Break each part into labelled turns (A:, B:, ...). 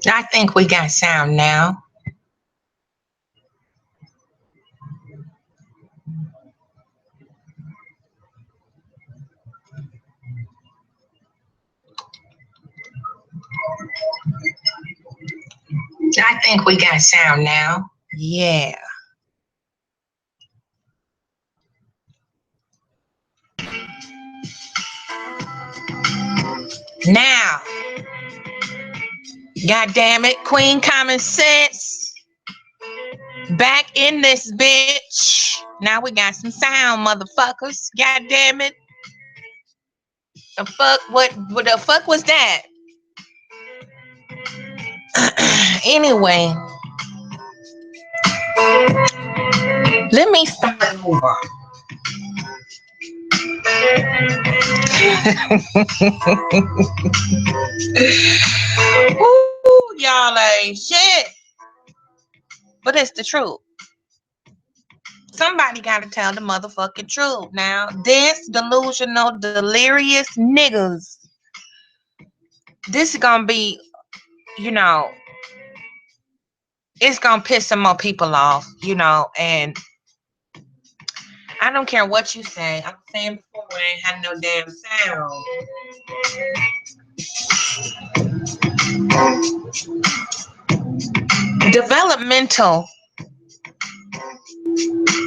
A: I think we got sound now. I think we got sound now. Yeah. Now, God damn it, Queen Common Sense back in this bitch. Now we got some sound, motherfuckers. God damn it. The fuck? What the fuck was that? Anyway, let me start over. Woo, y'all ain't shit. But it's the truth. Somebody gotta tell the motherfucking truth now. This delusional, delirious niggas. This is gonna be, you know, it's gonna piss some more people off, and I don't care what you say. I'm saying before we ain't had no damn sound. Developmental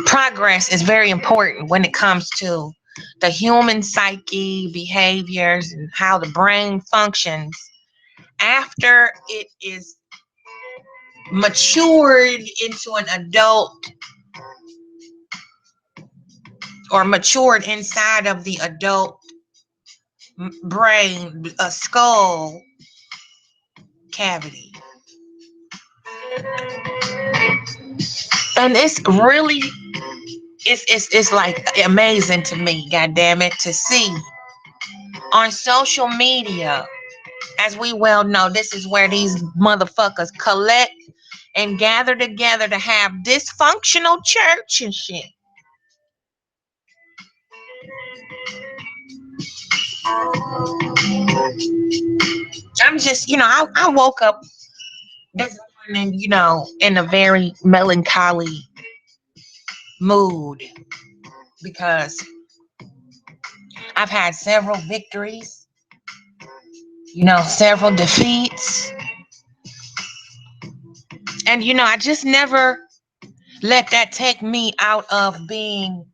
A: progress is very important when it comes to the human psyche, behaviors, and how the brain functions after it is matured into an adult or matured inside of the adult brain, a skull cavity. And it's like amazing to me, god damn it, to see on social media. As we well know, this is where these motherfuckers collect and gather together to have dysfunctional church and shit. I'm just, I woke up this morning, in a very melancholy mood because I've had several victories, several defeats. And, I just never let that take me out of being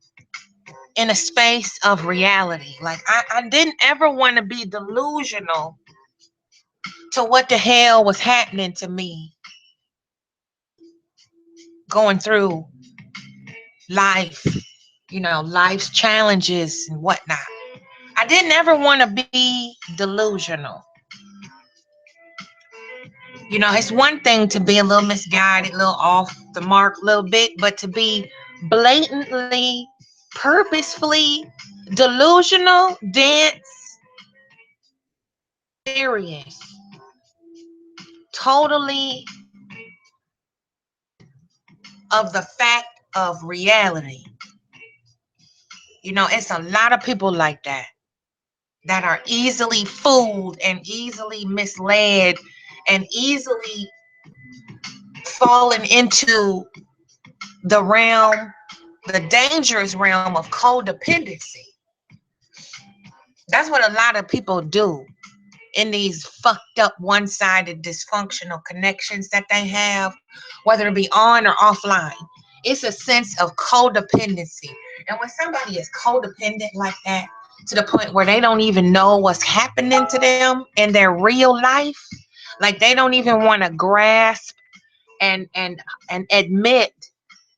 A: in a space of reality. Like, I didn't ever want to be delusional to what the hell was happening to me going through life, life's challenges and whatnot. I didn't ever want to be delusional. It's one thing to be a little misguided, a little off the mark, a little bit, but to be blatantly, purposefully delusional, dense, serious, totally of the fact of reality. It's a lot of people like that are easily fooled and easily misled and easily fallen into the dangerous realm of codependency. That's what a lot of people do in these fucked up, one-sided, dysfunctional connections that they have, whether it be on or offline. It's a sense of codependency. And when somebody is codependent like that, to the point where they don't even know what's happening to them in their real life, like they don't even want to grasp and admit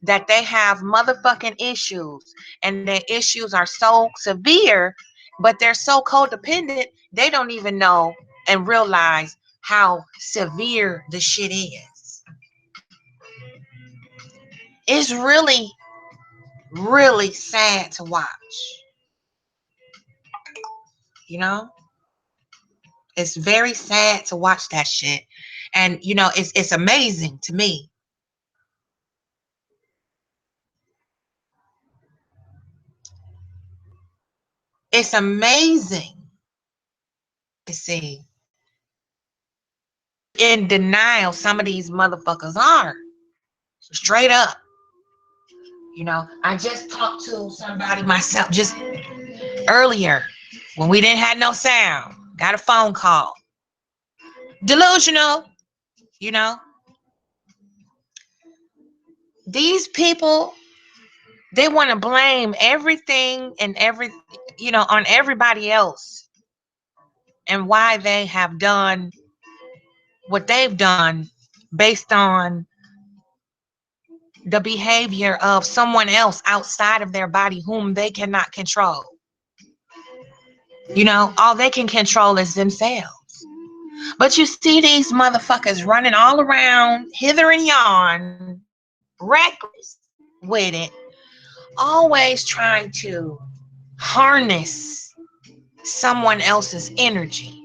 A: that they have motherfucking issues, and their issues are so severe, but they're so codependent, they don't even know and realize how severe the shit is. It's really, really sad to watch. You know? It's very sad to watch that shit. And it's amazing to me. It's amazing to see in denial some of these motherfuckers are. Straight up. I just talked to somebody myself just earlier when we didn't have no sound. Got a phone call. Delusional, you know. These people, they want to blame everything and on everybody else and why they have done what they've done based on the behavior of someone else outside of their body whom they cannot control. All they can control is themselves. But you see these motherfuckers running all around, hither and yon, reckless with it, always trying to harness someone else's energy.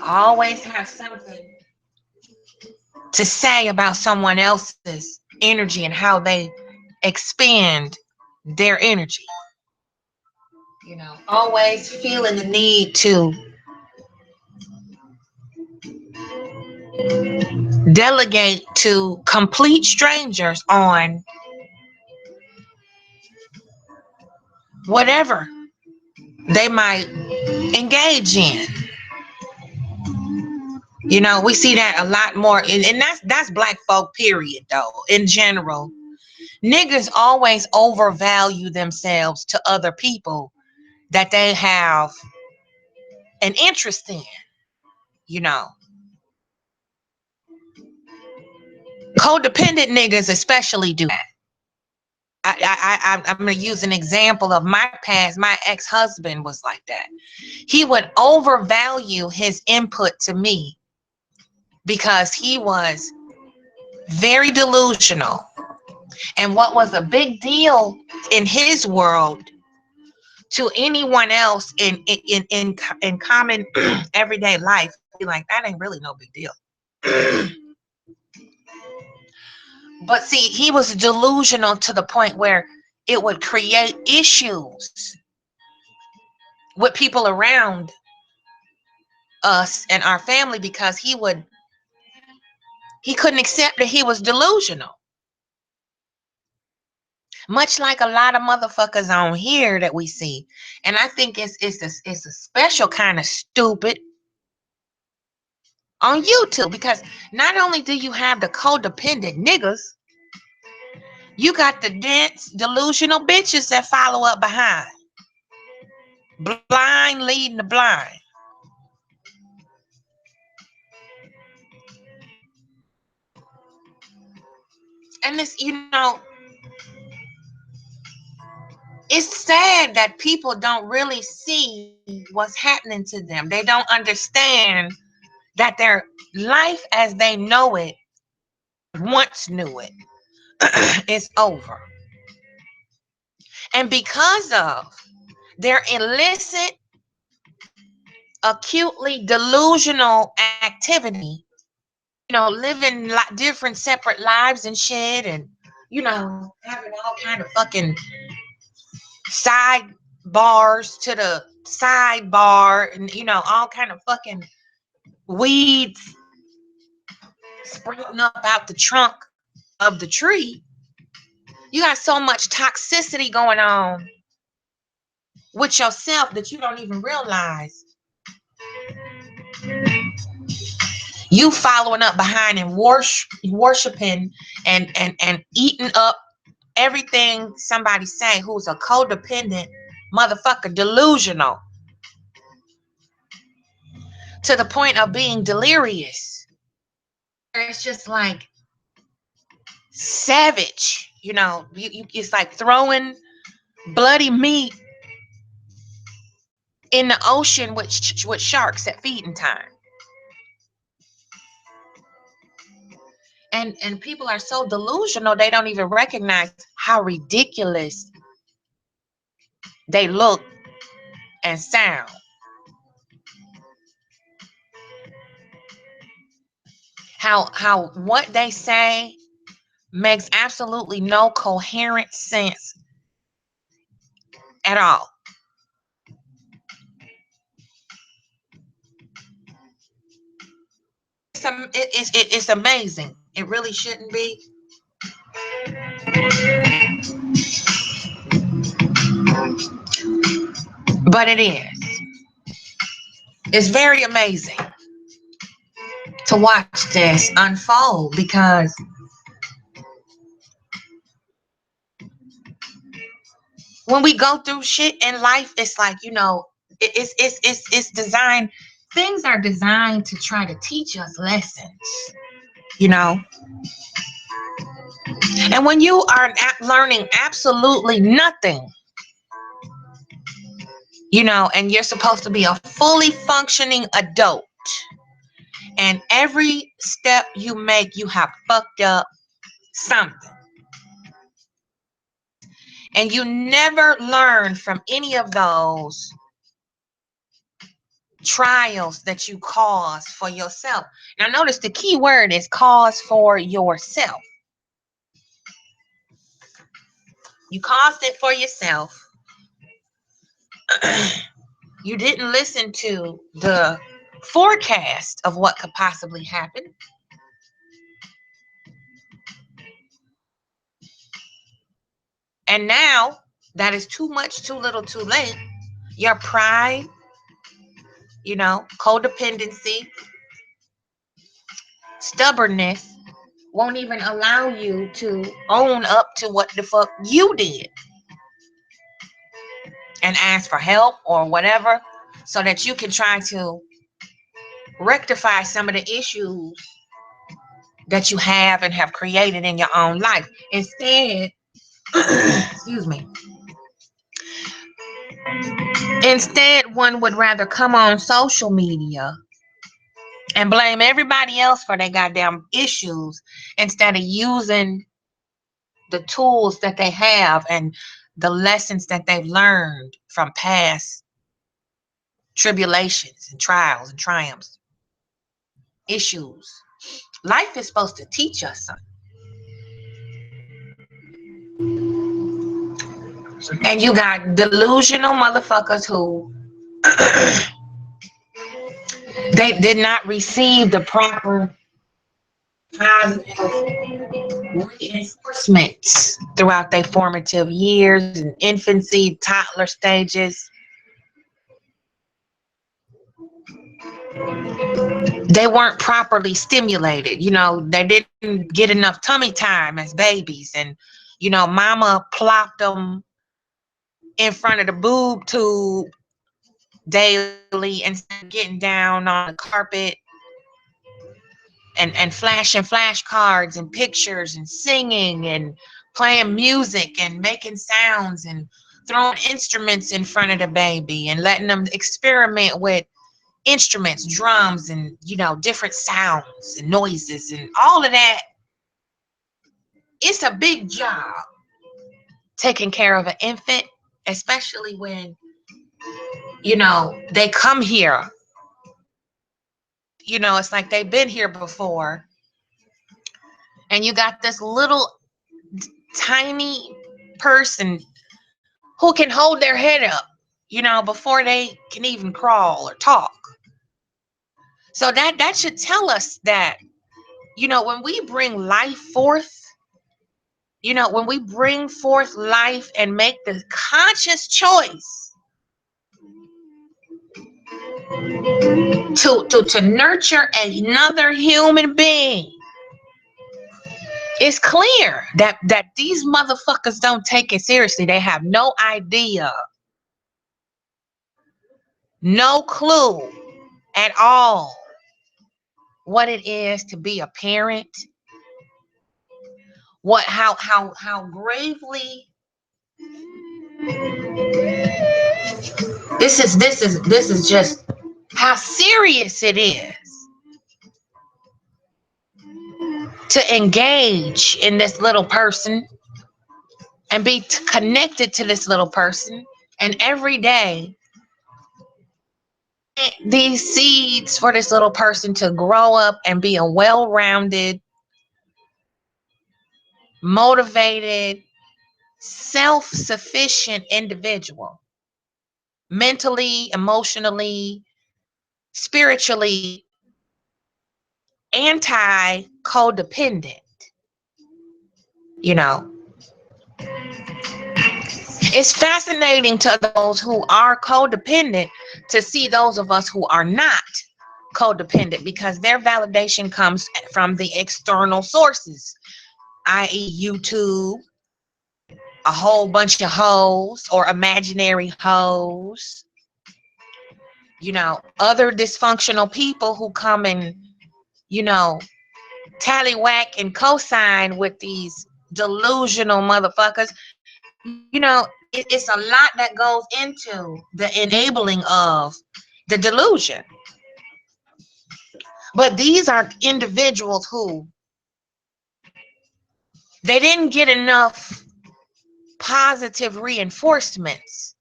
A: Always have something to say about someone else's energy and how they expend their energy. Always feeling the need to delegate to complete strangers on whatever they might engage in. We see that a lot more, and that's black folk, period, though, in general. Niggas always overvalue themselves to other people that they have an interest in, you know. Codependent niggas especially do that. I'm going to use an example of my past. My ex-husband was like that. He would overvalue his input to me because he was very delusional. And what was a big deal in his world to anyone else in common everyday life, be like, that ain't really no big deal. But see, he was delusional to the point where it would create issues with people around us and our family because he couldn't accept that he was delusional. Much like a lot of motherfuckers on here that we see. And I think it's a special kind of stupid on YouTube, because not only do you have the codependent niggas, you got the dense delusional bitches that follow up behind. Blind leading the blind. And it's, it's sad that people don't really see what's happening to them. They don't understand that their life as they know it, once knew it, is over. And because of their illicit, acutely delusional activity, living different separate lives and shit, and having all kind of fucking side bars to the sidebar, and all kind of fucking weeds sprouting up out the trunk of the tree. You got so much toxicity going on with yourself that you don't even realize you following up behind and worshiping and eating up everything somebody say who's a codependent motherfucker, delusional to the point of being delirious. It's just like savage, it's like throwing bloody meat in the ocean with sharks at feeding time. And people are so delusional they don't even recognize how ridiculous they look and sound. How what they say makes absolutely no coherent sense at all. It's amazing. It really shouldn't be, but it is. It's very amazing to watch this unfold because when we go through shit in life, it's like, it's designed. Things are designed to try to teach us lessons, you know. And when you are learning absolutely nothing, and you're supposed to be a fully functioning adult, and every step you make, you have fucked up something, and you never learn from any of those trials that you cause for yourself. Now, notice the key word is cause for yourself. You caused it for yourself. You didn't listen to the forecast of what could possibly happen. And now that is too much, too little, too late. Your pride, codependency, stubbornness won't even allow you to own up to what the fuck you did and ask for help or whatever, so that you can try to rectify some of the issues that you have and have created in your own life. Instead, excuse me, instead, one would rather come on social media and blame everybody else for their goddamn issues instead of using the tools that they have and the lessons that they've learned from past tribulations and trials and triumphs, issues. Life is supposed to teach us something. And you got delusional motherfuckers who they did not receive the proper positive reinforcements throughout their formative years and infancy, toddler stages. They weren't properly stimulated. They didn't get enough tummy time as babies. And, mama plopped them in front of the boob tube daily instead of getting down on the carpet and flashing flashcards and pictures and singing and playing music and making sounds and throwing instruments in front of the baby and letting them experiment with instruments, drums, and different sounds and noises and all of that. It's a big job taking care of an infant, especially when they come here. It's like they've been here before, and you got this little tiny person who can hold their head up, before they can even crawl or talk. So that should tell us that, when we bring life forth, when we bring forth life and make the conscious choice to nurture another human being, it's clear that these motherfuckers don't take it seriously. They have no idea, no clue at all what it is to be a parent, how gravely this is just how serious it is to engage in this little person and be connected to this little person, and every day these seeds for this little person to grow up and be a well-rounded, motivated, self-sufficient individual, mentally, emotionally, spiritually, anti-codependent. You know, it's fascinating to those who are codependent to see those of us who are not codependent, because their validation comes from the external sources, i.e., YouTube, a whole bunch of hoes or imaginary hoes, other dysfunctional people who come and, you know, tallywhack and co-sign with these delusional motherfuckers. It's a lot that goes into the enabling of the delusion. But these are individuals who they didn't get enough positive reinforcements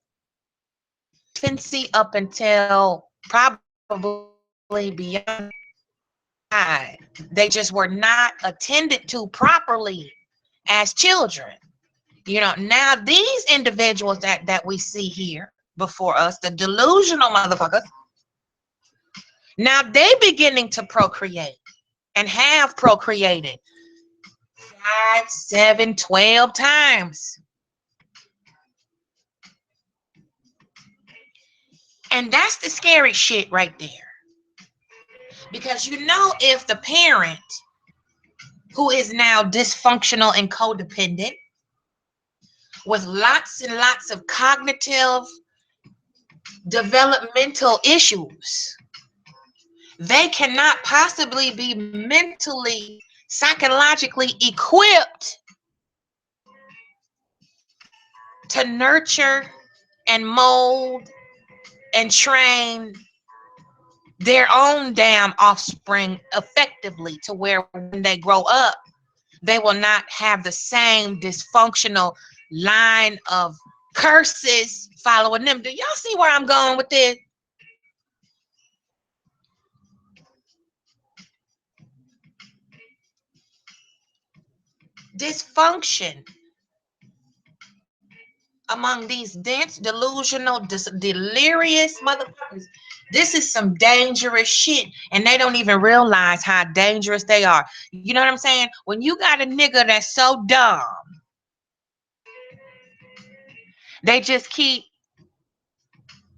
A: infancy up until probably beyond. They just were not attended to properly as children. Now these individuals that we see here before us, the delusional motherfuckers, now they beginning to procreate and have procreated 5, 7, 12 times. And that's the scary shit right there. Because if the parent who is now dysfunctional and codependent with lots and lots of cognitive developmental issues, they cannot possibly be mentally, psychologically equipped to nurture and mold and train their own damn offspring effectively, to where when they grow up, they will not have the same dysfunctional line of curses following them. Do y'all see where I'm going with this? Dysfunction among these dense, delusional, delirious motherfuckers. This is some dangerous shit, and they don't even realize how dangerous they are. You know what I'm saying? When you got a nigga that's so dumb, they just keep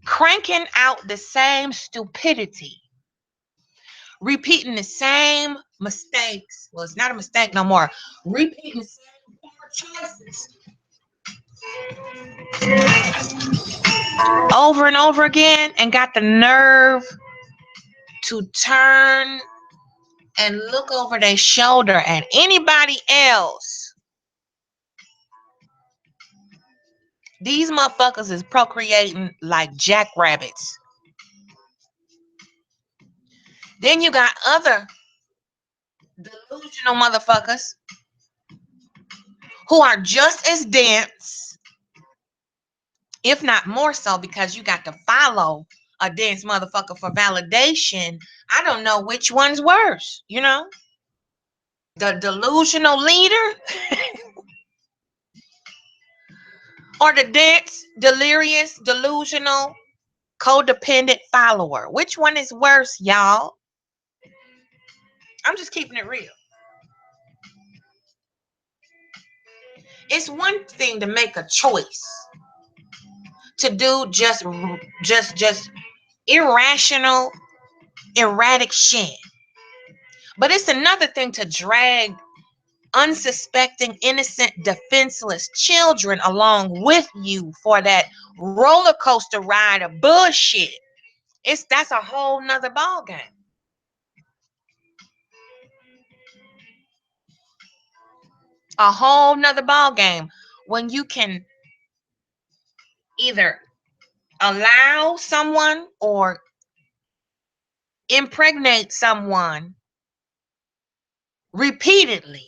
A: cranking out the same stupidity, repeating the same mistakes. Well, it's not a mistake no more. Repeating the same poor choices over and over again, and got the nerve to turn and look over their shoulder at anybody else. These motherfuckers is procreating like jackrabbits. Then you got other delusional motherfuckers who are just as dense, if not more so, because you got to follow a dense motherfucker for validation. I don't know which one's worse, the delusional leader or the dense, delirious, delusional, codependent follower. Which one is worse, y'all? I'm just keeping it real. It's one thing to make a choice to do just irrational, erratic shit. But it's another thing to drag unsuspecting, innocent, defenseless children along with you for that roller coaster ride of bullshit. That's a whole nother ball game. A whole nother ball game when you can either allow someone or impregnate someone repeatedly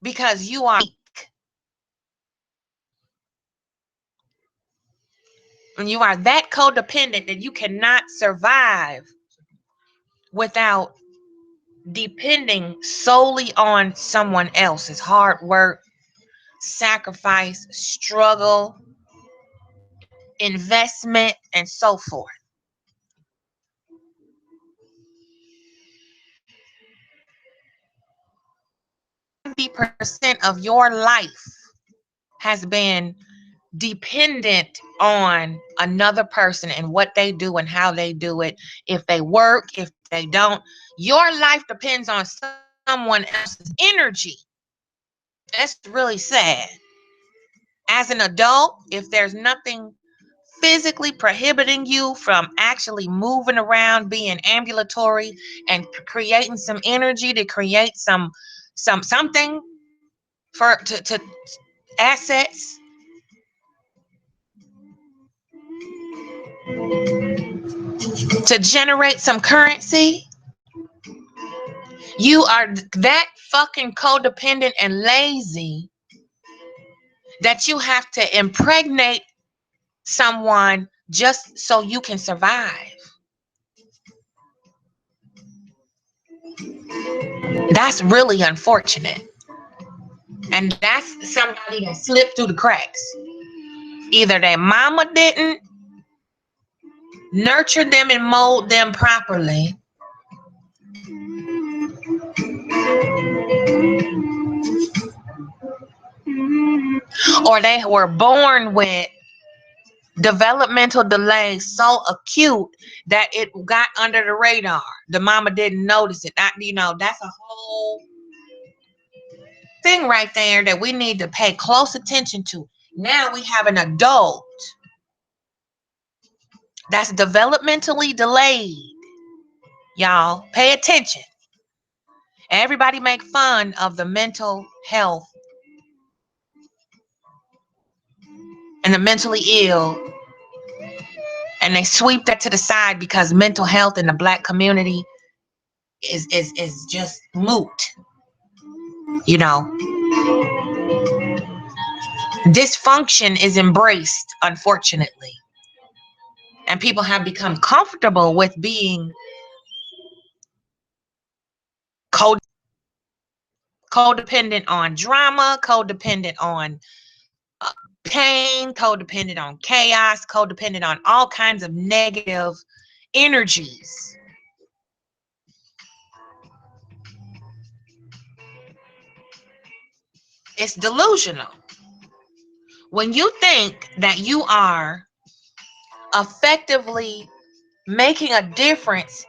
A: because you are weak. And you are that codependent that you cannot survive without depending solely on someone else's hard work, sacrifice, struggle, investment, and so forth. 90% of your life has been dependent on another person and what they do and how they do it. If they work, if they don't, your life depends on someone else's energy. That's really sad. As an adult, if there's nothing physically prohibiting you from actually moving around, being ambulatory, and creating some energy to create something for to assets, to generate some currency, you are that fucking codependent and lazy that you have to impregnate someone just so you can survive. That's really unfortunate. And that's somebody that slipped through the cracks. Either their mama didn't nurture them and mold them properly, or they were born with developmental delays so acute that it got under the radar. The mama didn't notice it. That's a whole thing right there that we need to pay close attention to. Now we have an adult that's developmentally delayed. Y'all, pay attention. Everybody make fun of the mental health and the mentally ill, and they sweep that to the side because mental health in the black community is just moot. You know, dysfunction is embraced, unfortunately, and people have become comfortable with being codependent on drama, codependent on pain, codependent on chaos, codependent on all kinds of negative energies. It's delusional. When you think that you are effectively making a difference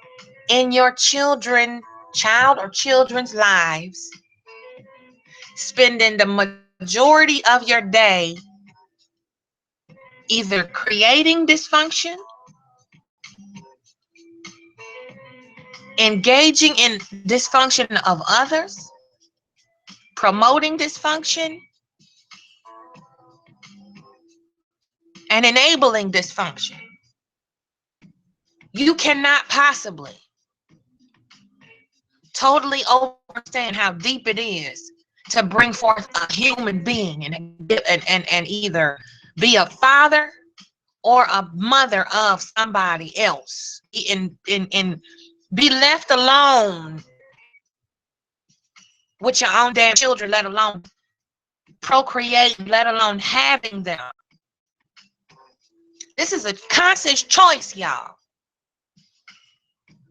A: in your child or children's lives, spending the majority of your day either creating dysfunction, engaging in dysfunction of others, promoting dysfunction, and enabling dysfunction, you cannot possibly totally understand how deep it is to bring forth a human being and either be a father or a mother of somebody else, and be left alone with your own damn children, let alone procreating, let alone having them. This is a conscious choice, y'all.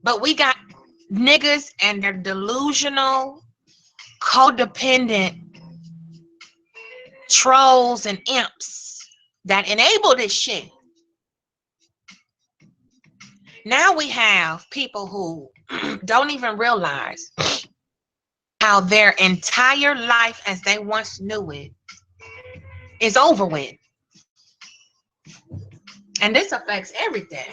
A: But we got niggas and their delusional, codependent trolls and imps that enable this shit. Now we have people who don't even realize how their entire life as they once knew it is over with. And this affects everything.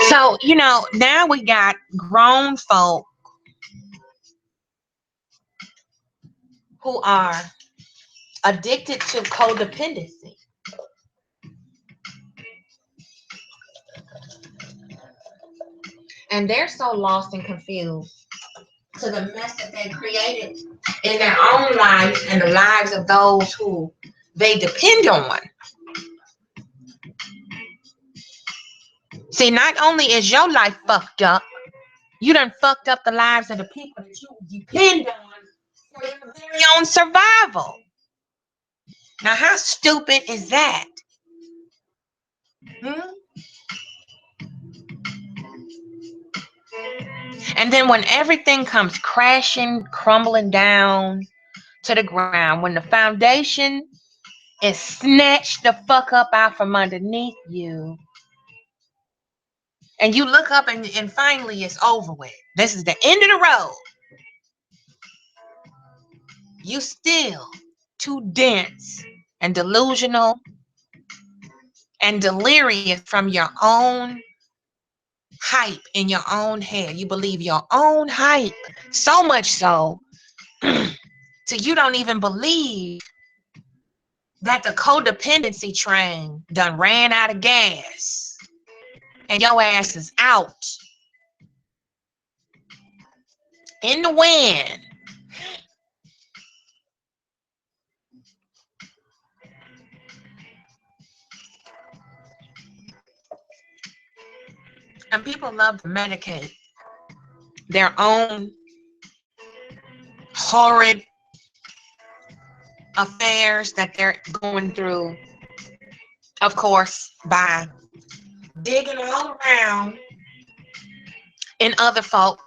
A: So, now we got grown folk who are addicted to codependency. And they're so lost and confused to the mess that they created in their own lives and the lives of those who they depend on. See, not only is your life fucked up, you done fucked up the lives of the people that you depend on for your very own survival. Now, how stupid is that? Hmm? And then when everything comes crashing, crumbling down to the ground, when the foundation is snatched the fuck up out from underneath you, and you look up and finally it's over with. This is the end of the road. You still too dense and delusional and delirious from your own hype in your own head. You believe your own hype so much so till you don't even believe that the codependency train done ran out of gas and your ass is out in the wind. And people love to medicate their own horrid affairs that they're going through, of course, by digging all around in other folk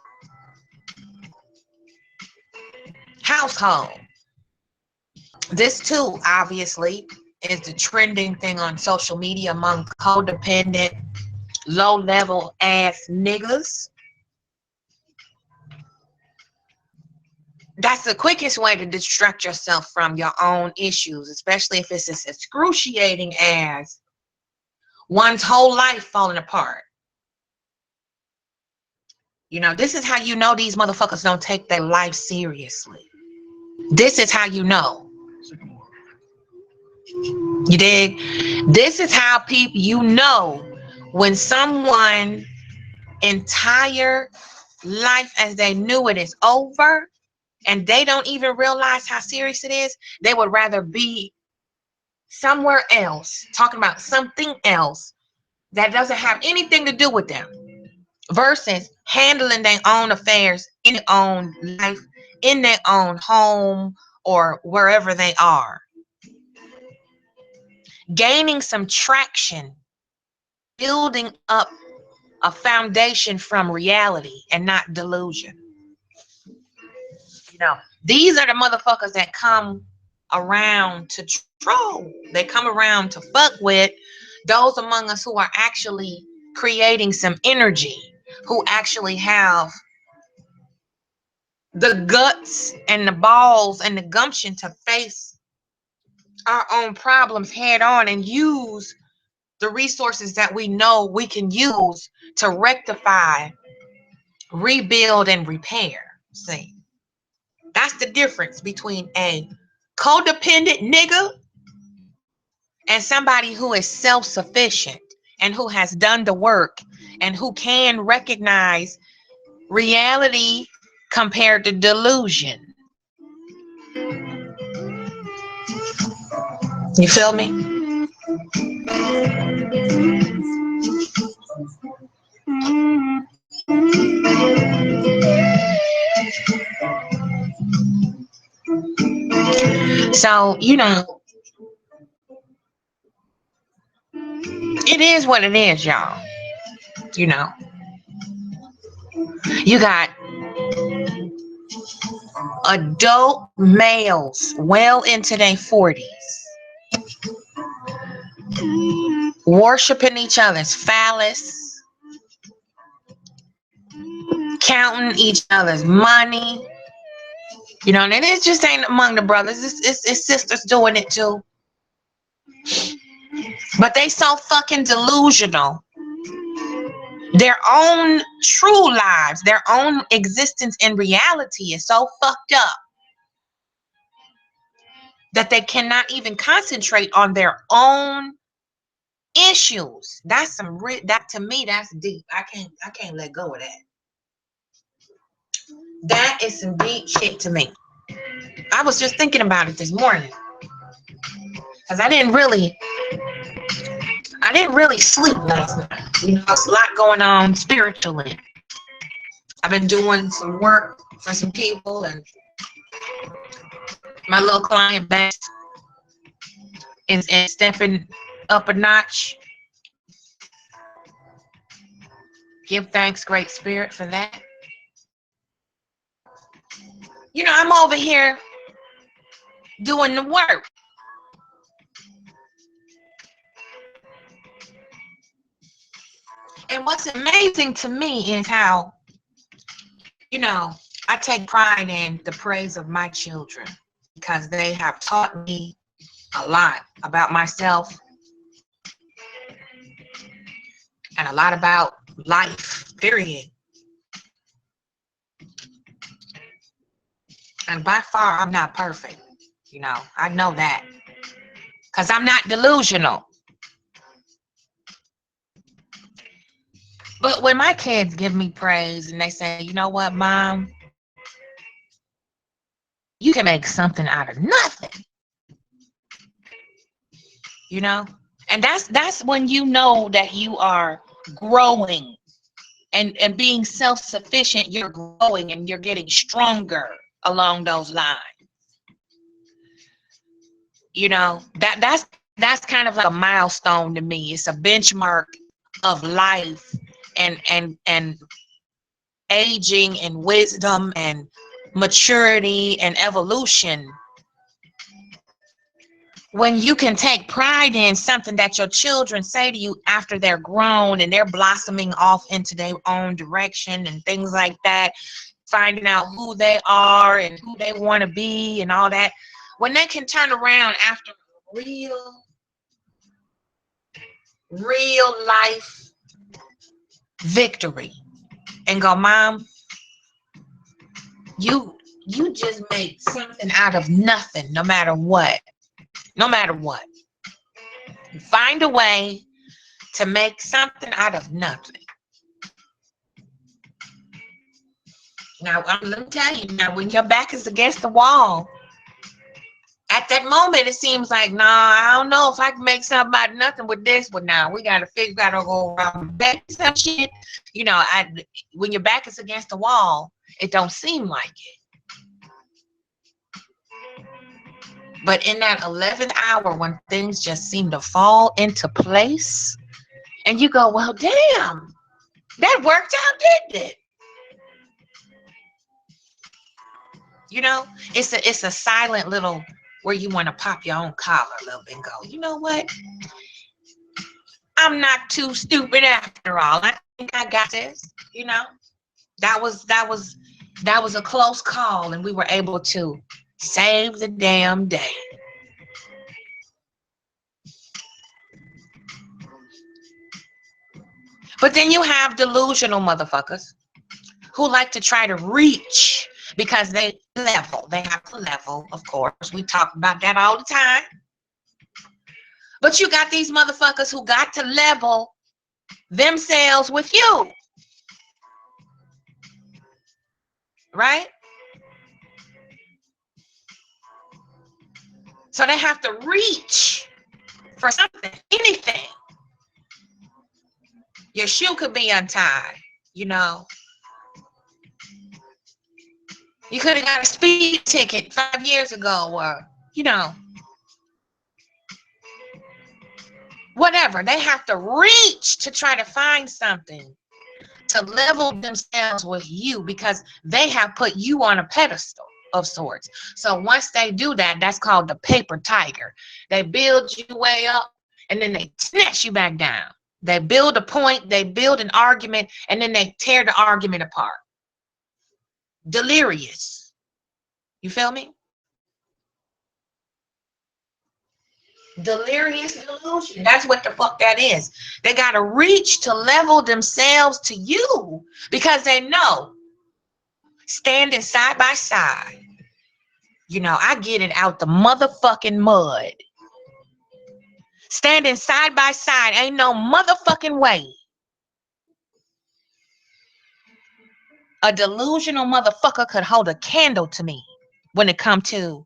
A: household. This too, obviously, is the trending thing on social media among codependent, low-level ass niggas. That's the quickest way to distract yourself from your own issues, especially if it's as excruciating as one's whole life falling apart. You know, this is how you know these motherfuckers don't take their life seriously. This is how you know. You dig? This is how people, you know, when someone entire life as they knew it is over and they don't even realize how serious it is. They would rather be somewhere else talking about something else that doesn't have anything to do with them versus handling their own affairs in their own life, in their own home, or wherever they are. Gaining some traction, building up a foundation from reality and not delusion. You know, these are the motherfuckers that come around to troll. They come around to fuck with those among us who are actually creating some energy, who actually have the guts and the balls and the gumption to face our own problems head on and use the resources that we know we can use to rectify, rebuild, and repair. See, that's the difference between a codependent nigga and somebody who is self-sufficient and who has done the work and who can recognize reality compared to delusion. You feel me? So, you know, it is what it is, y'all. You know, you got adult males well into their 40s worshiping each other's phallus, counting each other's money. You know, and it just ain't among the brothers. It's sisters doing it too. But they so fucking delusional. Their own true lives, their own existence in reality is so fucked up that they cannot even concentrate on their own issues. That's some that to me, that's deep. I can't let go of that. That is some deep shit to me. I was just thinking about it this morning because I didn't really sleep last night. You know, there's a lot going on spiritually. I've been doing some work for some people, and My little client base is stepping up a notch. Give thanks, Great Spirit, for that. You know, I'm over here doing the work. And what's amazing to me is how, you know, I take pride in the praise of my children because they have taught me a lot about myself and a lot about life, period. And by far, I'm not perfect. You know, I know that because I'm not delusional. But when my kids give me praise and they say, you know what, Mom, you can make something out of nothing, you know? And that's when you know that you are growing and being self-sufficient, you're growing and you're getting stronger along those lines. You know, that's kind of like a milestone to me. It's a benchmark of life and aging and wisdom and maturity and evolution. When you can take pride in something that your children say to you after they're grown and they're blossoming off into their own direction and things like that, finding out who they are and who they want to be and all that, when they can turn around after real life victory and go, Mom, you just make something out of nothing, no matter what. No matter what. Find a way to make something out of nothing. Now, let me tell you, now, when your back is against the wall, at that moment, it seems like, nah, I don't know if I can make something out of nothing with this, but now we got to figure out to go around back some shit. You know, when your back is against the wall, it don't seem like it. But in that 11th hour, when things just seem to fall into place, and you go, well, damn, that worked out, didn't it? You know, it's a silent little where you want to pop your own collar a little bit and go, you know what? I'm not too stupid after all. I think I got this. You know, that was a close call, and we were able to save the damn day. But then you have delusional motherfuckers who like to try to reach because they level. They have to level, of course. We talk about that all the time. But you got these motherfuckers who got to level themselves with you. Right? So they have to reach for something, anything. Your shoe could be untied, you know. You could have got a speed ticket 5 years ago, or, you know, whatever. They have to reach to try to find something to level themselves with you because they have put you on a pedestal of sorts. So once they do that, that's called the paper tiger. They build you way up and then they snatch you back down. They build a point, they build an argument, and then they tear the argument apart. Delirious. You feel me? Delirious delusion. That's what the fuck that is. They got to reach to level themselves to you because they know standing side by side. You know, I get it out the motherfucking mud. Standing side by side, ain't no motherfucking way a delusional motherfucker could hold a candle to me when it come to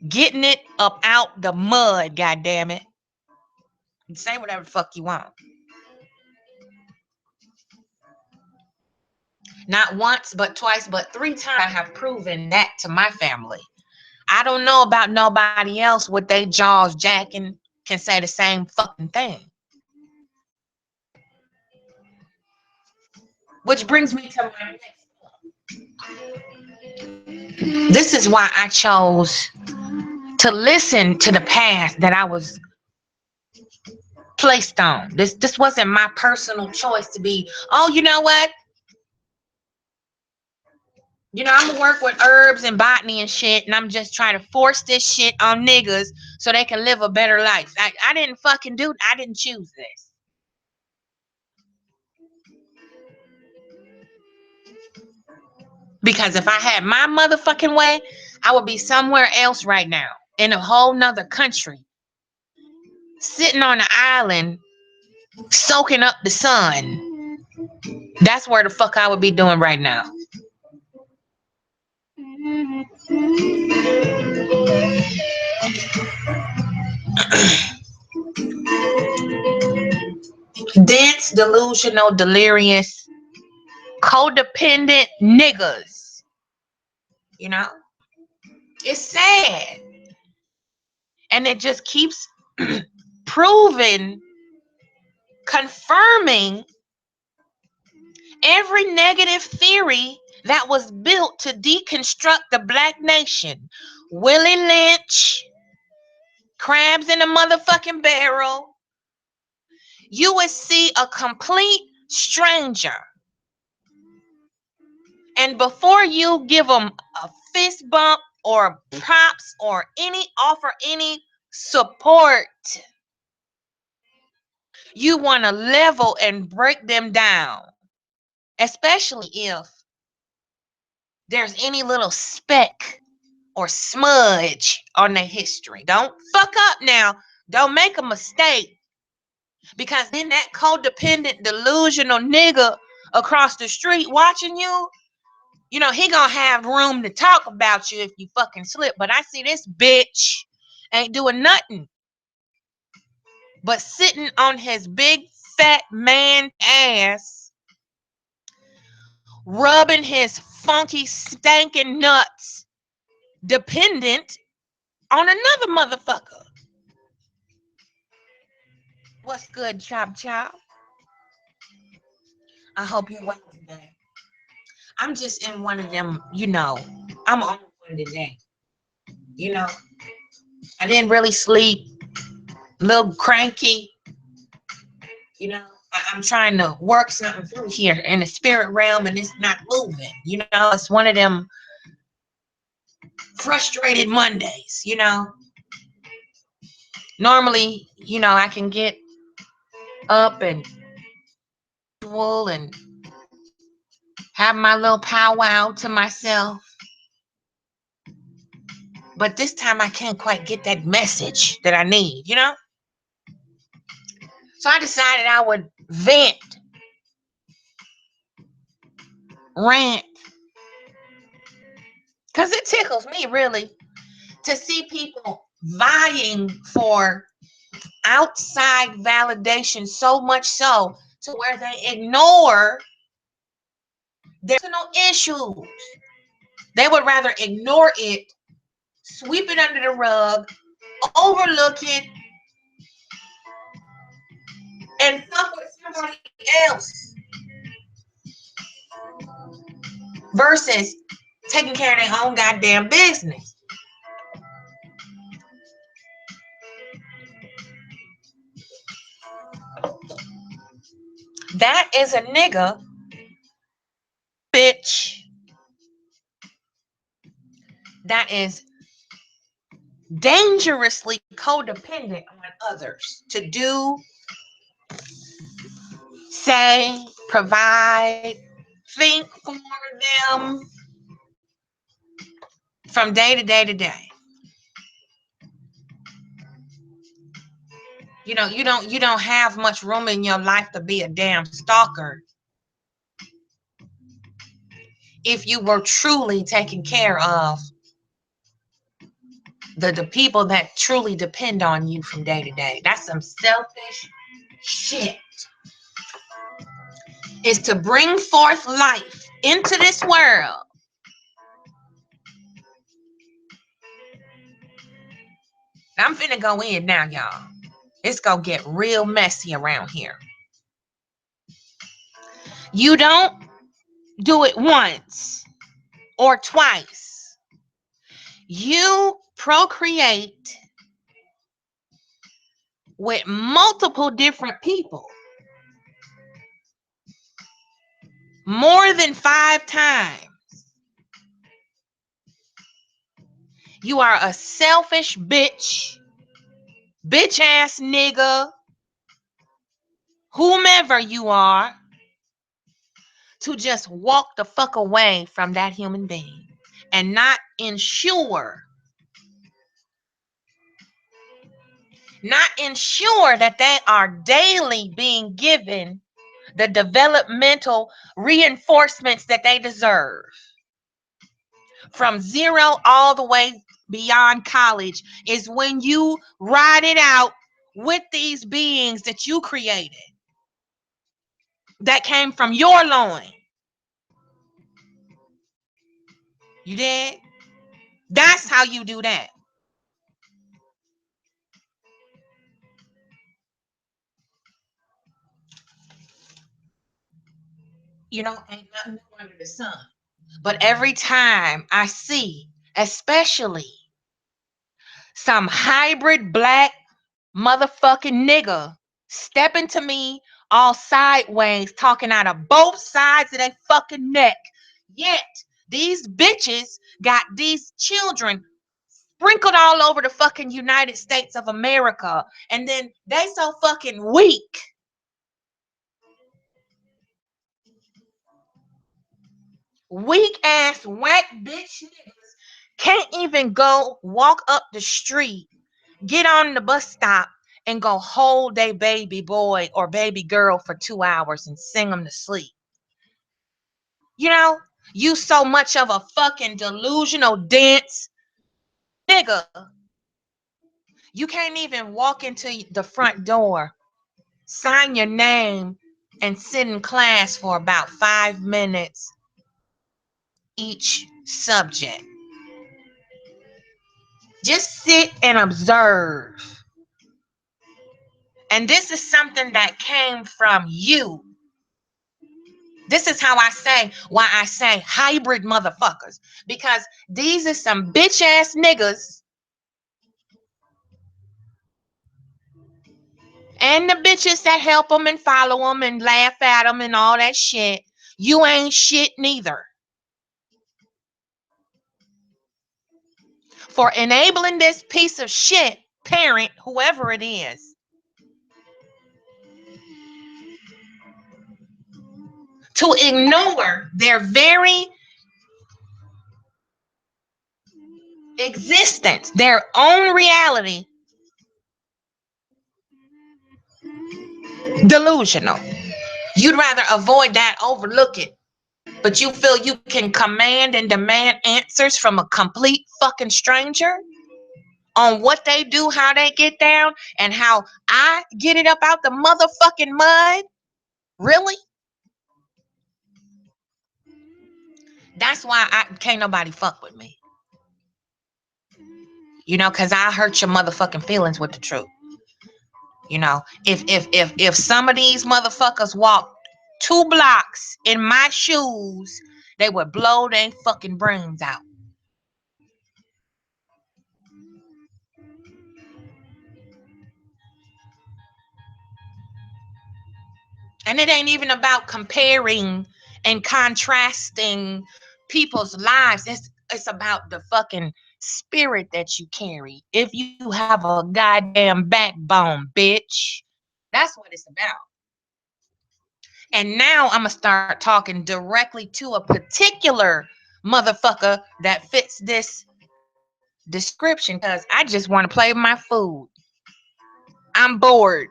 A: getting it up out the mud, goddamn it. You say whatever the fuck you want. Not once, but twice, but 3 times I have proven that to my family. I don't know about nobody else with their jaws jacking can say the same fucking thing. Which brings me to my next. This is why I chose to listen to the path that I was placed on. This wasn't my personal choice to be, oh, you know what? I'm gonna work with herbs and botany and shit, and I'm just trying to force this shit on niggas so they can live a better life. I didn't fucking do. I didn't choose this. Because if I had my motherfucking way, I would be somewhere else right now, in a whole nother country, sitting on an island, soaking up the sun. That's where the fuck I would be doing right now. Dense, delusional, delirious, codependent niggas. You know? It's sad. And it just keeps proving, confirming every negative theory that was built to deconstruct the black nation. Willie Lynch, crabs in a motherfucking barrel. You would see a complete stranger, and before you give them a fist bump or props or offer any support, you want to level and break them down, especially if there's any little speck or smudge on their history. Don't fuck up now. Don't make a mistake, because then that codependent, delusional nigga across the street watching you, he gonna have room to talk about you if you fucking slip. But I see this bitch ain't doing nothing but sitting on his big fat man ass, rubbing his funky stankin' nuts, dependent on another motherfucker. What's good, chop chop? I hope you're well today. I'm just in one of them, I'm on one today. I didn't really sleep, a little cranky. I'm trying to work something through here in the spirit realm, and it's not moving. It's one of them frustrated Mondays. Normally, I can get up and have my little powwow to myself, but this time I can't quite get that message that I need. So I decided I would vent, rant, because it tickles me really to see people vying for outside validation, so much so to where they ignore their personal issues. They would rather ignore it, sweep it under the rug, overlook it, and fuck with somebody else, versus taking care of their own goddamn business. That is a nigga, bitch, that is dangerously codependent on others to do, say, provide, think for them from day to day to day. You don't have much room in your life to be a damn stalker if you were truly taking care of the people that truly depend on you from day to day. That's some selfish shit. Is to bring forth life into this world. I'm finna go in now, y'all. It's gonna get real messy around here. You don't do it once or twice. You procreate with multiple different people more than 5 times. You are a selfish bitch, bitch ass nigga, whomever you are, to just walk the fuck away from that human being and not ensure that they are daily being given the developmental reinforcements that they deserve from 0 all the way beyond college is when you ride it out with these beings that you created that came from your loin. You did? That's how you do that. Ain't nothing new under the sun. But every time I see, especially some hybrid black motherfucking nigga stepping to me all sideways, talking out of both sides of their fucking neck, yet these bitches got these children sprinkled all over the fucking United States of America, and then they so fucking weak ass whack bitch niggas can't even go walk up the street, get on the bus stop, and go hold their baby boy or baby girl for 2 hours and sing them to sleep. You know, you so much of a fucking delusional dense nigga. You can't even walk into the front door, sign your name, and sit in class for about 5 minutes each subject. Just sit and observe. And this is something that came from you. This is why I say hybrid motherfuckers. Because these are some bitch ass niggas and the bitches that help them and follow them and laugh at them and all that shit. You ain't shit neither. For enabling this piece of shit parent, whoever it is, to ignore their very existence, their own reality. Delusional. You'd rather avoid that, overlook it, but you feel you can command and demand answers from a complete fucking stranger on what they do, how they get down, and how I get it up out the motherfucking mud? Really? That's why I can't nobody fuck with me. Cause I hurt your motherfucking feelings with the truth. If some of these motherfuckers walked 2 blocks in my shoes, they would blow their fucking brains out. And it ain't even about comparing and contrasting people's lives. It's about the fucking spirit that you carry. If you have a goddamn backbone, bitch. That's what it's about. And now I'm gonna start talking directly to a particular motherfucker that fits this description because I just want to play with my food. I'm bored.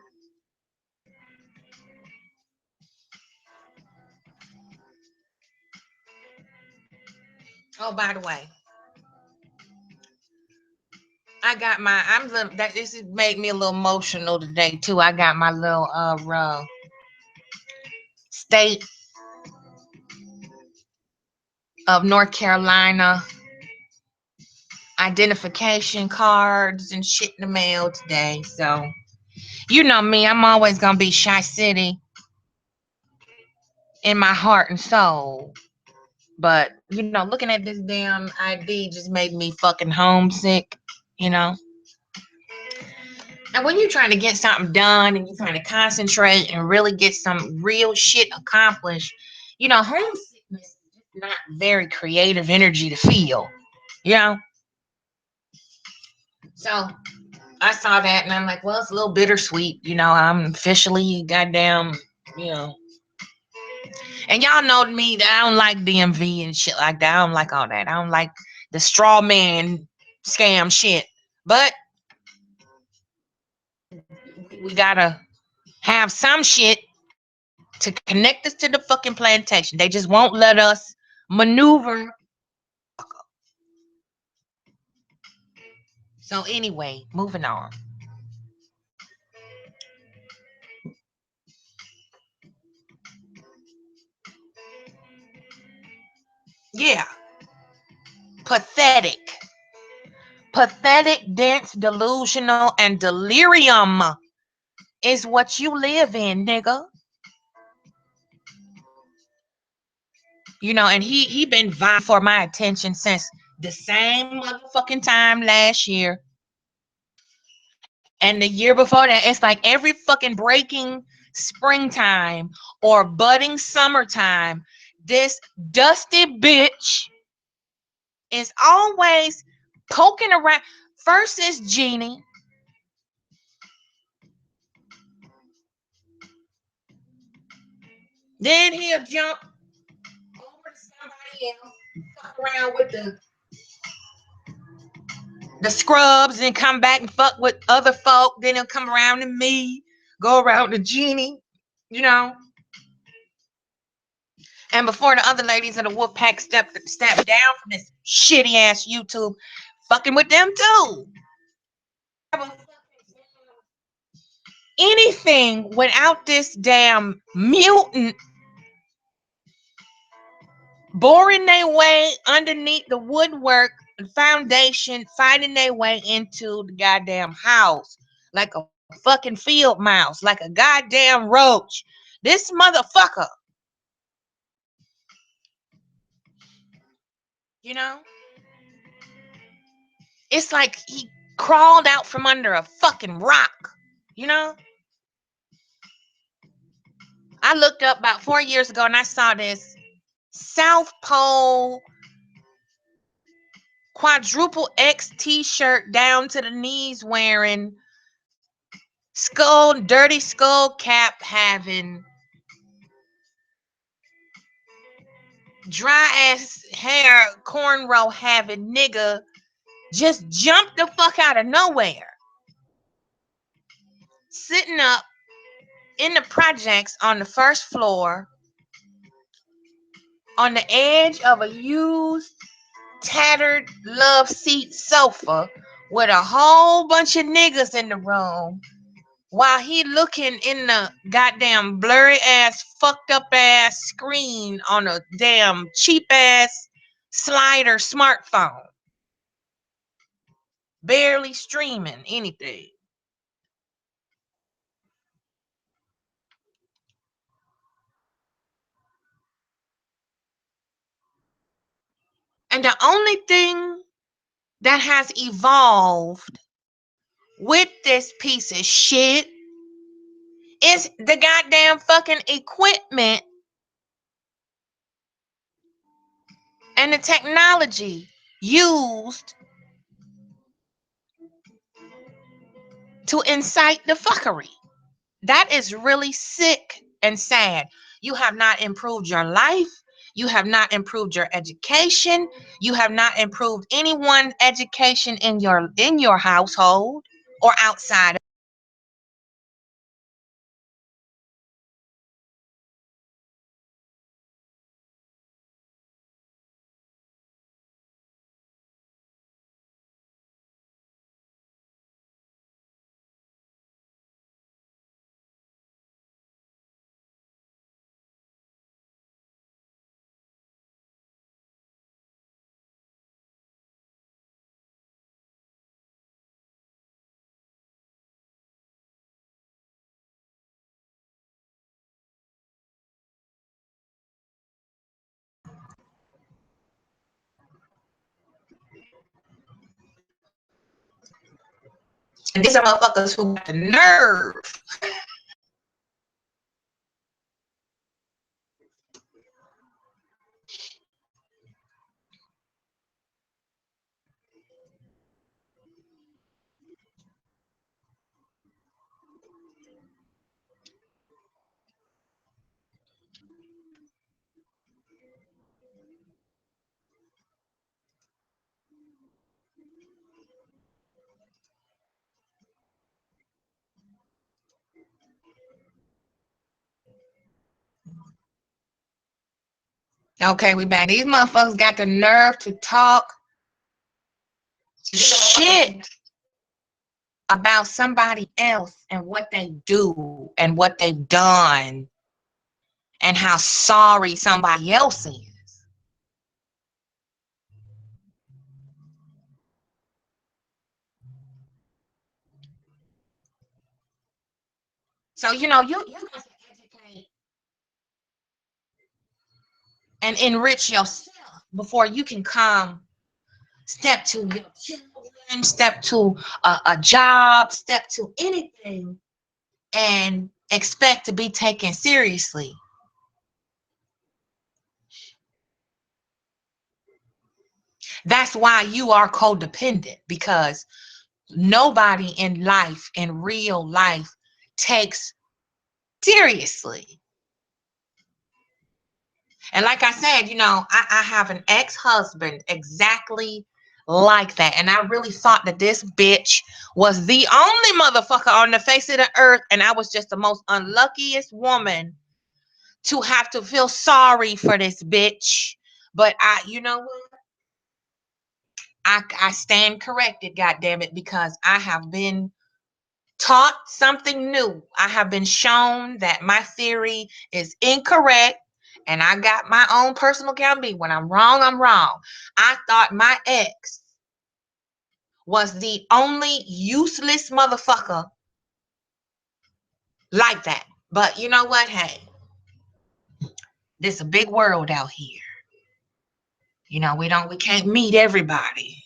A: Oh, by the way, I got my. That this made me a little emotional today too. I got my little state of North Carolina identification cards and shit in the mail today. So, you know me, I'm always gonna be Shy City in my heart and soul. But, looking at this damn ID just made me fucking homesick, you know? And when you're trying to get something done and you're trying to concentrate and really get some real shit accomplished, homesickness is not very creative energy to feel, you know? So I saw that and I'm like, well, it's a little bittersweet. I'm officially goddamn, you know. And y'all know me that I don't like DMV and shit like that. I don't like all that. I don't like the straw man scam shit. But we gotta have some shit to connect us to the fucking plantation. They just won't let us maneuver. So anyway, moving on. Yeah, pathetic. Pathetic, dense, delusional, and delirium is what you live in, nigga. And he been vying for my attention since the same motherfucking time last year and the year before that. It's like every fucking breaking springtime or budding summertime, this dusty bitch is always poking around. First is Jeannie. Then he'll jump over to somebody else, fuck around with the scrubs, and come back and fuck with other folk. Then he'll come around to me, go around to Jeannie, you know. And before the other ladies of the wolf pack step down from this shitty ass YouTube, fucking with them too. Anything without this damn mutant boring their way underneath the woodwork and foundation, fighting their way into the goddamn house like a fucking field mouse, like a goddamn roach. This motherfucker, you know, it's like he crawled out from under a fucking rock, you know. I looked up about 4 years ago and I saw this South Pole quadruple X t-shirt down to the knees wearing dirty skull cap having dry ass hair cornrow having nigga just jumped the fuck out of nowhere, sitting up in the projects on the first floor on the edge of a used tattered love seat sofa with a whole bunch of niggas in the room while he looking in the goddamn blurry ass fucked up ass screen on a damn cheap ass slider smartphone, barely streaming anything. And the only thing that has evolved with this piece of shit is the goddamn fucking equipment and the technology used to incite the fuckery. That is really sick and sad. You have not improved your life. You have not improved your education. You have not improved anyone's education in your household or outside. And these are motherfuckers who got the nerve. Okay, we back. These motherfuckers got the nerve to talk shit about somebody else and what they do and what they've done and how sorry somebody else is. So you got to educate and enrich yourself before you can come step to your children, step to a job, step to anything and expect to be taken seriously. That's why you are codependent, because nobody in life, in real life, takes seriously. And like I said, I have an ex-husband exactly like that. And I really thought that this bitch was the only motherfucker on the face of the earth. And I was just the most unluckiest woman to have to feel sorry for this bitch. But you know what? I stand corrected, goddamn it, because I have been taught something new. I have been shown that my theory is incorrect, and I got my own personal accountability. When I'm wrong, I'm wrong. I thought my ex was the only useless motherfucker like that. But you know what? Hey, this is a big world out here. We can't meet everybody.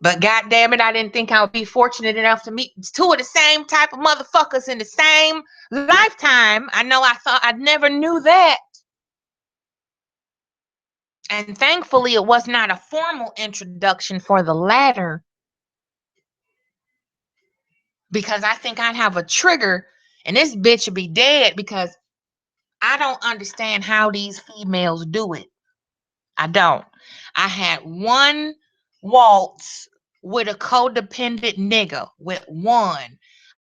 A: But goddamn it, I didn't think I would be fortunate enough to meet two of the same type of motherfuckers in the same lifetime. I thought I never knew that. And thankfully, it was not a formal introduction for the latter, because I think I'd have a trigger and this bitch would be dead, because I don't understand how these females do it. I don't. I had one waltz with a codependent nigga, with one.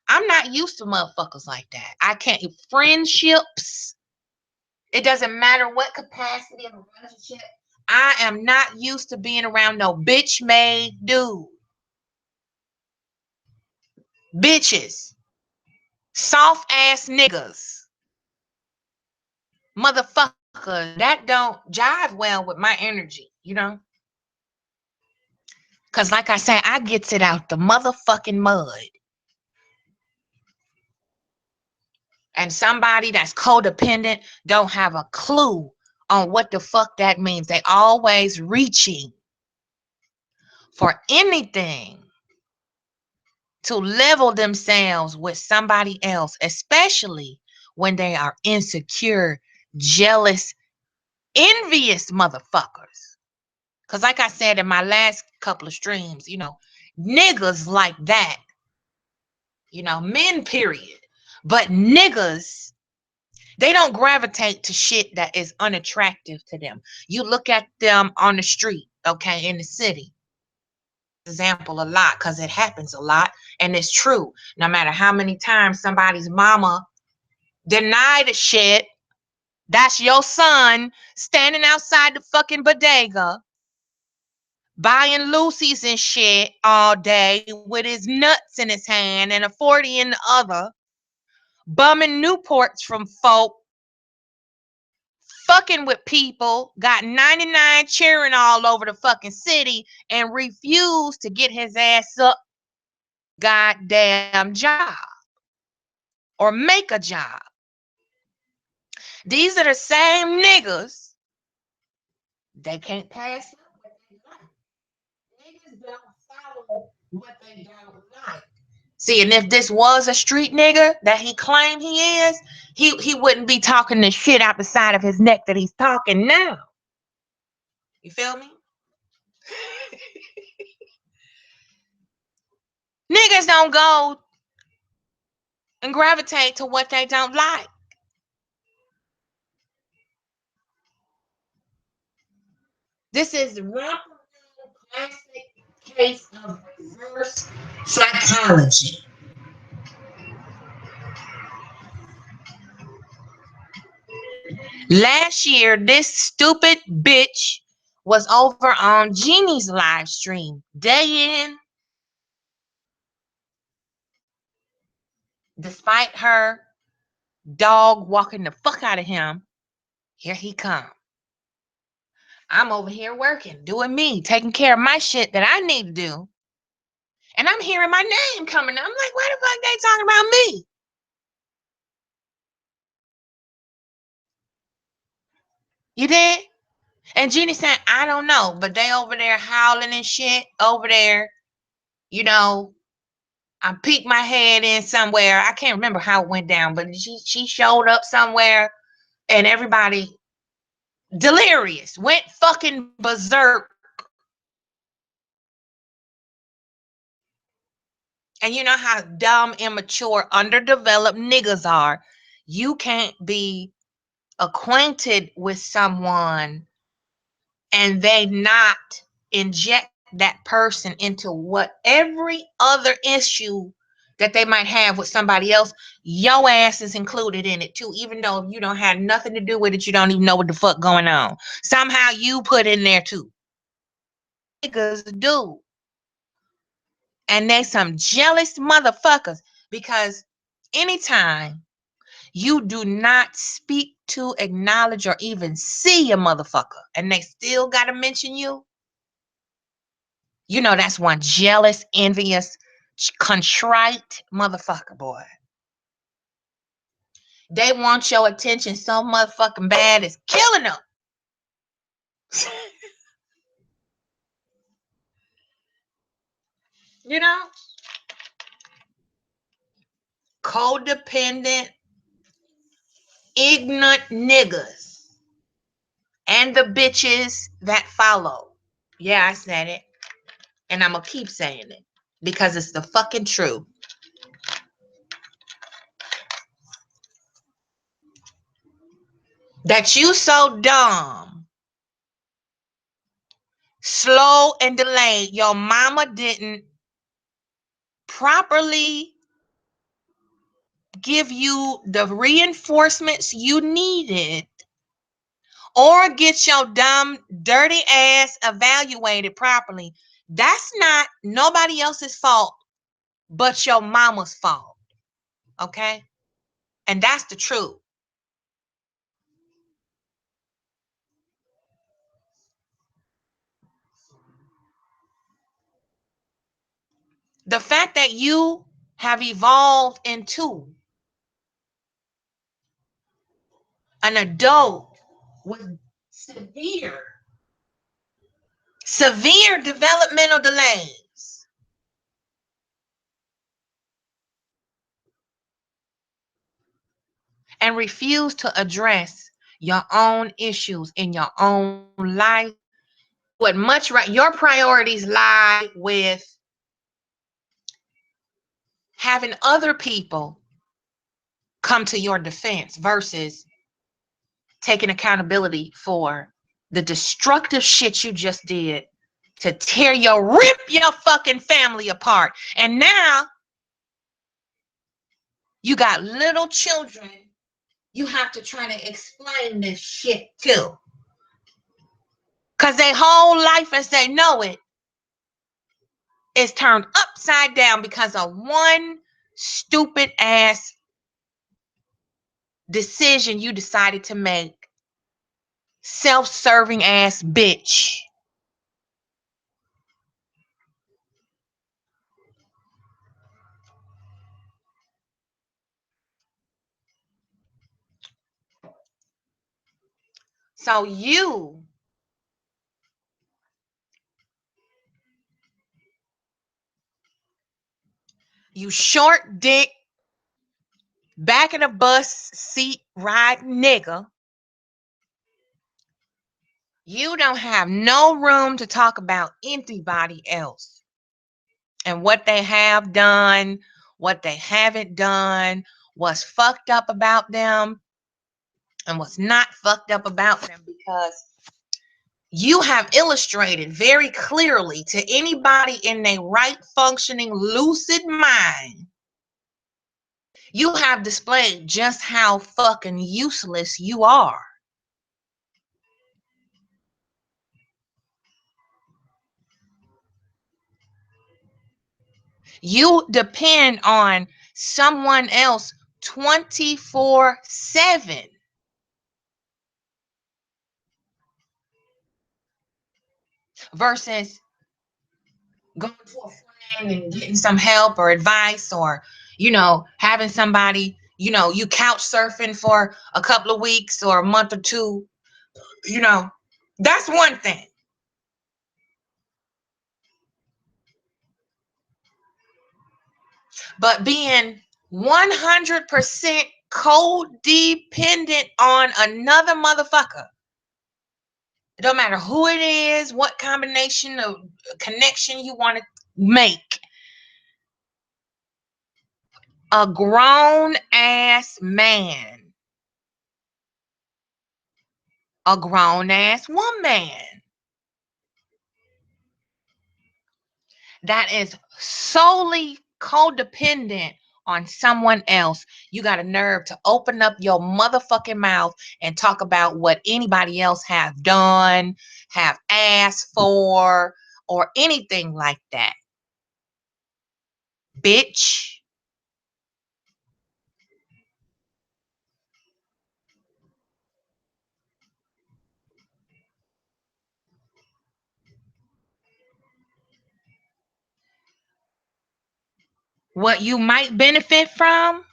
A: I'm not used to motherfuckers like that. I can't. Friendships, it doesn't matter what capacity of a relationship. I am not used to being around no bitch made dude. Bitches, soft ass niggas, motherfuckers. That don't jive well with my energy. Cause like I said, I gets it out the motherfucking mud. And somebody that's codependent don't have a clue on what the fuck that means. They always reaching for anything to level themselves with somebody else, especially when they are insecure, jealous, envious motherfuckers. Because, like I said in my last couple of streams, niggas like that, men, period. But niggas, they don't gravitate to shit that is unattractive to them. You look at them on the street, okay, in the city. Example a lot, because it happens a lot, and it's true. No matter how many times somebody's mama deny the shit, that's your son standing outside the fucking bodega buying Lucy's and shit all day with his nuts in his hand and a 40 in the other, bumming Newports from folk, fucking with people, got 99 cheering all over the fucking city, and refused to get his ass up goddamn job or make a job. These are the same niggas. They can't pass up what they like. Niggas don't follow what they don't like. See, and if this was a street nigga that he claimed he is, he wouldn't be talking the shit out the side of his neck that he's talking now. You feel me? Niggas don't go and gravitate to what they don't like. This is a classic case of reverse psychology. Last year, this stupid bitch was over on Jeannie's live stream, day in, despite her dog walking the fuck out of him. Here he come. I'm over here working, doing me, taking care of my shit that I need to do. And I'm hearing my name coming. I'm like, why the fuck they talking about me? You did? And Jeannie said, I don't know, but they over there howling and shit over there. You know, I peeked my head in somewhere. I can't remember how it went down, but she showed up somewhere and everybody, Delirious, went fucking berserk. And you know how dumb, immature, underdeveloped niggas are. You can't be acquainted with someone and they not inject that person into what every other issue that they might have with somebody else, your ass is included in it too, even though you don't have nothing to do with it. You don't even know what the fuck going on. Somehow you put in there too. Niggas do. And they some jealous motherfuckers because anytime you do not speak to, acknowledge, or even see a motherfucker and they still got to mention you, you know that's one jealous, envious, contrite motherfucker, boy. They want your attention so motherfucking bad it's killing them. You know? Codependent, ignorant niggas. And the bitches that follow. Yeah, I said it. And I'm going to keep saying it. Because it's the fucking truth. That you so dumb, slow, and delayed. Your mama didn't properly give you the reinforcements you needed or get your dumb, dirty ass evaluated properly. That's not nobody else's fault but your mama's fault. Okay? And that's the truth. The fact that you have evolved into an adult with severe developmental delays and refuse to address your own issues in your own life, what much right your priorities lie with having other people come to your defense versus taking accountability for the destructive shit you just did to rip your fucking family apart. And now you got little children you have to try to explain this shit to. Because their whole life as they know it is turned upside down because of one stupid ass decision you decided to make. Self-serving ass bitch. So You short dick, back in a bus seat ride nigga. You don't have no room to talk about anybody else and what they have done, what they haven't done, what's fucked up about them, and what's not fucked up about them, because you have illustrated very clearly to anybody in a right functioning lucid mind, you have displayed just how fucking useless you are. You depend on someone else 24/7 versus going to a friend and getting some help or advice, or having somebody, you couch surfing for a couple of weeks or a month or two. you know that's one thing. But being 100% codependent on another motherfucker, it don't matter who it is, what combination of connection you want to make. A grown ass man, a grown ass woman that is solely codependent on someone else, you got a nerve to open up your motherfucking mouth and talk about what anybody else have done, have asked for, or anything like that. Bitch. What you might benefit from,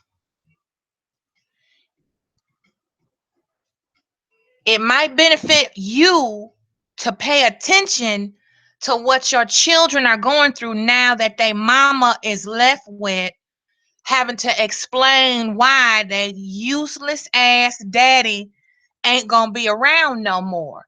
A: it might benefit you to pay attention to what your children are going through now that their mama is left with having to explain why they useless ass daddy ain't gonna be around no more.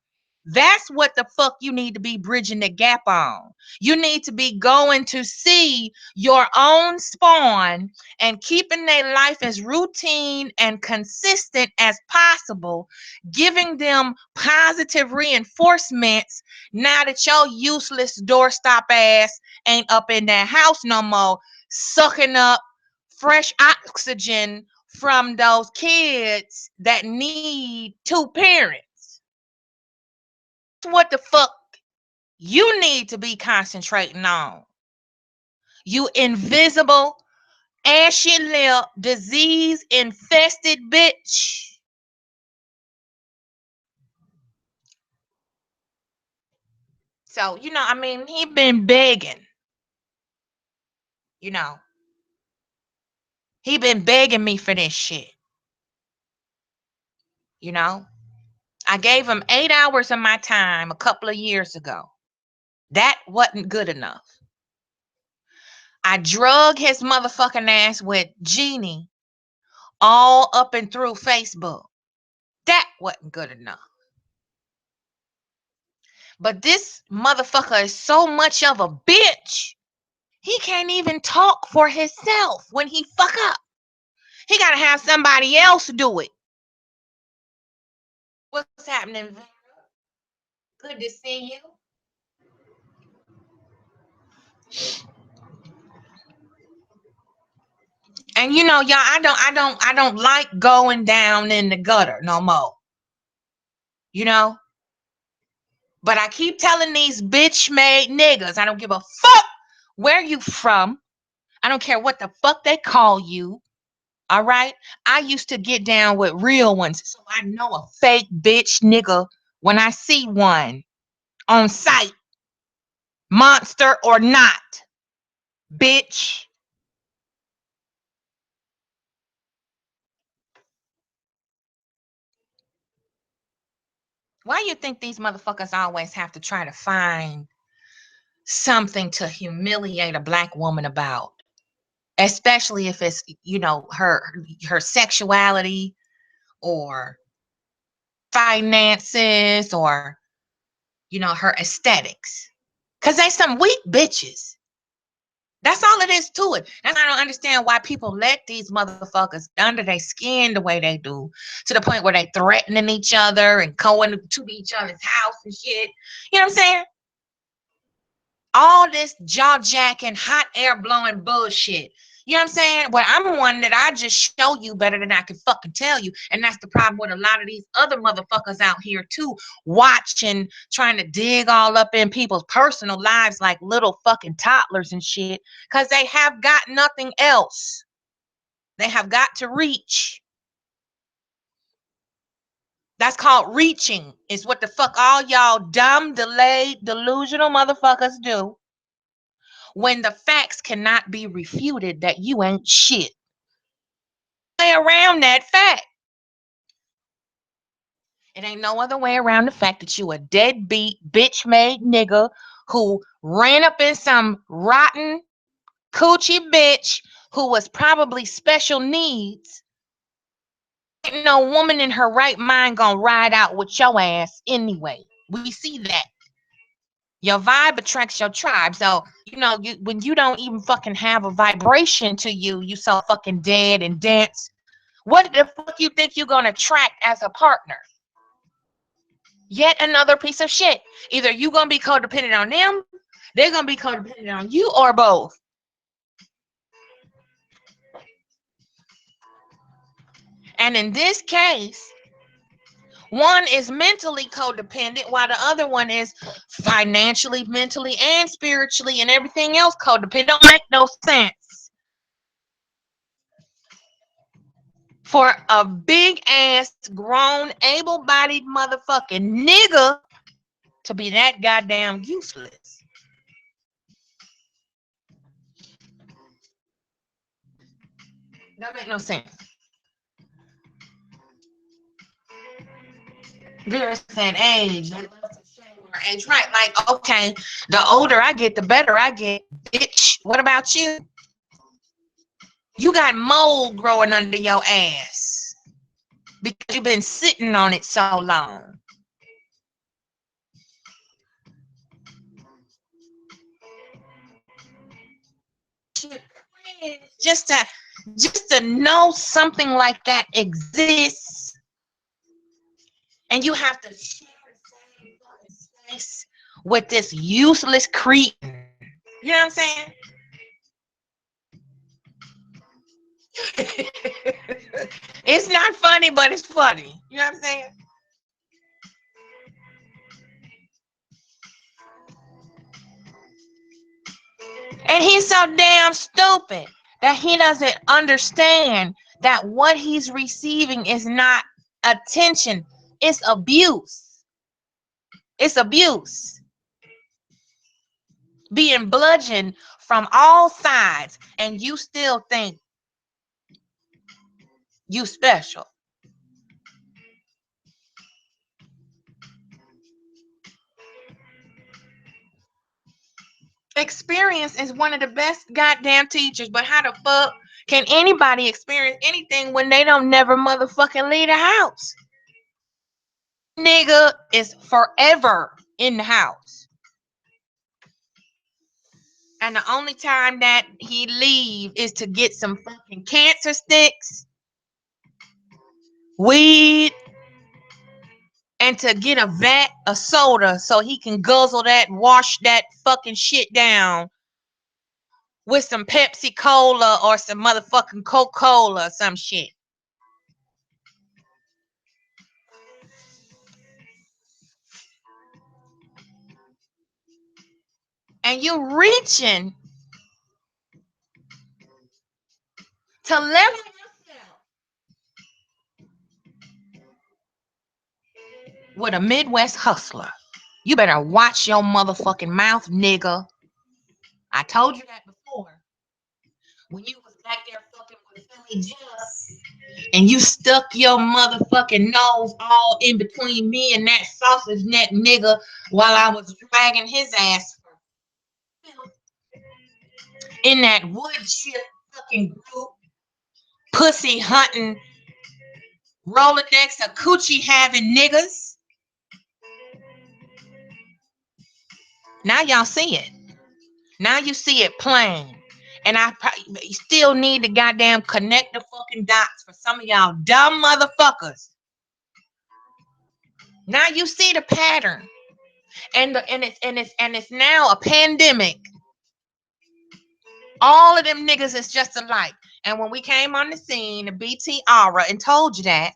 A: That's what the fuck you need to be bridging the gap on. You need to be going to see your own spawn and keeping their life as routine and consistent as possible, giving them positive reinforcements now that your useless doorstop ass ain't up in that house no more, sucking up fresh oxygen from those kids that need two parents. What the fuck you need to be concentrating on? You invisible, ashy lip, disease infested bitch. So, I mean, he been begging, you know, he been begging me for this shit, you know. I gave him 8 hours of my time a couple of years ago. That wasn't good enough. I drug his motherfucking ass with Genie all up and through Facebook. That wasn't good enough. But this motherfucker is so much of a bitch. He can't even talk for himself when he fuck up. He gotta have somebody else do it. What's happening, Vera? Good to see you. And y'all, I don't like going down in the gutter no more. You know? But I keep telling these bitch made niggas, I don't give a fuck where you from. I don't care what the fuck they call you. All right? I used to get down with real ones, so I know a fake bitch nigga when I see one on sight, monster or not. Bitch. Why you think these motherfuckers always have to try to find something to humiliate a black woman about? especially if it's, you know, her sexuality or finances or, you know, her aesthetics. Cause they some weak bitches. That's all it is to it. And I don't understand why people let these motherfuckers under their skin the way they do, to the point where they threatening each other and going to each other's house and shit. You know what I'm saying? All this jaw jacking, hot air blowing bullshit. You know what I'm saying? Well, I'm one that I just show you better than I can fucking tell you. And that's the problem with a lot of these other motherfuckers out here too, watching, trying to dig all up in people's personal lives like little fucking toddlers and shit. Cause they have got nothing else. They have got to reach. That's called reaching. Is what the fuck all y'all dumb, delayed, delusional motherfuckers do when the facts cannot be refuted that you ain't shit. Way around that fact. It ain't no other way around the fact that you a deadbeat, bitch made nigga who ran up in some rotten coochie bitch who was probably special needs. Ain't no woman in her right mind gonna ride out with your ass anyway. We see that. Your vibe attracts your tribe. So, you know, when you don't even fucking have a vibration to you, you so fucking dead and dense. What the fuck you think you're gonna attract as a partner? Yet another piece of shit. Either you gonna be codependent on them, they're gonna be codependent on you, or both. And in this case, one is mentally codependent while the other one is financially, mentally, and spiritually and everything else codependent. Don't make no sense for a big ass, grown, able bodied motherfucking nigga to be that goddamn useless. That make no sense. Vera said age. They love to shame our age. Right. Like, okay, the older I get, the better I get. Bitch, what about you? You got mold growing under your ass because you've been sitting on it so long. Just to just to know something like that exists, and you have to share the same space with this useless cretin. You know what I'm saying? It's not funny, but it's funny. You know what I'm saying? And he's so damn stupid that he doesn't understand that what he's receiving is not attention, it's abuse. It's abuse. Being bludgeoned from all sides, and you still think you special. Experience is one of the best goddamn teachers, but how the fuck can anybody experience anything when they don't never motherfucking leave the house? Nigga is forever in the house. And the only time that he leave is to get some fucking cancer sticks, weed, and to get a vat of soda so he can guzzle that, wash that fucking shit down with some Pepsi Cola or some motherfucking Coca-Cola or some shit. And you reaching to level yourself with a Midwest hustler. You better watch your motherfucking mouth, nigga. I told you that before. When you was back there fucking with Philly Just, and you stuck your motherfucking nose all in between me and that sausage neck nigga while I was dragging his ass in that wood chip fucking group, pussy hunting, Rolodex of coochie having niggas. Now y'all see it. Now you see it plain. And I still need to goddamn connect the fucking dots for some of y'all dumb motherfuckers. Now you see the pattern. And it's now a pandemic. All of them niggas is just alike. And when we came on the scene, the BT aura, and told you that,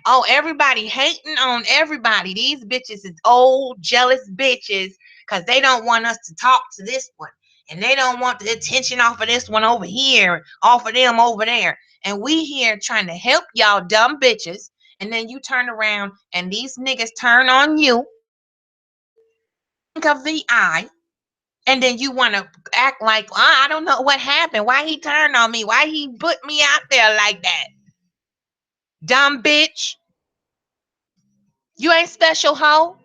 A: oh, everybody hating on everybody. These bitches is old, jealous bitches because they don't want us to talk to this one. And they don't want the attention off of this one over here, off of them over there. And we here trying to help y'all dumb bitches. And then you turn around and these niggas turn on you. Think of the eye. And then you want to act like, oh, I don't know what happened. Why he turned on me? Why he put me out there like that? Dumb bitch. You ain't special, hoe.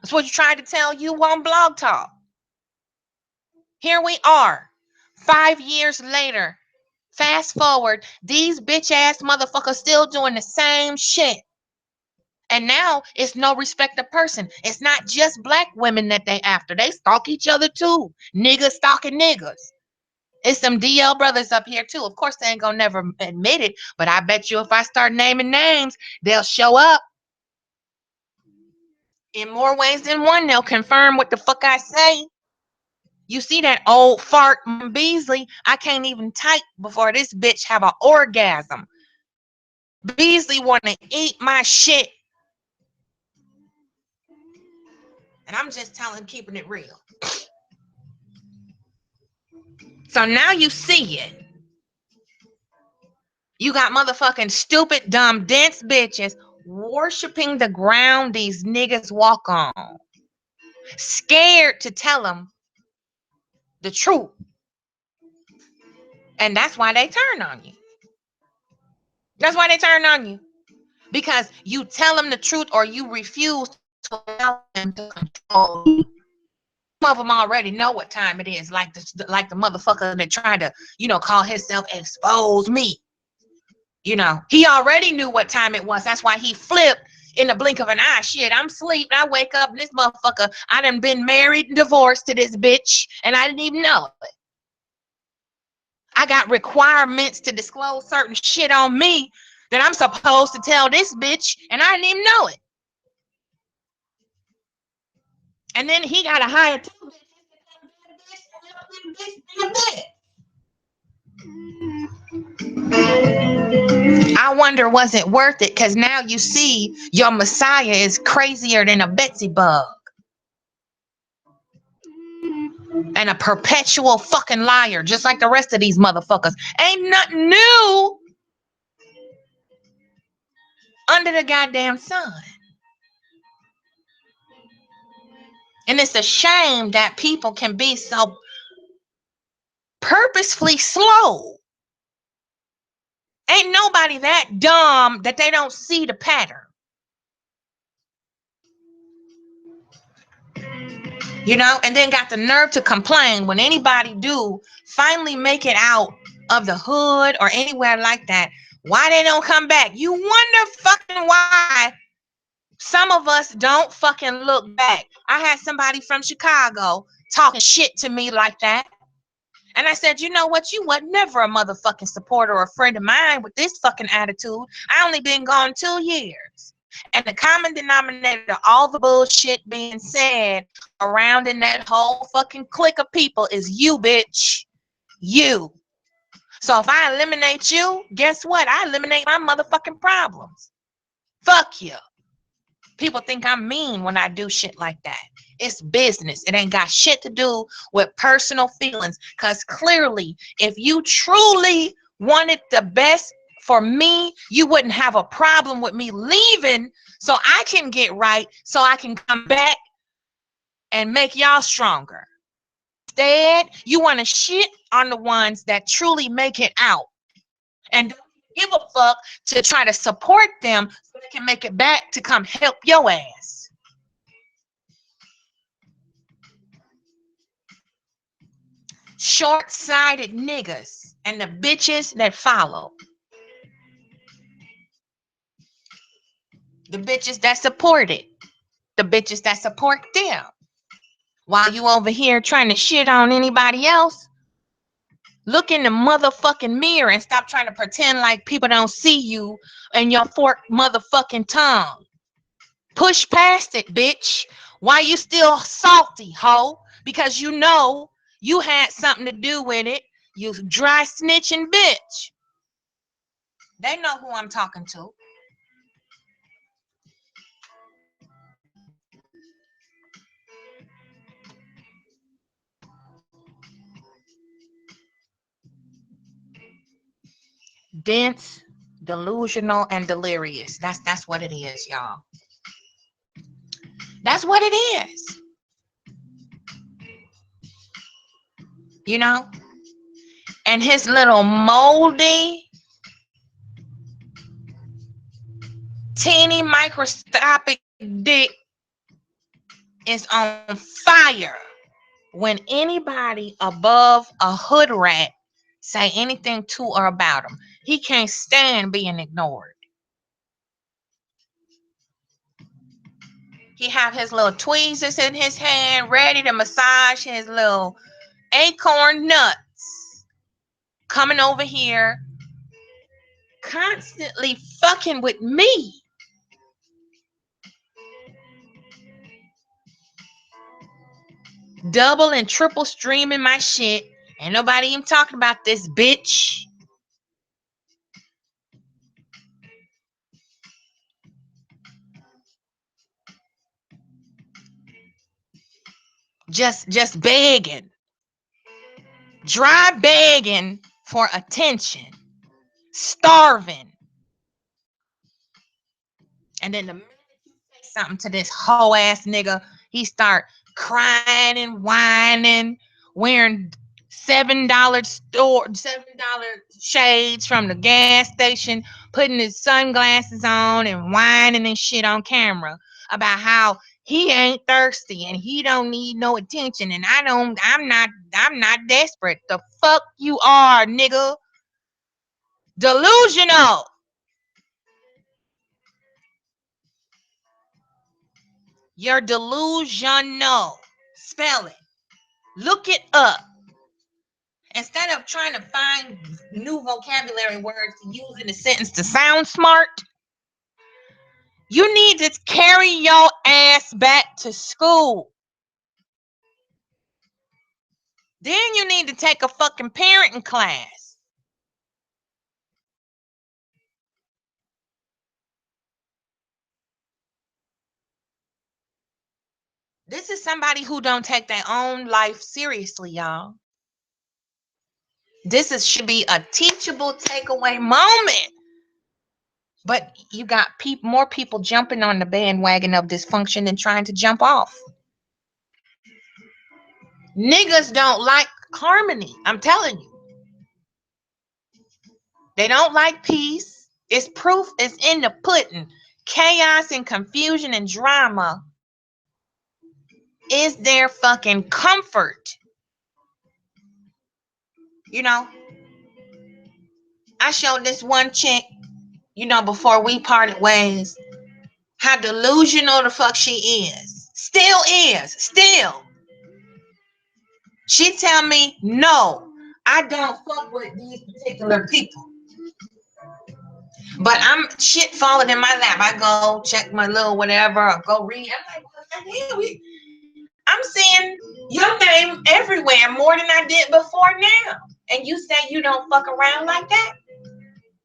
A: That's what you tried to tell you on Blog Talk. Here we are, 5 years later. Fast forward, these bitch ass motherfuckers still doing the same shit. And now it's no respect of person. It's not just black women that they after. They stalk each other too. Niggas stalking niggas. It's some DL brothers up here too. Of course, they ain't gonna never admit it, but I bet you if I start naming names, they'll show up. In more ways than one, they'll confirm what the fuck I say. You see that old fart Beasley? I can't even type before this bitch have an orgasm. Beasley want to eat my shit. And I'm just keeping it real. So now you see it. You got motherfucking stupid, dumb, dense bitches worshiping the ground these niggas walk on. Scared to tell them the truth. And that's why they turn on you. That's why they turn on you. Because you tell them the truth or you refuse to allow them to control you. Some of them already know what time it is, like the motherfucker that tried to, call himself expose me. He already knew what time it was. That's why he flipped in the blink of an eye. Shit, I'm asleep. I wake up and this motherfucker, I done been married and divorced to this bitch, and I didn't even know it. I got requirements to disclose certain shit on me that I'm supposed to tell this bitch, and I didn't even know it. And then he got to hire two bitches. I wonder, was it worth it? Because now you see your Messiah is crazier than a Betsy bug. And a perpetual fucking liar, just like the rest of these motherfuckers. Ain't nothing new under the goddamn sun. And it's a shame that people can be so purposefully slow. Ain't nobody that dumb that they don't see the pattern. And then got the nerve to complain when anybody do finally make it out of the hood or anywhere like that, why they don't come back. You wonder fucking why some of us don't fucking look back. I had somebody from Chicago talking shit to me like that. And I said, you know what? You were never a motherfucking supporter or a friend of mine with this fucking attitude. I only been gone 2 years. And the common denominator of all the bullshit being said around in that whole fucking clique of people is you, bitch. You. So if I eliminate you, guess what? I eliminate my motherfucking problems. Fuck you. People think I'm mean when I do shit like that. It's business. It ain't got shit to do with personal feelings. Because clearly, if you truly wanted the best for me, you wouldn't have a problem with me leaving so I can get right, so I can come back and make y'all stronger. Instead, you want to shit on the ones that truly make it out and don't give a fuck to try to support them so they can make it back to come help your ass. Short-sighted niggas. and the bitches that follow, the bitches that support it, the bitches that support them. While you over here trying to shit on anybody else, look in the motherfucking mirror and stop trying to pretend like people don't see you and your forked motherfucking tongue. Push past it, bitch. Why you still salty, hoe? Because you know you had something to do with it. You dry snitching bitch. They know who I'm talking to. Dense, delusional, and delirious. That's what it is, y'all. That's what it is. You know? And his little moldy, teeny microscopic dick is on fire when anybody above a hood rat say anything to or about him. He can't stand being ignored. He have his little tweezers in his hand, ready to massage his little acorn nuts, coming over here, constantly fucking with me. Double and triple streaming my shit. Ain't nobody even talking about this bitch. Just begging. Dry begging for attention. Starving. And then the minute you say something to this whole ass nigga, he start crying and whining, wearing $7 shades from the gas station, putting his sunglasses on and whining and shit on camera about how he ain't thirsty and he don't need no attention and I'm not desperate. The fuck you are, nigga. Delusional. You're delusional. Spell it. Look it up. Instead of trying to find new vocabulary words to use in a sentence to sound smart, you need to carry your ass back to school. Then you need to take a fucking parenting class. This is somebody who don't take their own life seriously, y'all. Should be a teachable takeaway moment. But you got more people jumping on the bandwagon of dysfunction than trying to jump off. Niggas don't like harmony. I'm telling you. They don't like peace. It's proof is in the pudding. Chaos and confusion and drama is their fucking comfort. You know, I showed this one chick, before we parted ways, how delusional the fuck she is. Still is. Still. She tell me, no, I don't fuck with these particular people. But I'm shit falling in my lap. I go check my little whatever, or go read. I'm like, what the hell? I'm seeing your name everywhere more than I did before now. And you say you don't fuck around like that?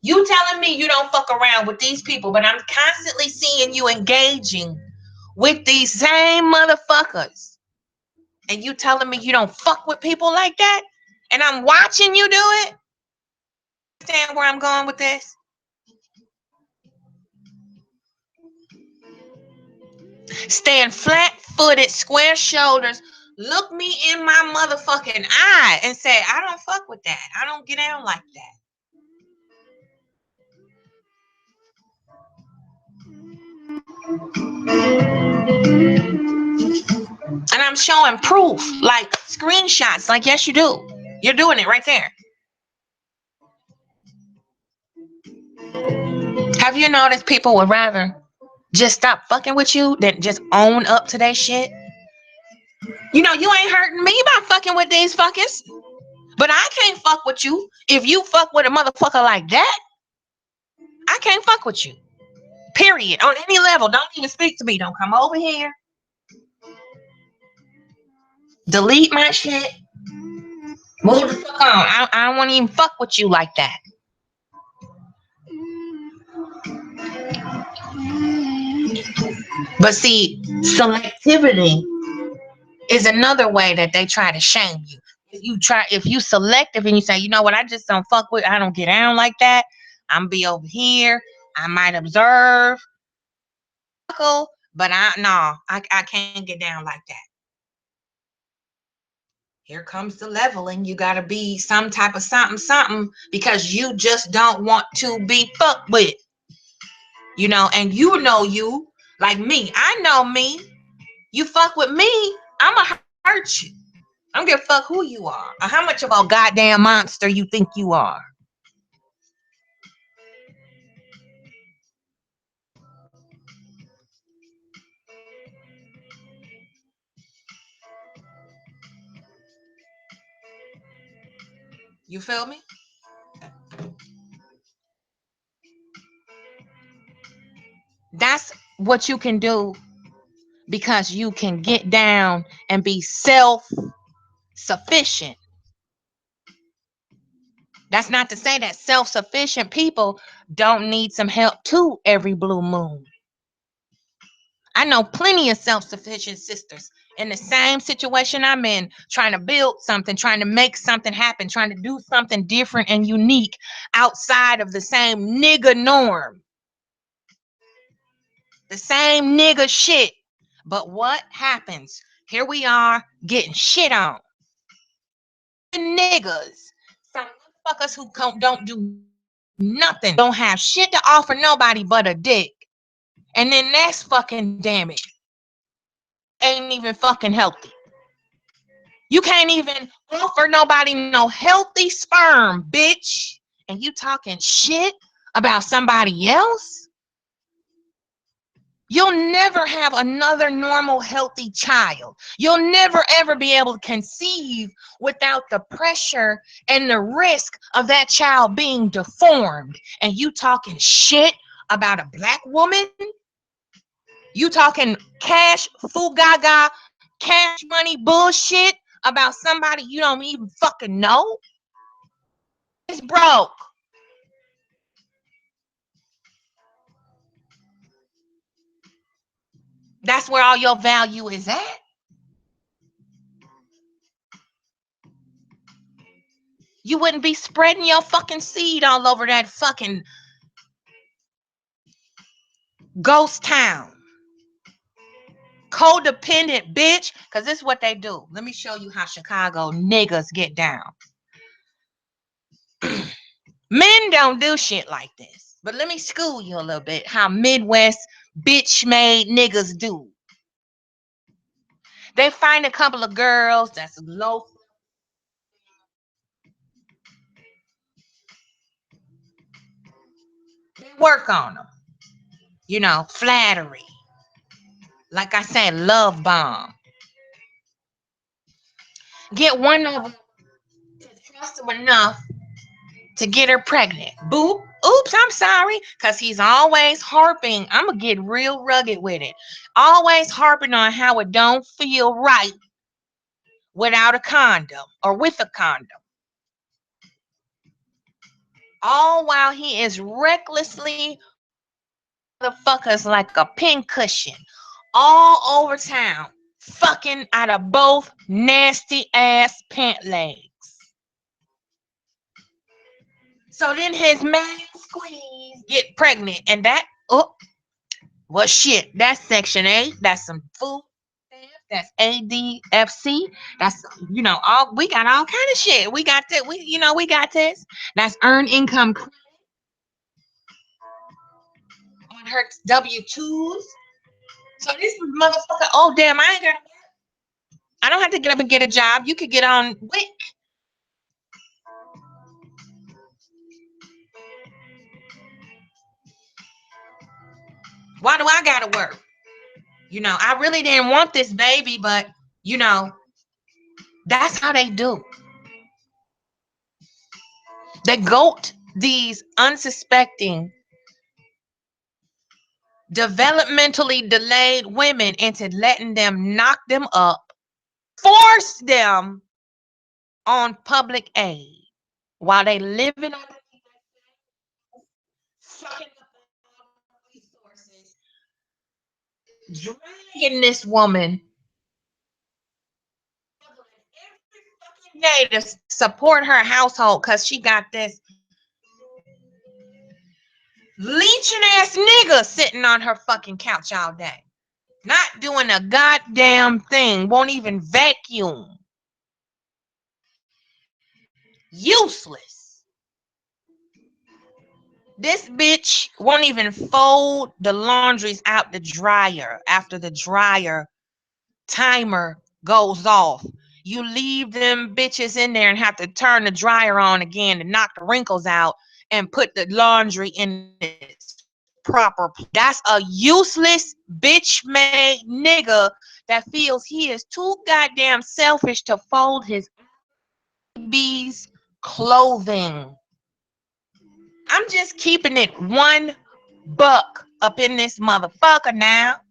A: You telling me you don't fuck around with these people, but I'm constantly seeing you engaging with these same motherfuckers. And you telling me you don't fuck with people like that? And I'm watching you do it? Understand where I'm going with this? Stand flat-footed, square shoulders, look me in my motherfucking eye and say, I don't fuck with that. I don't get down like that. And I'm showing proof, like screenshots, like, yes, you do. You're doing it right there. Have you noticed people would rather just stop fucking with you than just own up to that shit? You know, you ain't hurting me by fucking with these fuckers. But I can't fuck with you. If you fuck with a motherfucker like that, I can't fuck with you. Period. On any level. Don't even speak to me. Don't come over here. Delete my shit. Move the fuck on. I don't want to even fuck with you like that. But see, selectivity is another way that they try to shame you. If you selective and you say, you know what, I just don't fuck with, I don't get down like that. I'm gonna be over here. I might observe, but I can't get down like that. Here comes the leveling. You gotta be some type of something because you just don't want to be fucked with. You know, and you like me. I know me. You fuck with me, I'ma hurt you. I don't give a fuck who you are or how much of a goddamn monster you think you are. You feel me? That's what you can do because you can get down and be self sufficient. That's not to say that self sufficient people don't need some help too every blue moon. I know plenty of self sufficient sisters in the same situation I'm in, trying to build something, trying to make something happen, trying to do something different and unique outside of the same nigga norm, the same nigga shit. But what happens? Here we are getting shit on. Niggas, some motherfuckers who don't do nothing, don't have shit to offer nobody but a dick. And then that's fucking damage. Ain't even fucking healthy. You can't even offer nobody no healthy sperm, bitch. And you talking shit about somebody else? You'll never have another normal, healthy child. You'll never, ever be able to conceive without the pressure and the risk of that child being deformed. And you talking shit about a black woman? You talking cash, fugaga, cash money bullshit about somebody you don't even fucking know? It's broke. That's where all your value is at. You wouldn't be spreading your fucking seed all over that fucking ghost town. Codependent bitch. Because this is what they do. Let me show you how Chicago niggas get down. Men don't do shit like this. But let me school you a little bit how Midwest bitch made niggas do. They find a couple of girls that's low. They work on them. You know, flattery. Like I said, love bomb. Get one of them to trust him enough to get her pregnant. Boop. Oops, I'm sorry. Because he's always harping. I'm going to get real rugged with it. Always harping on how it don't feel right without a condom or with a condom. All while he is recklessly motherfuckers like a pincushion all over town, fucking out of both nasty ass pant legs. So then his man squeeze get pregnant, and that well shit, that's Section 8. That's some food stamps. That's ADFC. That's all we got all kind of shit. We got that. We got this. That's earned income on her W-2s. So this motherfucker, oh damn, I don't have to get up and get a job. You could get on WIC. Why do I gotta work? I really didn't want this baby, but that's how they do. They goat these unsuspecting, developmentally delayed women into letting them knock them up, force them on public aid while they living on sucking up all the resources, dragging this woman every fucking day to support her household because she got this leeching ass nigga sitting on her fucking couch all day. Not doing a goddamn thing, won't even vacuum. Useless. This bitch won't even fold the laundries out the dryer after the dryer timer goes off. You leave them bitches in there and have to turn the dryer on again to knock the wrinkles out and put the laundry in its proper place. That's a useless bitch made nigga that feels he is too goddamn selfish to fold his baby's clothing. I'm just keeping it $1 up in this motherfucker now.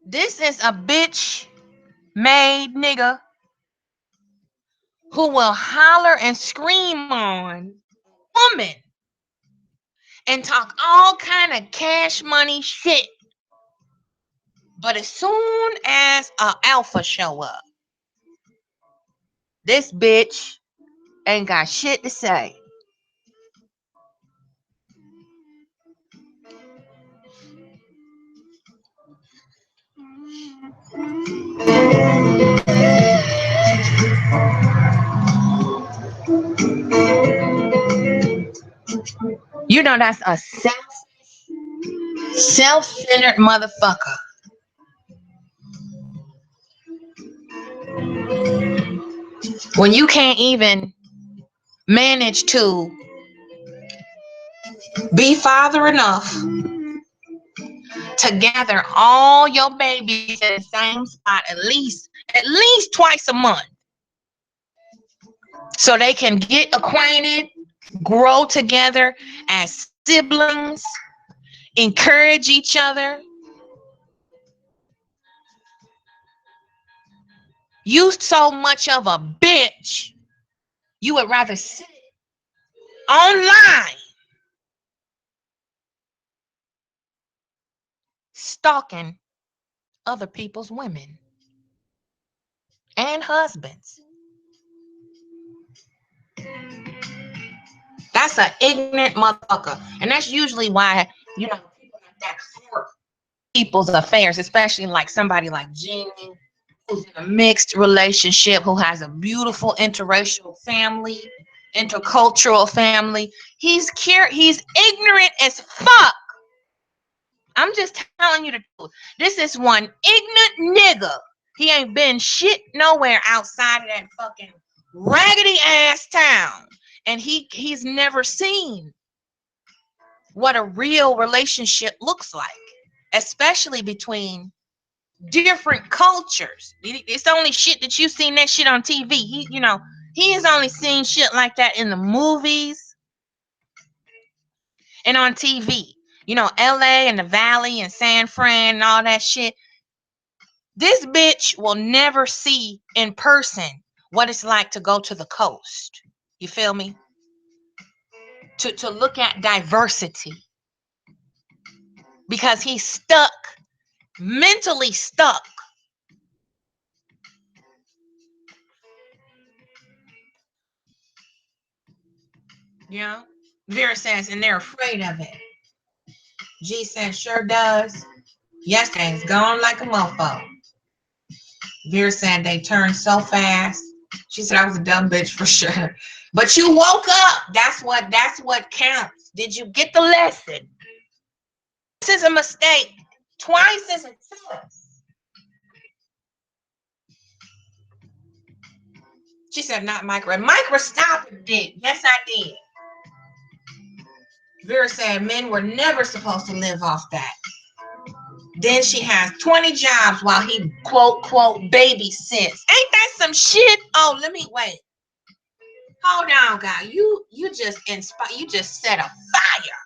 A: This is a bitch made nigga who will holler and scream on woman and talk all kind of cash money shit. But as soon as a alpha show up, this bitch ain't got shit to say. That's a self-centered motherfucker. When you can't even manage to be father enough to gather all your babies in the same spot at least twice a month so they can get acquainted, grow together as siblings, encourage each other. You so much of a bitch, you would rather sit online stalking other people's women and husbands. That's an ignorant motherfucker. And that's usually why, people like that hurt people's affairs, especially like somebody like Jeannie, who's in a mixed relationship, who has a beautiful interracial family, intercultural family. He's ignorant as fuck. I'm just telling you the truth. This is one ignorant nigga. He ain't been shit nowhere outside of that fucking raggedy ass town. And he's never seen what a real relationship looks like, especially between different cultures. It's only shit that you seen that shit on TV. He has only seen shit like that in the movies and on TV. LA and the Valley and San Fran and all that shit. This bitch will never see in person what it's like to go to the coast. You feel me? To look at diversity. Because he's stuck, mentally stuck. Vera says, and they're afraid of it. G says, sure does. Yesterday's gone like a mofo. Vera said they turned so fast. She said I was a dumb bitch for sure. But you woke up. That's what counts. Did you get the lesson? This is a mistake. Twice is a choice. She said, not microscopic dick. Yes, I did. Vera said men were never supposed to live off that. Then she has 20 jobs while he quote babysits. Ain't that some shit? Oh, let me wait. Hold on, guy. You just inspire. You just set a fire.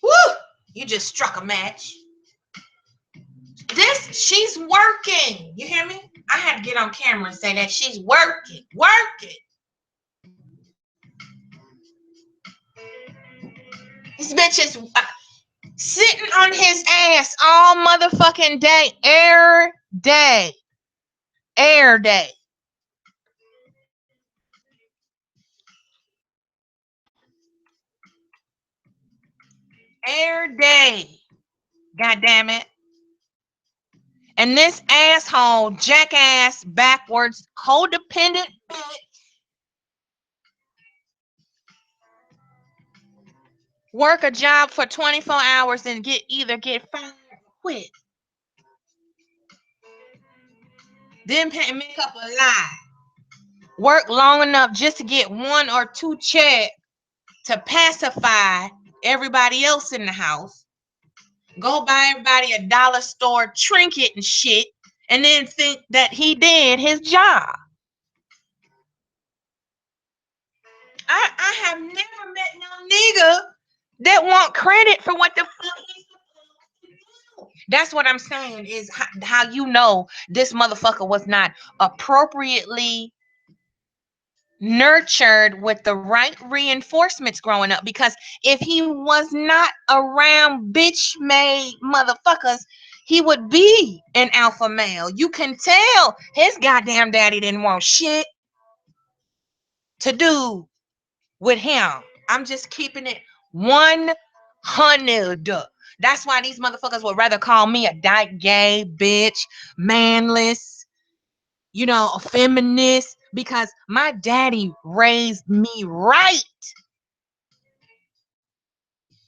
A: Woo! You just struck a match. She's working. You hear me? I had to get on camera and say that she's working. This bitch is sitting on his ass all motherfucking day, air day, air day. Air day. God damn it. And this asshole, jackass, backwards, codependent bitch work a job for 24 hours and either get fired or quit. Then make up a lie. Work long enough just to get 1 or 2 checks to pacify everybody else in the house. Go buy everybody a dollar store trinket and shit, and then think that he did his job. I have never met no nigga that want credit for what the fuck he's supposed to do. That's what I'm saying is how you know this motherfucker was not appropriately nurtured with the right reinforcements growing up, because if he was not around bitch made motherfuckers, he would be an alpha male. You can tell his goddamn daddy didn't want shit to do with him. I'm just keeping it 100. That's why these motherfuckers would rather call me a dyke, gay, bitch, manless, a feminist, because my daddy raised me right.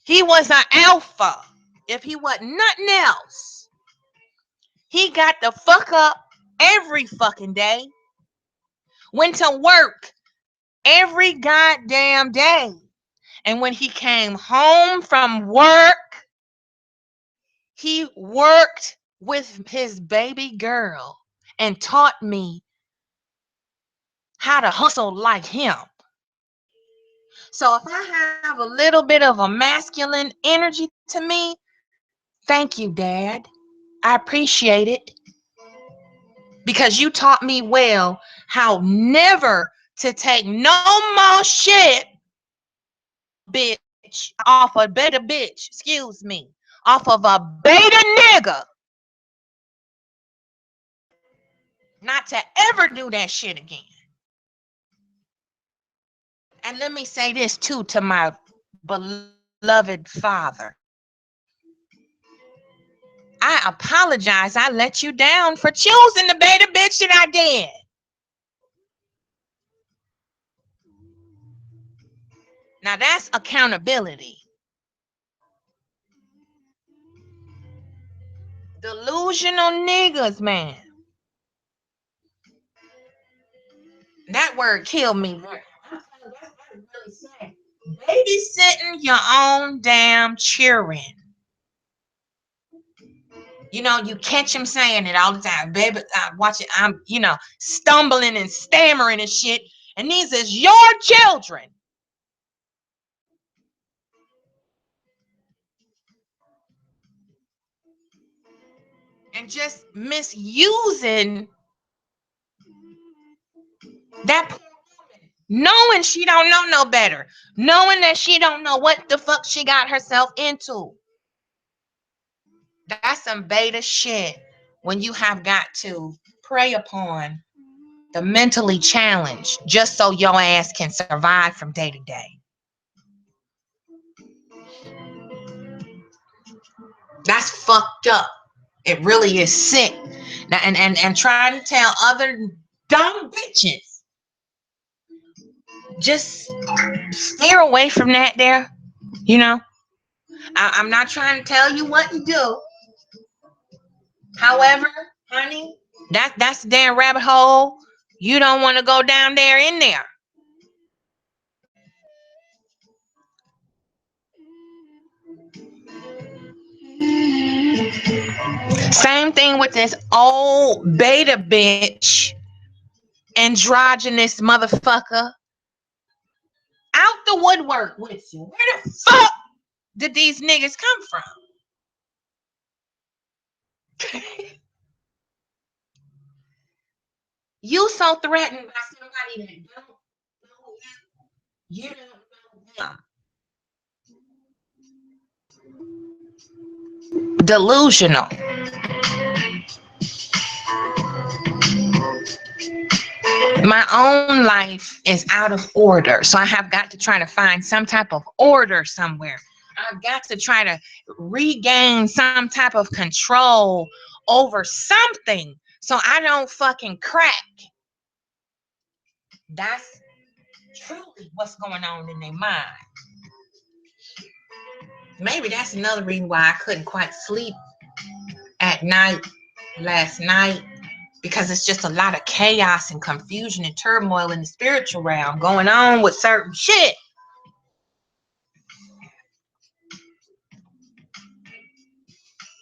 A: He was an alpha. If he was nothing else, he got the fuck up every fucking day, went to work every goddamn day. And when he came home from work, he worked with his baby girl and taught me how to hustle like him. So if I have a little bit of a masculine energy to me, thank you, Dad. I appreciate it. Because you taught me well how never to take no more shit, bitch, off a beta bitch, excuse me, off of a beta nigga. Not to ever do that shit again. And let me say this too to my beloved father. I apologize. I let you down for choosing the beta bitch that I did. Now that's accountability. Delusional niggas, man. That word killed me. Babysitting your own damn children. You catch him saying it all the time. Baby, watch it. I'm, stumbling and stammering and shit. And these is your children. And just misusing that poor woman, knowing she don't know no better, knowing that she don't know what the fuck she got herself into. That's some beta shit when you have got to prey upon the mentally challenged just so your ass can survive from day to day. That's fucked up. It really is sick. Now, and trying to tell other dumb bitches, just steer away from that there. I'm not trying to tell you what to do. However, honey, That's the damn rabbit hole. You don't want to go down there in there. Same thing with this old beta bitch, androgynous motherfucker, out the woodwork with you. Where the fuck did these niggas come from? You so threatened by somebody that don't know you. You don't know them. Delusional. My own life is out of order, so I have got to try to find some type of order somewhere. I've got to try to regain some type of control over something so I don't fucking crack. That's truly what's going on in their mind. Maybe that's another reason why I couldn't quite sleep at night last night, because it's just a lot of chaos and confusion and turmoil in the spiritual realm going on with certain shit.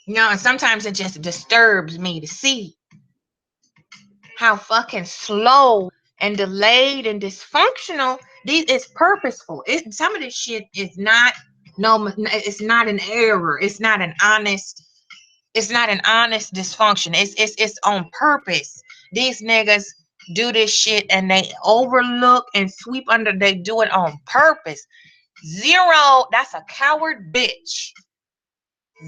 A: And sometimes it just disturbs me to see how fucking slow and delayed and dysfunctional these. It's purposeful. Some of this shit is not, no, it's not an error. It's not an honest dysfunction. It's on purpose. These niggas do this shit and they overlook and sweep under. They do it on purpose. Zero. That's a coward bitch.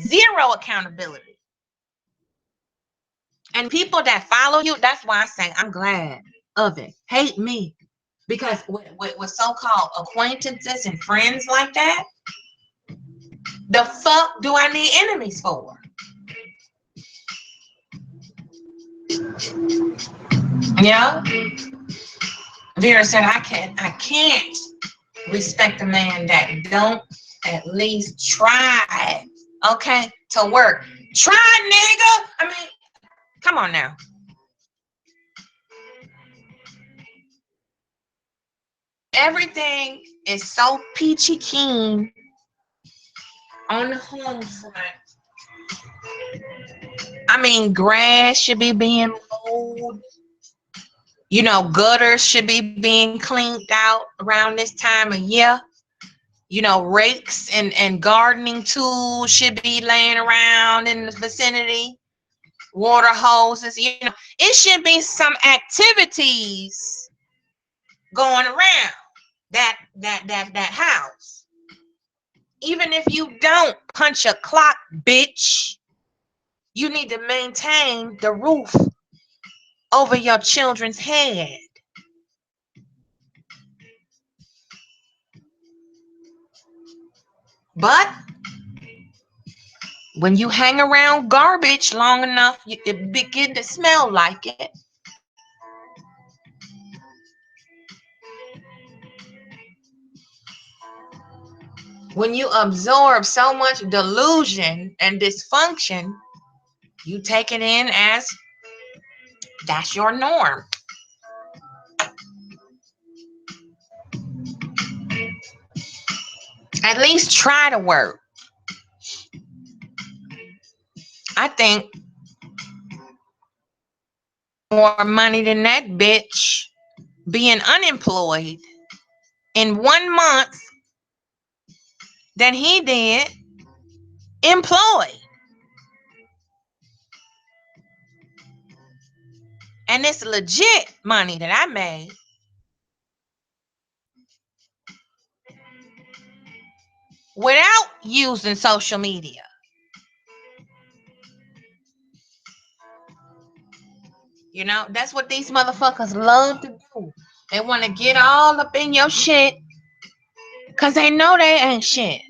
A: Zero accountability. And people that follow you, that's why I say I'm glad of it. Hate me. Because with so-called acquaintances and friends like that, the fuck do I need enemies for? Yeah. Vera said I can't respect a man that don't at least try, okay, to work. Try, nigga. I mean, come on now. Everything is so peachy keen on the home front. I mean, grass should be being mowed. Gutters should be being cleaned out around this time of year. Rakes and gardening tools should be laying around in the vicinity. Water hoses, it should be some activities going around that house. Even if you don't punch a clock, bitch, you need to maintain the roof over your children's head. But when you hang around garbage long enough, it begin to smell like it. When you absorb so much delusion and dysfunction, you take it in as that's your norm. At least try to work. I think more money than that bitch being unemployed in 1 month than he did employed. And it's legit money that I made. Without using social media. That's what these motherfuckers love to do. They want to get all up in your shit because they know they ain't shit.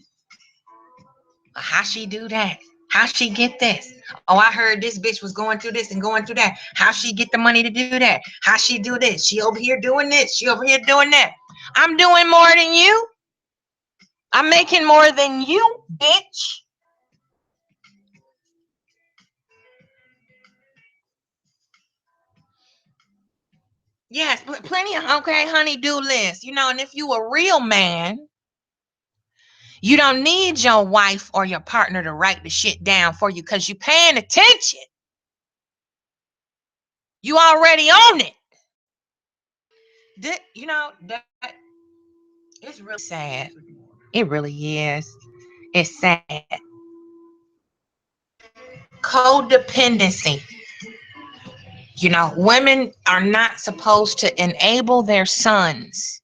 A: How she do that? How she get this? Oh, I heard this bitch was going through this and going through that. How she get the money to do that? How she do this? She over here doing this. She over here doing that. I'm doing more than you. I'm making more than you, bitch. Yes, plenty of okay, honey-do list. And if you a real man, you don't need your wife or your partner to write the shit down for you because you paying attention. You already own it. That it's really sad. It really is. It's sad. Codependency. Women are not supposed to enable their sons.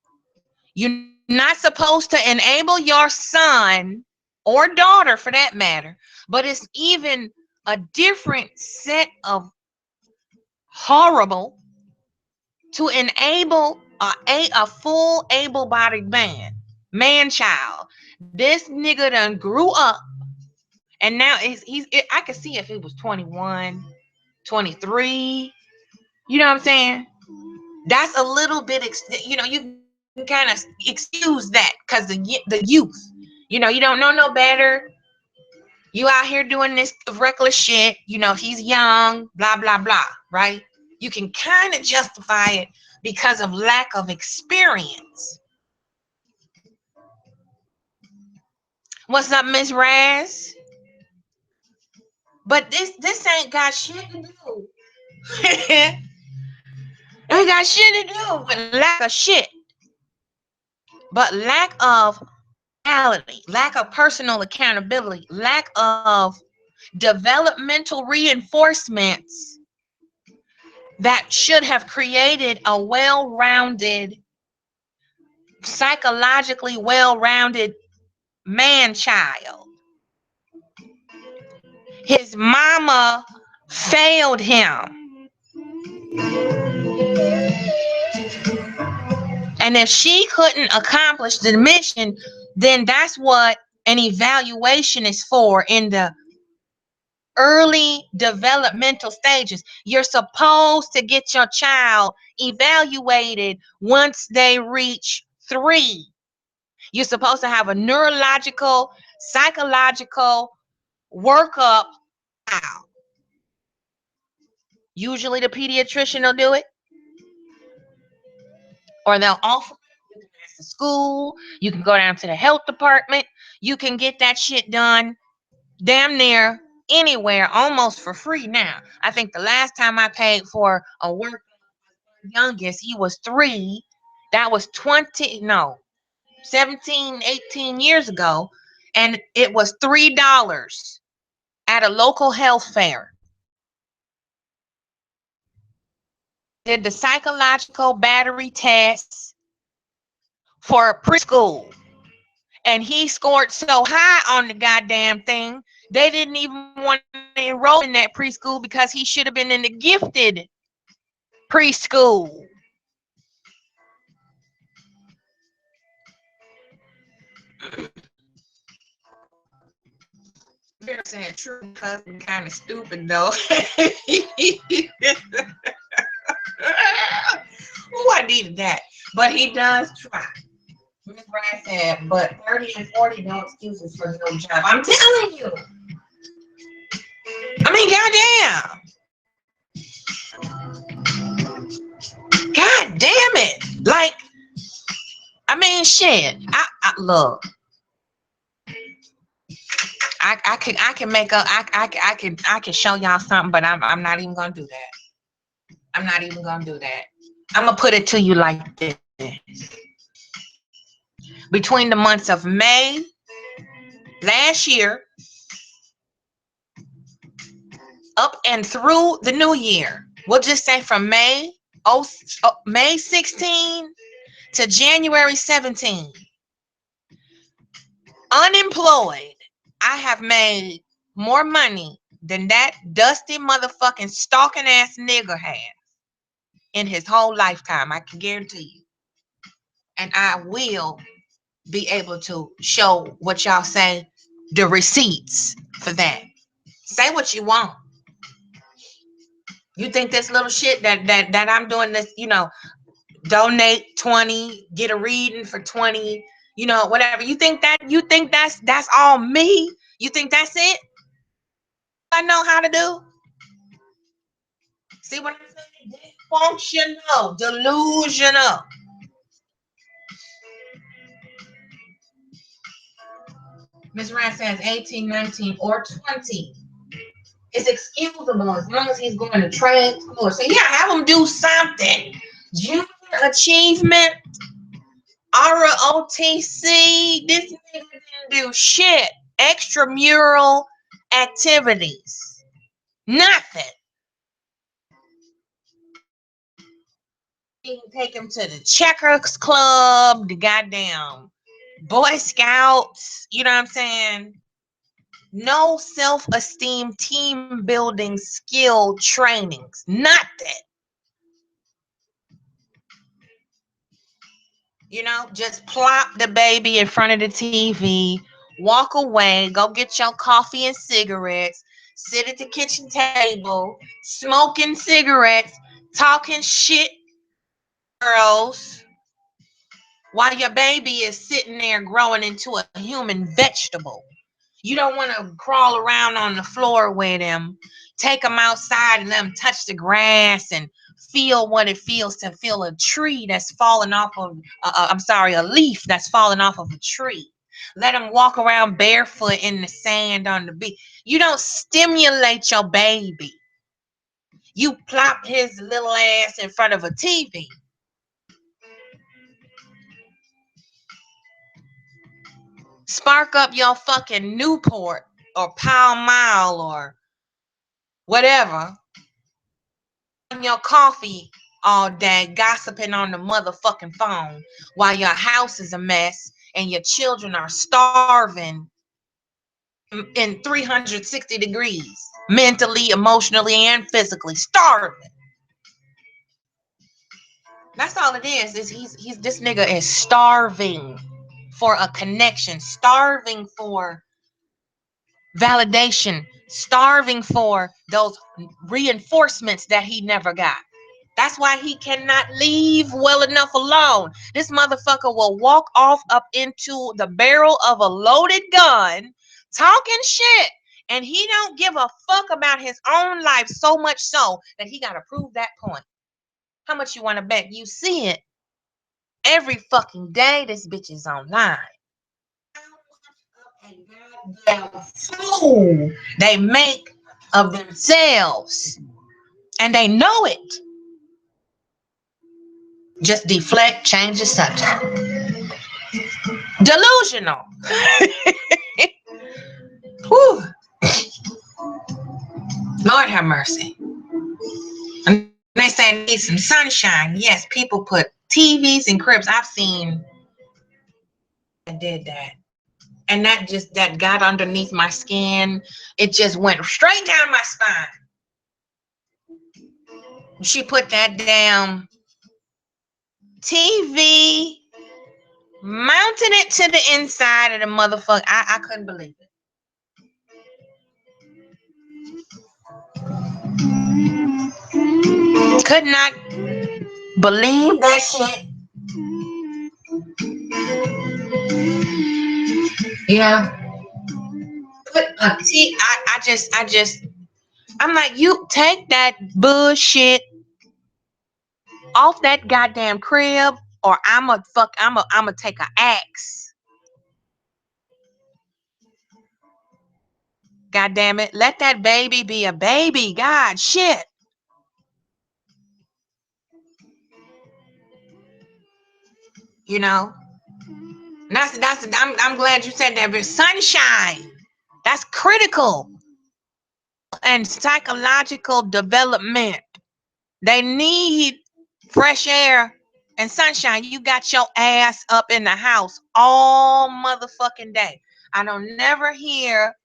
A: You're not supposed to enable your son or daughter for that matter, but it's even a different set of horrible to enable a full able-bodied man child. This nigga done grew up, and now I could see if he was 21, 23. You know what I'm saying? That's a little bit, you can kind of excuse that because the youth, you don't know no better. You out here doing this reckless shit. He's young, blah, blah, blah, right? You can kind of justify it because of lack of experience. What's up, Miss Raz? But this ain't got shit to do. It ain't got shit to do with lack of shit, but lack of reality, lack of personal accountability, lack of developmental reinforcements that should have created a well-rounded, psychologically well-rounded man child. His mama failed him. And if she couldn't accomplish the mission, then that's what an evaluation is for in the early developmental stages. You're supposed to get your child evaluated once they reach 3. You're supposed to have a neurological, psychological workup. Usually the pediatrician will do it, or they'll offer you can ask the school, you can go down to the health department, you can get that shit done damn near anywhere almost for free now. I think the last time I paid for a work youngest, he was 3. That was 17, 18 years ago, and it was $3 at a local health fair. Did the psychological battery tests for preschool, and he scored so high on the goddamn thing, they didn't even want to enroll in that preschool because he should have been in the gifted preschool. You're saying true cousin kind of stupid though. Oh, I needed that. But he does try. Miss Brad said, but 30 and 40 no excuses for no job. I'm telling you. I mean, goddamn. God damn it. Like, I mean, shit. I look. I can make up. I can show y'all something, but I'm not even gonna do that. I'm not even gonna do that. I'm gonna put it to you like this. Between the months of May last year up and through the new year, we'll just say from May 16 to January 17, unemployed, I have made more money than that dusty motherfucking stalking ass nigger has in his whole lifetime. I can guarantee you. And I will be able to show what y'all say, the receipts for that. Say what you want. You think this little shit that I'm doing this, donate 20, get a reading for 20, whatever. You think that's all me? You think that's it? I know how to do. See what I'm saying? Dysfunctional, delusional. Ms. Rant says 18, 19, or 20 is excusable as long as he's going to trade school. So yeah, have him do something. Junior achievement, ROTC. This nigga didn't do shit. Extramural activities. Nothing. You can take him to the checkers club, the goddamn Boy Scouts. You know what I'm saying? No self-esteem, team building, skill trainings. Nothing. You know, just plop the baby in front of the TV, walk away, go get your coffee and cigarettes, sit at the kitchen table, smoking cigarettes, talking shit, girls, while your baby is sitting there growing into a human vegetable. You don't want to crawl around on the floor with them. Take them outside and let them touch the grass and feel what it feels to feel a tree that's falling off of, a leaf that's falling off of a tree. Let them walk around barefoot in the sand on the beach. You don't stimulate your baby. You plop his little ass in front of a TV. Spark up your fucking Newport or Pall Mall or whatever. Your coffee all day, gossiping on the motherfucking phone while your house is a mess and your children are starving in 360 degrees, mentally, emotionally, and physically starving. That's all it is. He's this nigga is starving for a connection, starving for validation, starving for those reinforcements that he never got. That's why he cannot leave well enough alone. This motherfucker will walk off up into the barrel of a loaded gun, talking shit, and he don't give a fuck about his own life so much so that he got to prove that point. How much you want to bet? You see it every fucking day. This bitch is online. Fool they make of themselves, and they know it. Just deflect, change the subject. Delusional. Whew. Lord have mercy. And they say they need some sunshine. Yes, people put TVs in cribs. I've seen that did that. And that got underneath my skin. It just went straight down my spine. She put that damn TV, mounted it to the inside of the motherfucker. I couldn't believe it. Could not believe that shit. Yeah. Put a T. I'm like, you take that bullshit off that goddamn crib, or I'ma take an axe. God damn it. Let that baby be a baby. God shit. You know? I'm glad you said that, but sunshine. That's critical. And psychological development. They need fresh air and sunshine. You got your ass up in the house all motherfucking day. I don't never hear,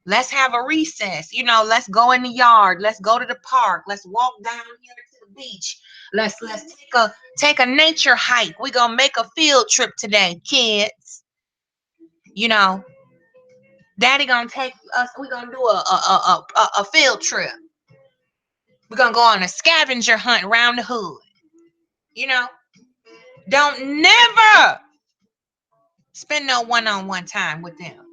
A: let's have a recess. You know, let's go in the yard. Let's go to the park. Let's walk down here to the beach. Let's take a nature hike. We're gonna make a field trip today, kids. You know, Daddy gonna take us. We're gonna do a field trip. We're gonna go on a scavenger hunt around the hood. You know, don't never spend no one-on-one time with them.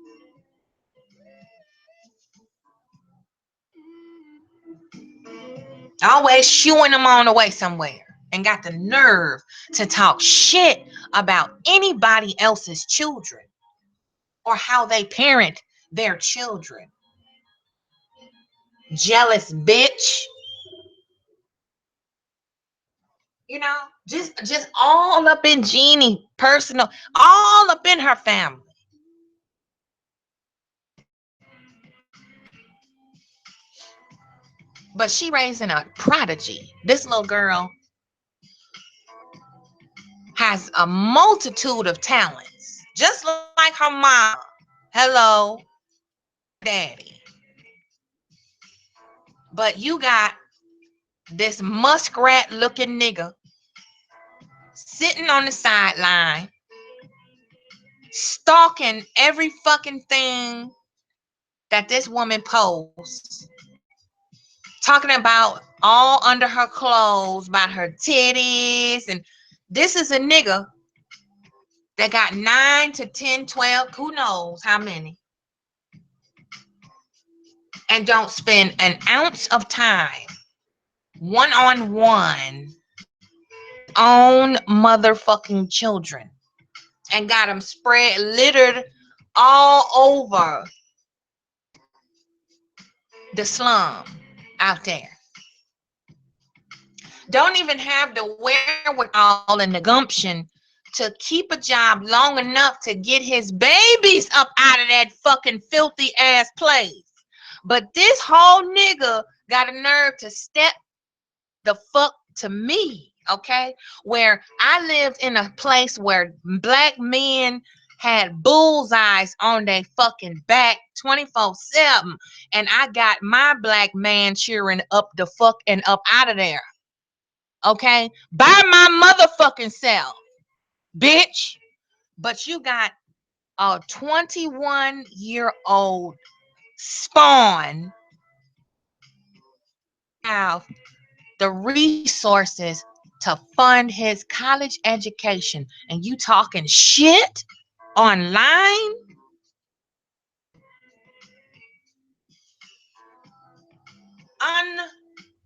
A: Always shooing them on the way somewhere. And got the nerve to talk shit about anybody else's children or how they parent their children. Jealous bitch. You know, just all up in Jeannie personal, all up in her family. But she raising a prodigy. This little girl has a multitude of talents, just like her mom. Hello, daddy. But you got this muskrat looking nigga sitting on the sideline, stalking every fucking thing that this woman posts, talking about all under her clothes, about her titties. And this is a nigga that got 9 to 10, 12, who knows how many, and don't spend an ounce of time one-on-one with his own motherfucking children, and got them spread, littered all over the slum out there. Don't even have the wherewithal and the gumption to keep a job long enough to get his babies up out of that fucking filthy ass place. But this whole nigga got a nerve to step the fuck to me, okay? Where I lived in a place where black men had bullseyes on their fucking back 24/7, and I got my black man cheering up the fuck and up out of there, okay? By my motherfucking self, bitch. But you got a 21-year-old spawn have the resources to fund his college education, and you talking shit online?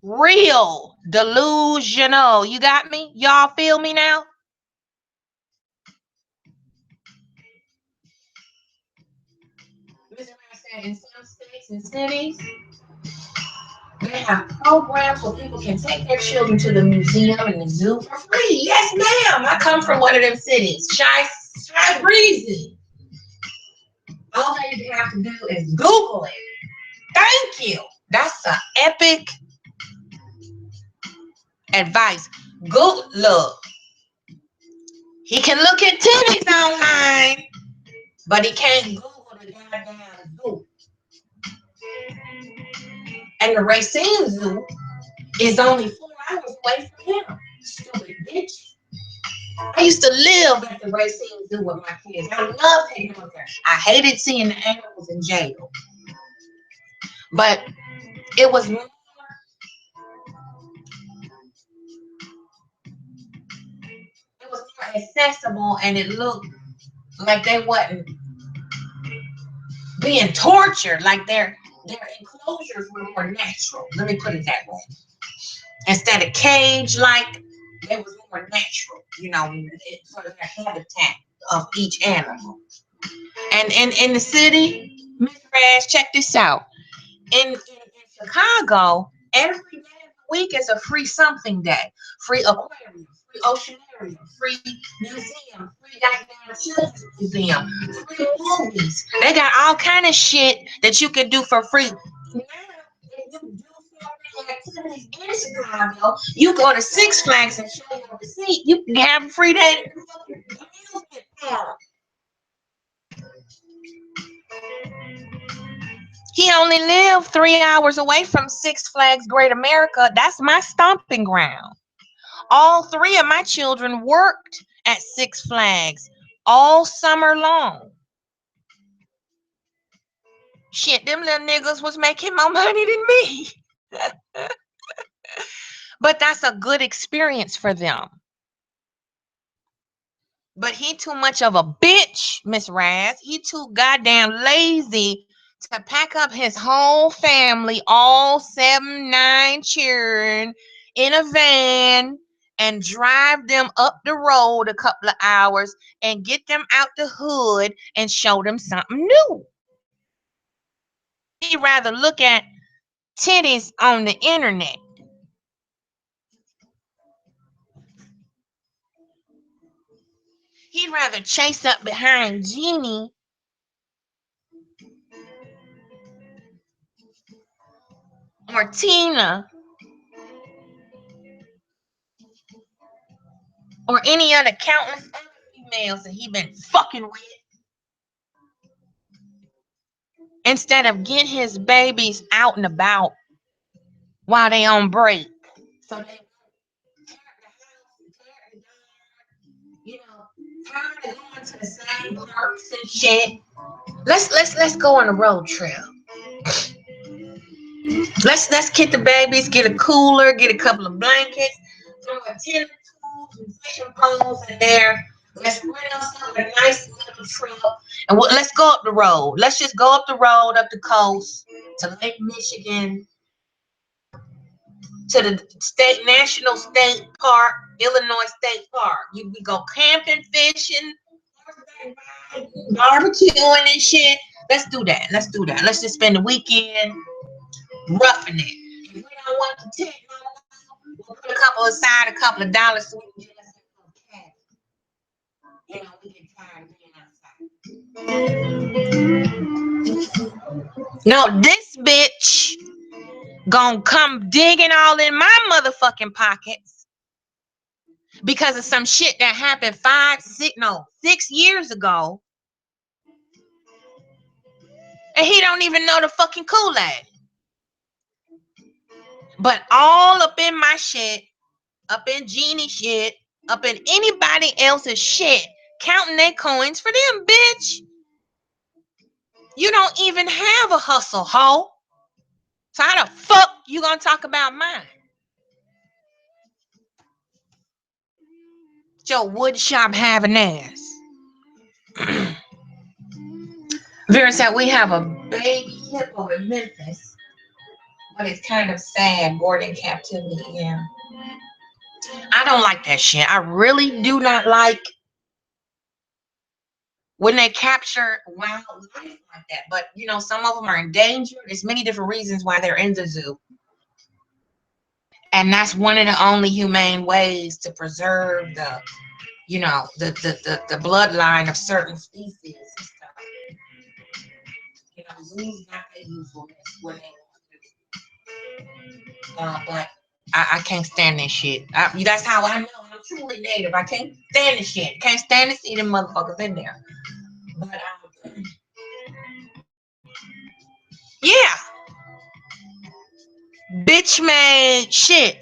A: Unreal. Delusional. You got me? Y'all feel me now? Mr. said in some states and cities, they have programs where people can take their children to the museum and the zoo for free. Yes, ma'am. I come from one of them cities. Shy breezy. All they have to do is Google it. Thank you. That's an epic advice. Go look. He can look at titties online, but he can't Google the goddamn zoo. And the Racine Zoo is only 4 hours away from him. Stupid bitch. I used to live at the Racine Zoo with my kids. I loved hanging out there. I hated seeing the animals in jail. But it was more, accessible, and it looked like they wasn't being tortured, like their enclosures were more natural. Let me put it that way. Instead of cage like, they was more natural, for their habitat of each animal. And in the city, Miss Rash, check this out. In Chicago, every day of the week is a free something day. Free aquarium, free oceanarium, free museum, free goddamn children's museum, free movies. They got all kind of shit that you can do for free. Now, if you do activities in Chicago, you go to Six Flags and show your receipt, you can have a free day at the amusement park. He only lived 3 hours away from Six Flags Great America. That's my stomping ground. All three of my children worked at Six Flags all summer long. Shit, them little niggas was making more money than me. But that's a good experience for them. But he too much of a bitch, Miss Raz. He too goddamn lazy to pack up his whole family, all 7, 9 children, in a van and drive them up the road a couple of hours and get them out the hood and show them something new. He'd rather look at titties on the internet. He'd rather chase up behind Jeannie or Tina or any other countless other females that he been fucking with, instead of get his babies out and about while they on break. So they, you know, tired of going to the same parks and shit. Let's go on a road trip. Let's get the babies, get a cooler, get a couple of blankets, throw a tennis tools and fishing poles in there. Let's rent us up a nice little trip, and let's go up the road. Let's just go up the road, up the coast to Lake Michigan, to the national state park, Illinois State Park. We go camping, fishing, barbecuing and shit. Let's do that. Let's do that. Let's just spend the weekend roughing it. If we don't want to take no more, we'll put a couple aside, a couple of dollars so we can get us a cat. You know, we get tired of being outside. No, this bitch gonna come digging all in my motherfucking pockets because of some shit that happened 6 years ago, and he don't even know the fucking Kool-Aid. But all up in my shit, up in Jeannie shit, up in anybody else's shit, counting their coins for them, bitch. You don't even have a hustle, hoe. So how the fuck you gonna talk about mine? Your wood shop having ass. Vera said we have a baby hippo in Memphis, but it's kind of sad, boarding captivity. Yeah, I don't like that shit. I really do not like when they capture wildlife like that. But you know, some of them are endangered. There's many different reasons why they're in the zoo, and that's one of the only humane ways to preserve the, you know, the bloodline of certain species and stuff. You know, zoos got their usefulness when they but I can't stand this shit. That's how I know I'm truly native. I can't stand this shit. Can't stand to see them motherfuckers in there. But yeah, bitch made shit.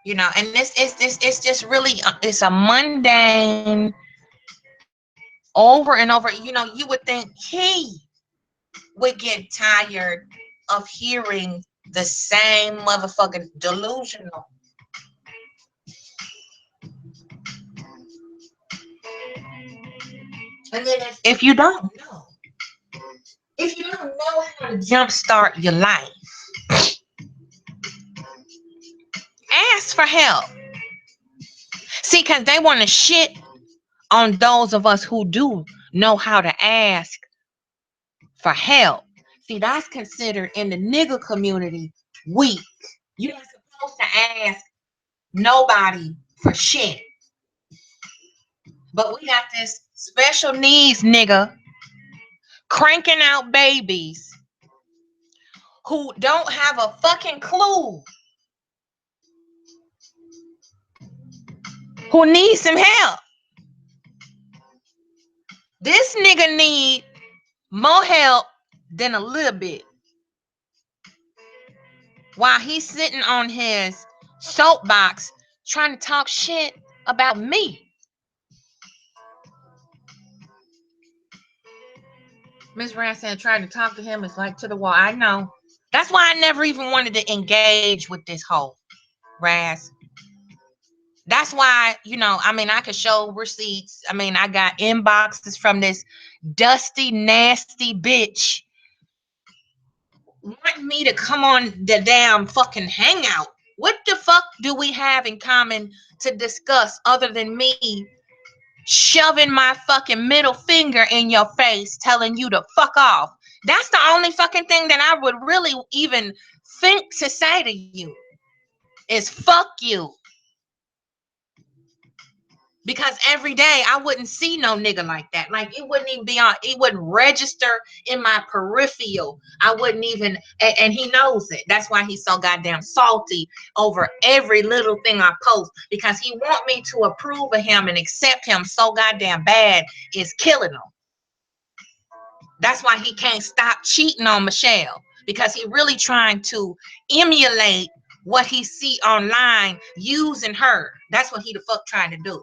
A: You know, and it's just really it's a mundane over and over. You know, you would think he would get tired of hearing the same motherfucking delusional. And then if you don't know, if you don't know how to jumpstart your life, ask for help. See, because they want to shit on those of us who do know how to ask for help. See, that's considered in the nigga community weak. You're not supposed to ask nobody for shit. But we got this special needs nigga cranking out babies who don't have a fucking clue, who need some help. This nigga need more help than a little bit. While he's sitting on his soapbox trying to talk shit about me. Miss Rant said trying to talk to him is like to the wall. I know. That's why I never even wanted to engage with this whole Raz. That's why, I mean, I could show receipts. I mean, I got inboxes from this dusty, nasty bitch wanting me to come on the damn fucking hangout. What the fuck do we have in common to discuss other than me shoving my fucking middle finger in your face, telling you to fuck off? That's the only fucking thing that I would really even think to say to you is fuck you. Because every day I wouldn't see no nigga like that. Like it wouldn't even be on, it wouldn't register in my peripheral. I wouldn't even, and he knows it. That's why he's so goddamn salty over every little thing I post, because he want me to approve of him and accept him so goddamn bad is killing him. That's why he can't stop cheating on Michelle, because he really trying to emulate what he see online using her. That's what he the fuck trying to do.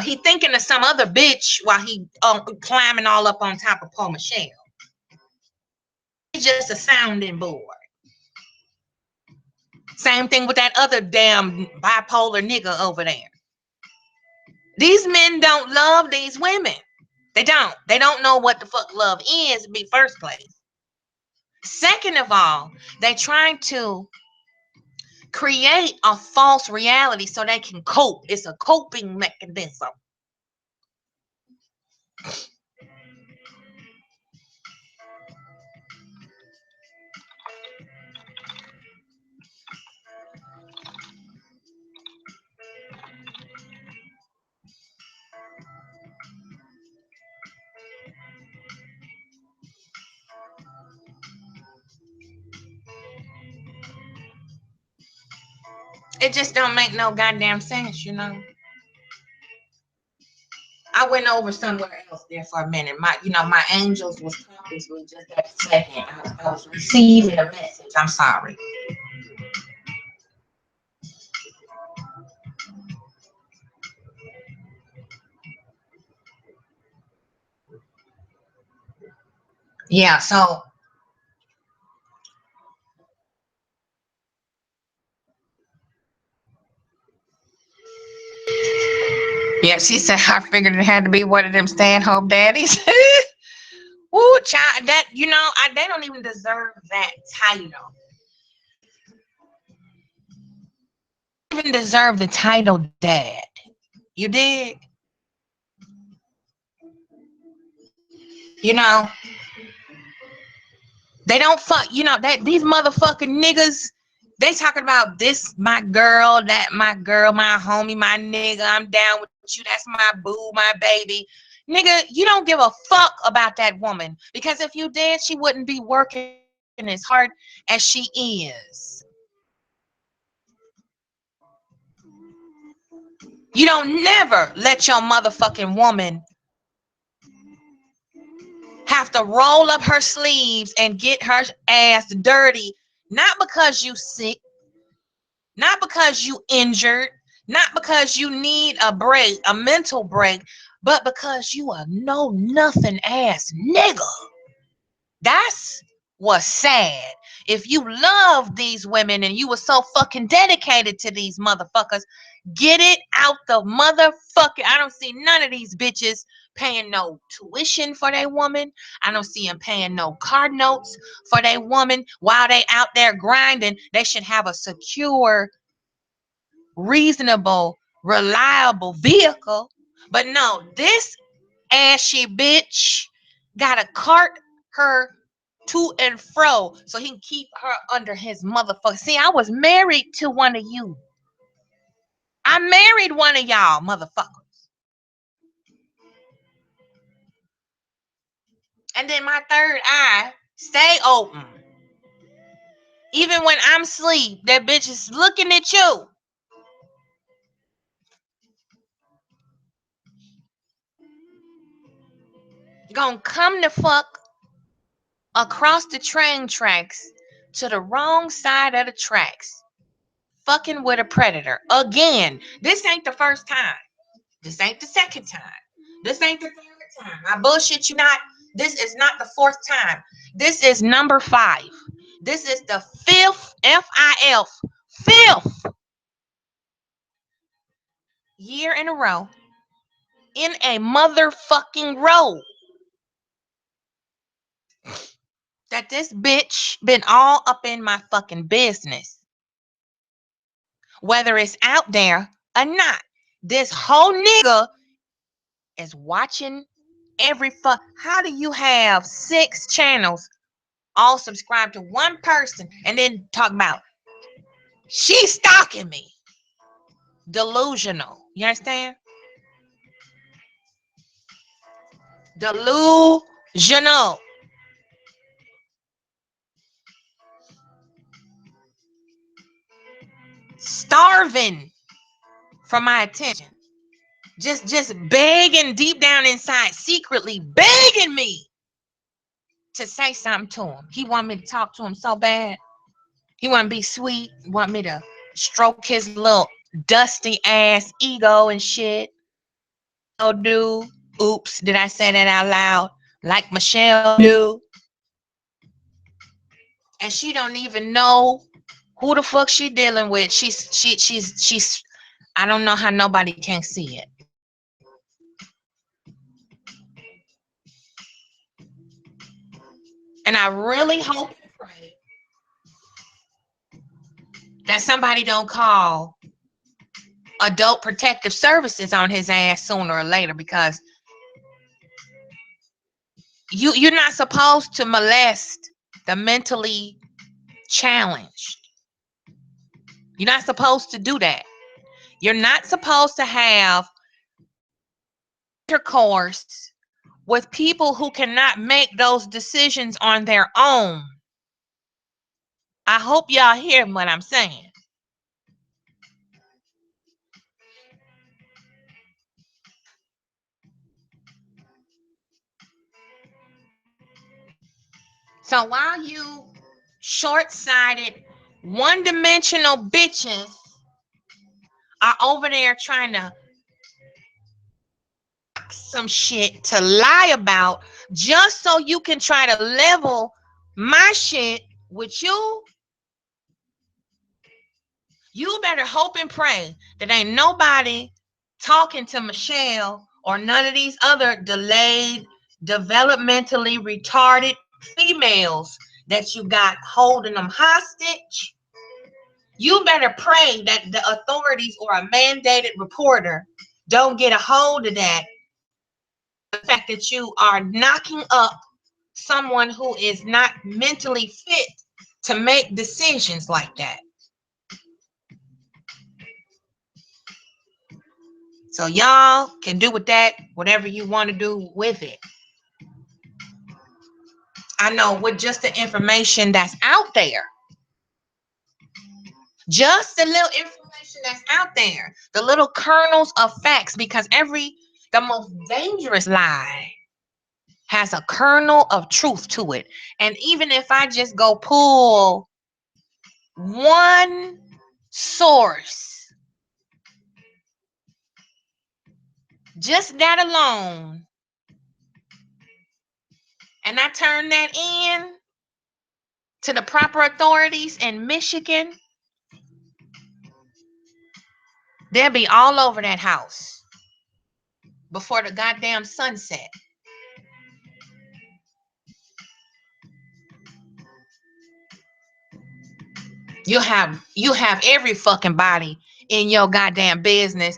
A: He thinking of some other bitch while he climbing all up on top of Paul Michelle. He's just a sounding board. Same thing with that other damn bipolar nigga over there. These men don't love these women. They don't. They don't know what the fuck love is in the first place. Second of all, they're trying to create a false reality so they can cope. It's a coping mechanism. It just don't make no goddamn sense. I went over somewhere else there for a minute. My angels was talking to me just that second. I was receiving a message. I'm sorry. Yeah, so yeah, she said I figured it had to be one of them stay-at-home daddies. Ooh, child, that they don't even deserve that title. Even deserve the title dad. You did. You know, they don't fuck. That these motherfucking niggas. They talking about this my girl, that my girl, my homie, my nigga. I'm down with you. That's my boo, my baby. Nigga, you don't give a fuck about that woman, because if you did, she wouldn't be working as hard as she is. You don't never let your motherfucking woman have to roll up her sleeves and get her ass dirty, not because you sick, not because you injured, not because you need a break, a mental break, but because you a know nothing ass nigga. That's what's sad. If you love these women and you were so fucking dedicated to these motherfuckers, get it out the motherfucking. I don't see none of these bitches paying no tuition for their woman. I don't see them paying no car notes for their woman while they out there grinding. They should have a secure, reasonable, reliable vehicle. But no, this ashy bitch gotta cart her to and fro so he can keep her under his motherfucker. See, I was married to one of you. I married one of y'all motherfuckers. And then my third eye stay open. Even when I'm asleep, that bitch is looking at you. Gonna come the fuck across the train tracks to the wrong side of the tracks. Fucking with a predator. Again, this ain't the first time. This ain't the second time. This ain't the third time. I bullshit you not. This is not the fourth time. This is number 5. This is the fifth, F-I-F, fifth year in a row, in a motherfucking row, that this bitch been all up in my fucking business, whether it's out there or not. This whole nigga is watching every fuck. How do you have 6 channels all subscribed to one person and then talk about she's stalking me? Delusional. You understand? Delusional. Starving for my attention. Just begging deep down inside, secretly begging me to say something to him. He want me to talk to him so bad. He want to be sweet. Want me to stroke his little dusty ass ego and shit. Oh, dude. Oops, did I say that out loud? Like Michelle do. And she don't even know who the fuck she dealing with. She's I don't know how nobody can't see it. And I really hope and pray that somebody don't call adult protective services on his ass sooner or later, because you're not supposed to molest the mentally challenged. You're not supposed to do that. You're not supposed to have intercourse with people who cannot make those decisions on their own. I hope y'all hear what I'm saying. So while you short-sighted, one-dimensional bitches are over there trying to some shit to lie about just so you can try to level my shit with you better hope and pray that ain't nobody talking to Michelle or none of these other delayed, developmentally retarded females that you got holding them hostage. You better pray that the authorities or a mandated reporter don't get a hold of that. The fact that you are knocking up someone who is not mentally fit to make decisions like that. So y'all can do with that whatever you want to do with it. I know with just the information that's out there, just the little information that's out there, the little kernels of facts, because the most dangerous lie has a kernel of truth to it. And even if I just go pull one source, just that alone, and I turn that in to the proper authorities in Michigan, they'll be all over that house before the goddamn sunset. You have every fucking body in your goddamn business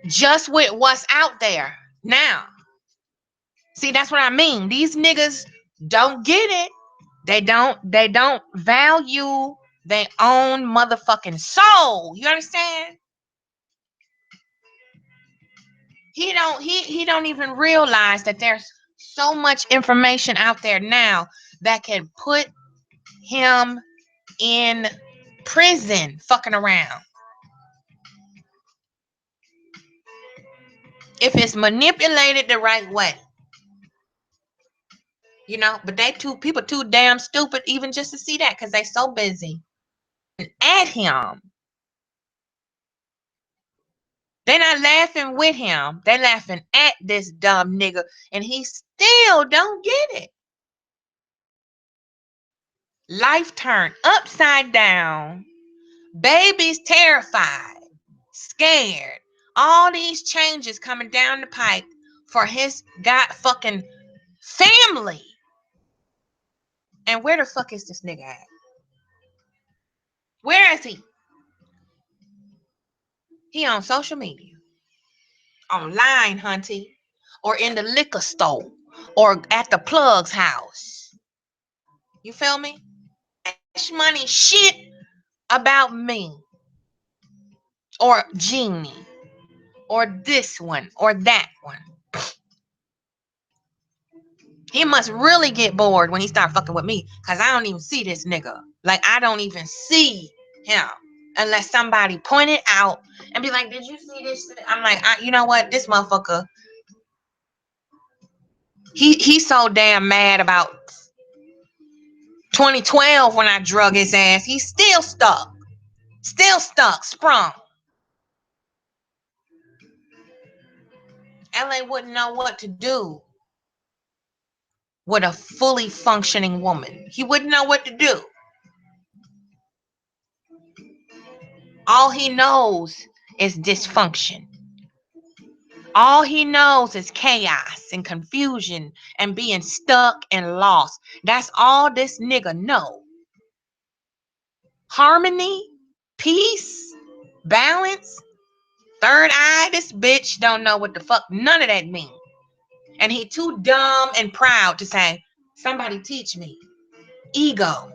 A: just with what's out there now. See, that's what I mean. These niggas don't get it. They don't value their own motherfucking soul. You understand? He don't even realize that there's so much information out there now that can put him in prison fucking around. If it's manipulated the right way. But people too damn stupid even just to see that, because they so busy at him. They're not laughing with him. They're laughing at this dumb nigga, and he still don't get it. Life turned upside down. Baby's terrified, scared, All these changes coming down the pipe for his god fucking family. And where the fuck is this nigga at? Where is he? He on social media, online, hunty, or in the liquor store, or at the plug's house. You feel me? Cash money shit about me, or Jeannie, or this one, or that one. He must really get bored when he start fucking with me, because I don't even see this nigga. Like, I don't even see him unless somebody point it out and be like, did you see this? I'm like, you know what? This motherfucker, he's so damn mad about 2012 when I drug his ass. He's still stuck. Sprung. LA wouldn't know what to do with a fully functioning woman. He wouldn't know what to do. All he knows is dysfunction. All he knows is chaos and confusion and being stuck and lost. That's all this nigga know. Harmony, peace, balance, third eye, this bitch don't know what the fuck none of that means. And he too dumb and proud to say, somebody teach me. Ego,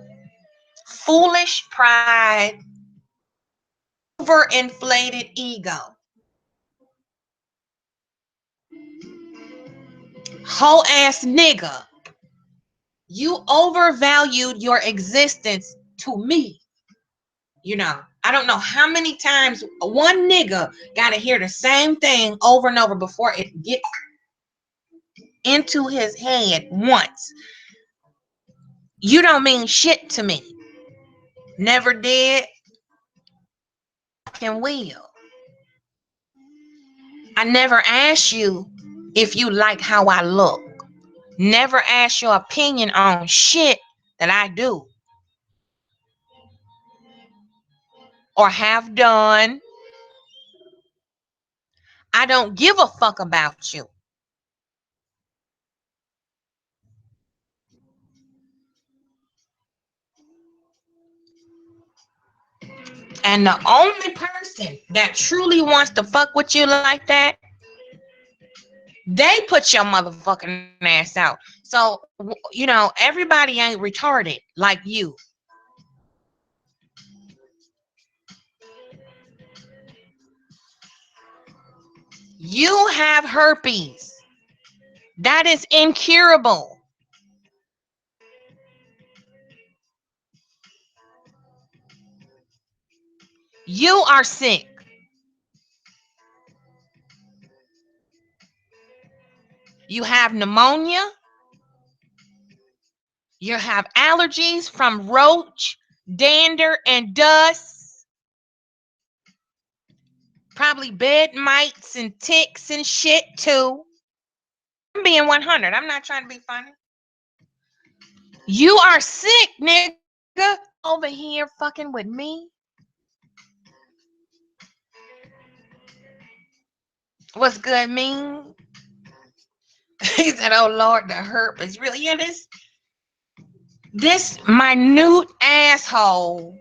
A: foolish pride, overinflated ego. Whole ass nigga. You overvalued your existence to me. You know, I don't know how many times one nigga gotta hear the same thing over and over before it gets into his head once. You don't mean shit to me. Never did. And will. I never asked you if you like how I look. Never asked your opinion on shit that I do or have done. I don't give a fuck about you. And the only person that truly wants to fuck with you like that, they put your motherfucking ass out. So, you know, everybody ain't retarded like you. You have herpes. That is incurable. You are sick. You have pneumonia. You have allergies from roach, dander, and dust. Probably bed mites and ticks and shit too. I'm being 100. I'm not trying to be funny. You are sick, nigga. Over here fucking with me. What's good, mean? He said, oh Lord, the herp is really, yeah, this minute asshole.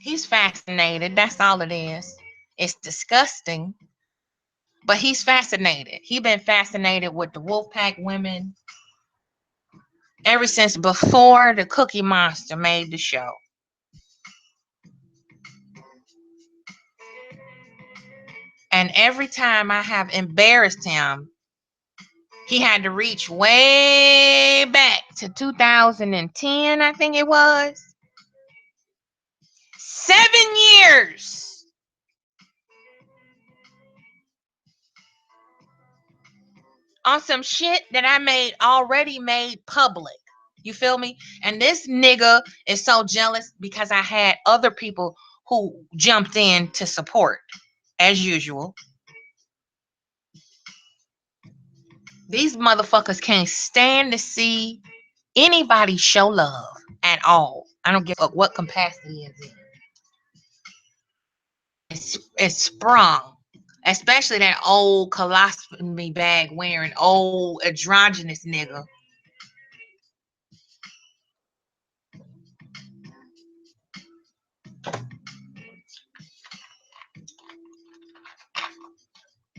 A: He's fascinated. That's all it is. It's disgusting, but he's fascinated. He's been fascinated with the Wolfpack women ever since before the Cookie Monster made the show. And every time I have embarrassed him, he had to reach way back to 2010, I think it was. 7 years. On some shit that I already made public. You feel me? And this nigga is so jealous because I had other people who jumped in to support, as usual. These motherfuckers can't stand to see anybody show love. at all. I don't give a fuck what capacity is in. It's sprung. Especially that old colostomy bag wearing old androgynous nigga.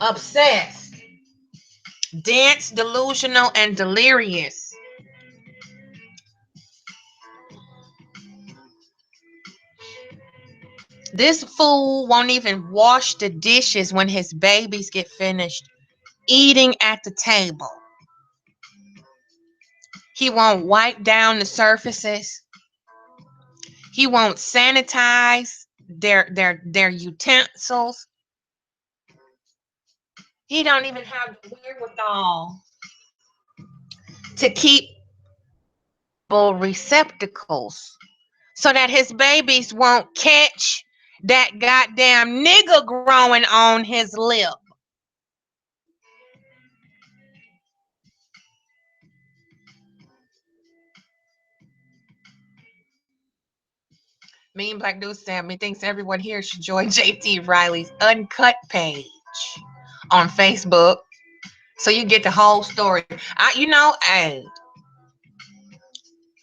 A: Obsessed. Dense, delusional, and delirious. This fool won't even wash the dishes when his babies get finished eating at the table. He won't wipe down the surfaces. He won't sanitize their utensils. He don't even have the wherewithal to keep receptacles so that his babies won't catch that goddamn nigga growing on his lip. Mean Black Dude Sam, thinks everyone here should join JT Riley's Uncut page on Facebook so you get the whole story. Hey,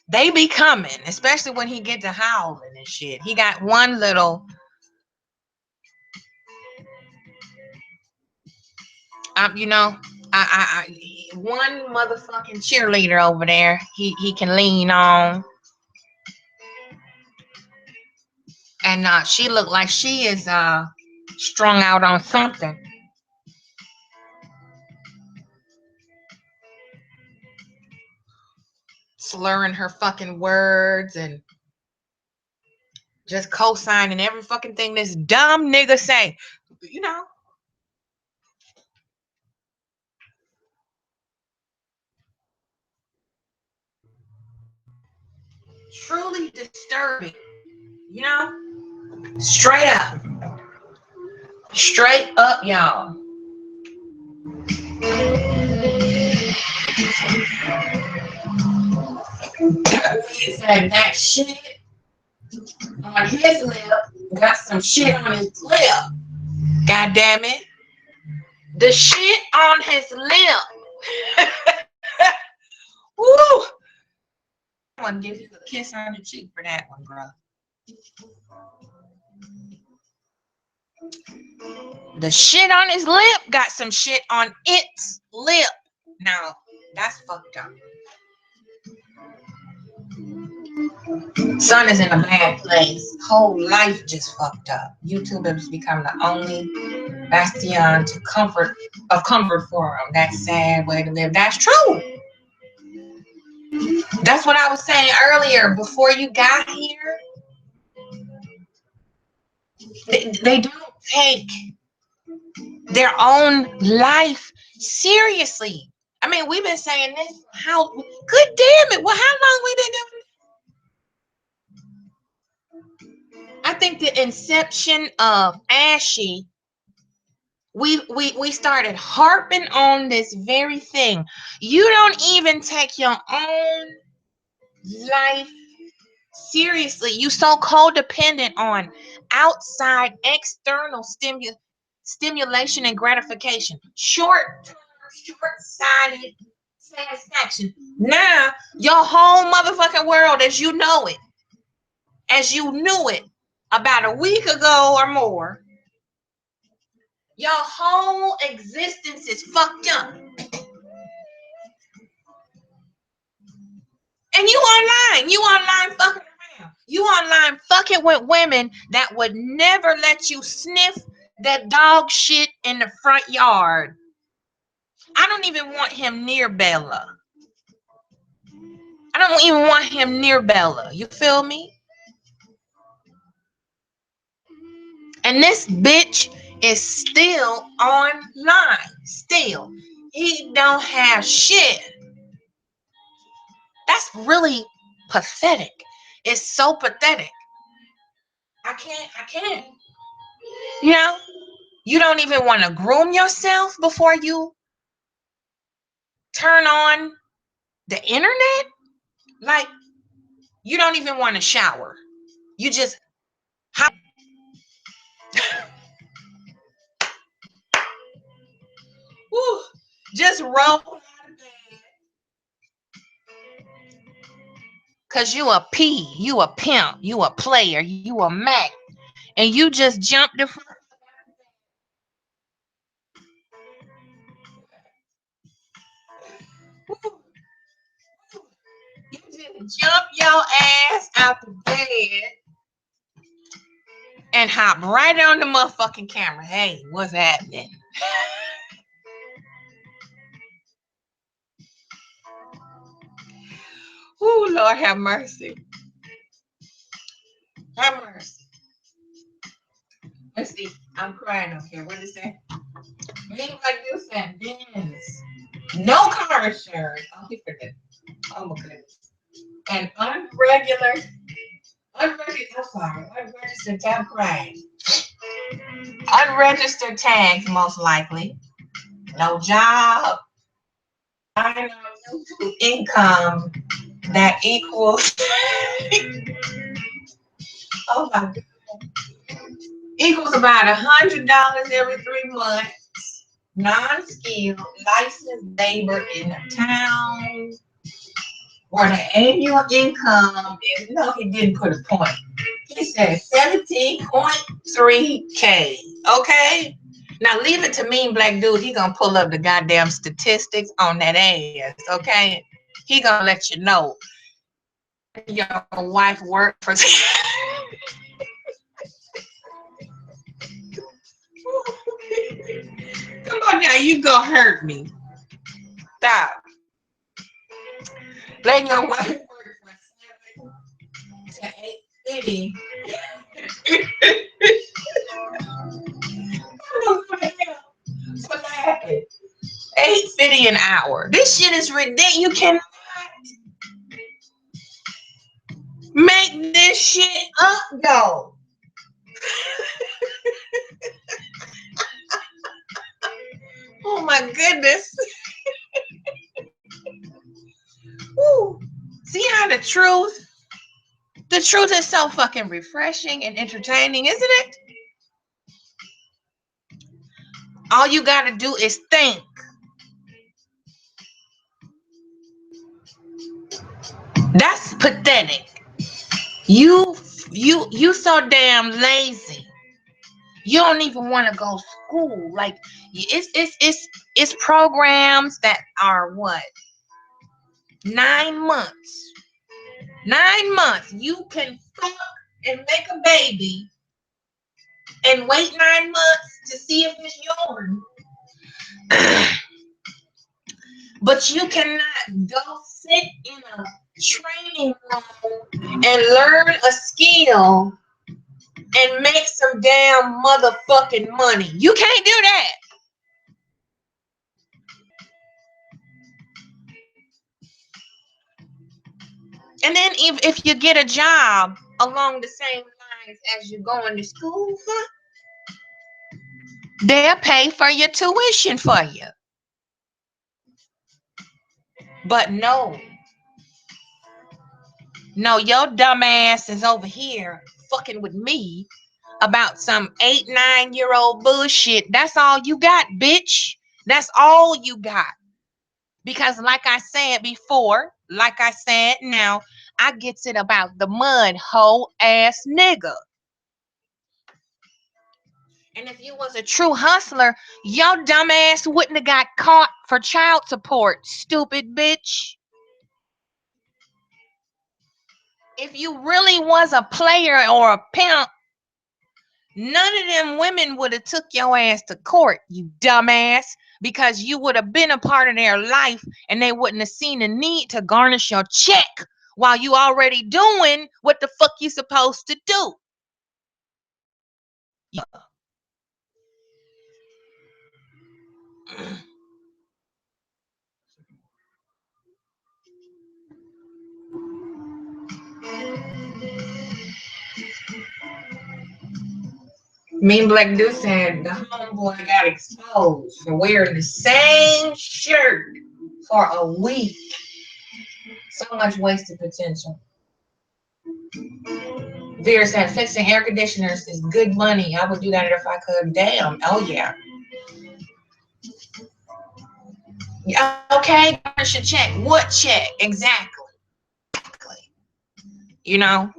A: they be coming, especially when he get to howling and shit. He got one little, you know, one motherfucking cheerleader over there. He can lean on, and she looked like she is strung out on something. Slurring her fucking words and just co-signing every fucking thing this dumb nigga say. You know. Truly disturbing. You know? Straight up. Straight up, y'all. He said that shit on his lip got some shit on his lip. God damn it. The shit on his lip. Woo! I want to give you a kiss on the cheek for that one, bro. The shit on his lip got some shit on its lip. Now, that's fucked up. Son is in a bad place. Whole life just fucked up. YouTube has become the only bastion to comfort for him. That's sad way to live. That's true. That's what I was saying earlier. Before you got here, they don't take their own life seriously. I mean, we've been saying this. How good damn it? Well, how long we been doing? I think the inception of Ashy, we started harping on this very thing. You don't even take your own life seriously. You so codependent on outside external stimulation and gratification. Short-sighted satisfaction. Now your whole motherfucking world as you know it, as you knew it about a week ago or more, your whole existence is fucked up. And you online fucking around. You online fucking with women that would never let you sniff that dog shit in the front yard. I don't even want him near Bella. I don't even want him near Bella. You feel me? And this bitch is still online. Still. He don't have shit. That's really pathetic. It's so pathetic. I can't. You know, you don't even want to groom yourself before you turn on the internet. Like, You don't even want to shower. You just hop, woo, just roll out of bed. Cause you a P, you a pimp, you a player, you a Mac, and you just jumped the you just jump your ass out the bed and hop right on the motherfucking camera. Hey, what's happening? Oh, Lord have mercy. Have mercy. Let's see. I'm crying up here. What is that? Me like this and Benz. No car insurance. Oh, he forget. Oh my goodness. And unregistered tag crying. Unregistered tags, most likely. No job. I know income that equals oh my god, equals about $100 every 3 months. Non-skilled, licensed labor in a town where the annual income is no, he didn't put a point. He said 17.3K. Okay. Now leave it to mean black dude. He gonna pull up the goddamn statistics on that ass. Okay. He gonna let you know your wife worked for. Come on now, you gonna hurt me. Stop. Let your wife work for 7 to 8 for laughing. 8.50 an hour. This shit is ridiculous. You cannot make this shit up, though. Oh my goodness. Woo. See how the truth is so fucking refreshing and entertaining, isn't it? All you gotta do is think. That's pathetic. You so damn lazy. You don't even want to go to school. Like it's programs that are what 9 months. 9 months. You can fuck and make a baby and wait 9 months to see if it's yours. But you cannot go sit in a training room and learn a skill and make some damn motherfucking money. You can't do that. And then if you get a job along the same lines as you're going to school for, they'll pay for your tuition for you. But no, your dumb ass is over here fucking with me about some 8, 9 year old bullshit. That's all you got, bitch. That's all you got. Because like I said before, like I said now, I gets it about the mud hoe ass nigga. And if you was a true hustler, your dumb ass wouldn't have got caught for child support, stupid bitch. If you really was a player or a pimp, none of them women would have took your ass to court, you dumbass, because you would have been a part of their life and they wouldn't have seen the need to garnish your check while you already doing what the fuck you supposed to do. Yeah. Me and Black Dude said the homeboy got exposed for wearing the same shirt for a week. So much wasted potential. Vera said fixing air conditioners is good money. I would do that if I could. Damn. Oh yeah. Okay, government should check. What check? Exactly. You know,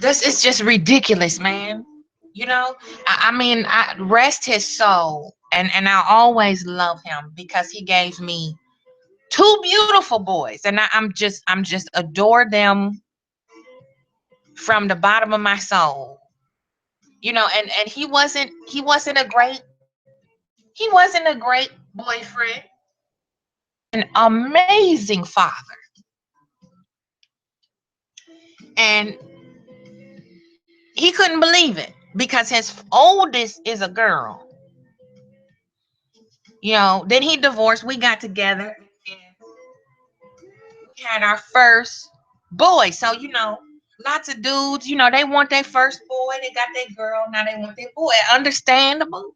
A: this is just ridiculous, man. You know, I mean, I rest his soul, and I always love him because he gave me two beautiful boys, and I'm just adore them from the bottom of my soul. You know, and he wasn't a great boyfriend, an amazing father, and he couldn't believe it because his oldest is a girl. You know, then he divorced. We got together and we had our first boy. So, lots of dudes, they want their first boy. They got their girl. Now they want their boy. Understandable.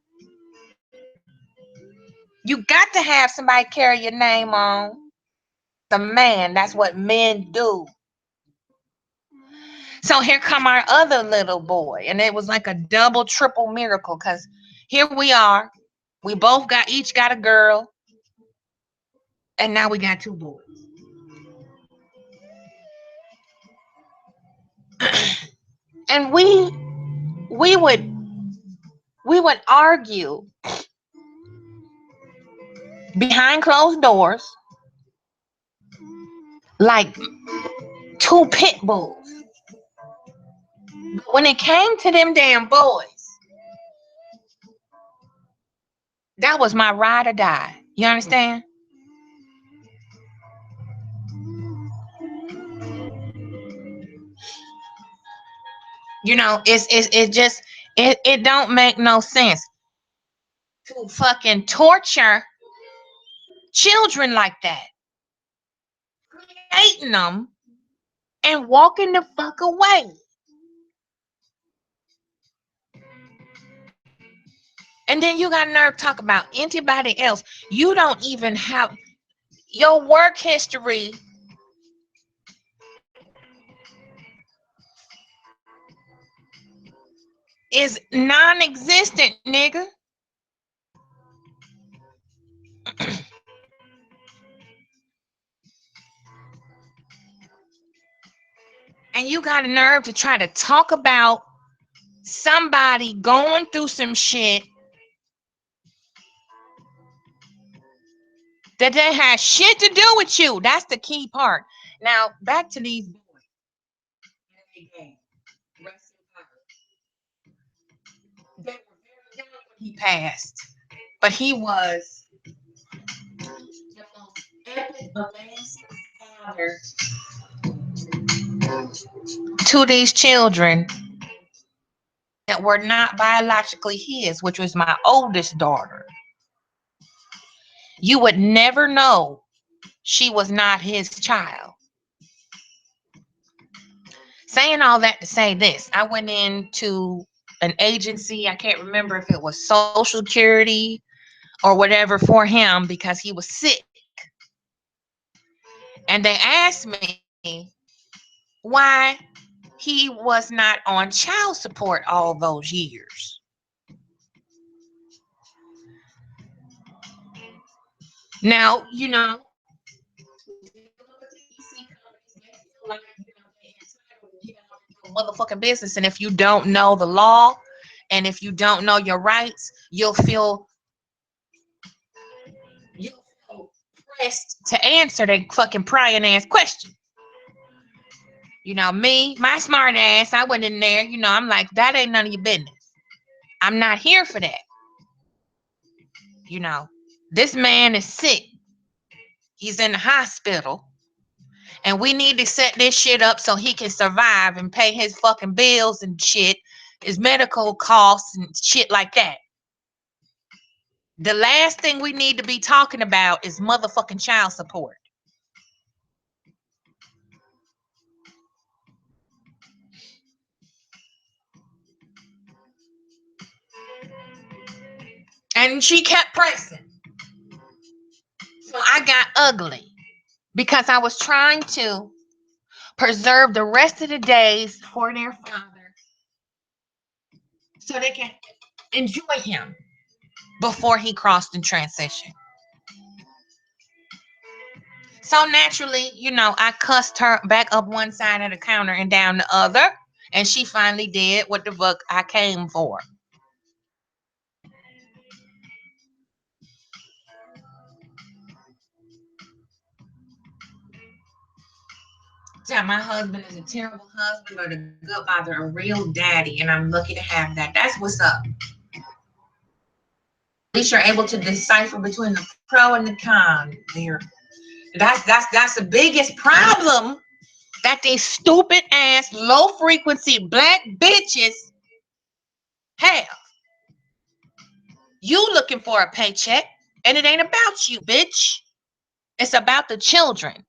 A: You got to have somebody carry your name on. The man. That's what men do. So here come our other little boy. And it was like a double, triple miracle because here we are. We both each got a girl. And now we got two boys. And we would we would argue behind closed doors like two pit bulls. But when it came to them damn boys, that was my ride or die. You understand? It just it don't make no sense to fucking torture children like that, creating them and walking the fuck away. And then you got nerve talk about anybody else. You don't even have your work history is non-existent, nigga. And you got a nerve to try to talk about somebody going through some shit that they had shit to do with you. That's the key part. Now back to these boys. They were very young when he passed, but he was the most epic, amazing father to these children that were not biologically his, which was my oldest daughter. You would never know she was not his child. Saying all that to say this, I went into an agency. I can't remember if it was Social Security or whatever for him because he was sick. And they asked me why he was not on child support all those years. Now, motherfucking business. And if you don't know the law and if you don't know your rights, you'll feel pressed to answer that fucking prying ass question. Me, my smart ass, I went in there, I'm like, that ain't none of your business. I'm not here for that. You know, this man is sick. He's in the hospital. And we need to set this shit up so he can survive and pay his fucking bills and shit, his medical costs and shit like that. The last thing we need to be talking about is motherfucking child support. And she kept pressing. So I got ugly because I was trying to preserve the rest of the days for their father so they can enjoy him before he crossed in transition. So naturally, I cussed her back up one side of the counter and down the other, and she finally did what the fuck I came for. Yeah, my husband is a terrible husband, but a good father, a real daddy, and I'm lucky to have that. That's what's up. At least you're able to decipher between the pro and the con. There, that's the biggest problem that these stupid ass low frequency black bitches have. You looking for a paycheck, and it ain't about you, bitch. It's about the children.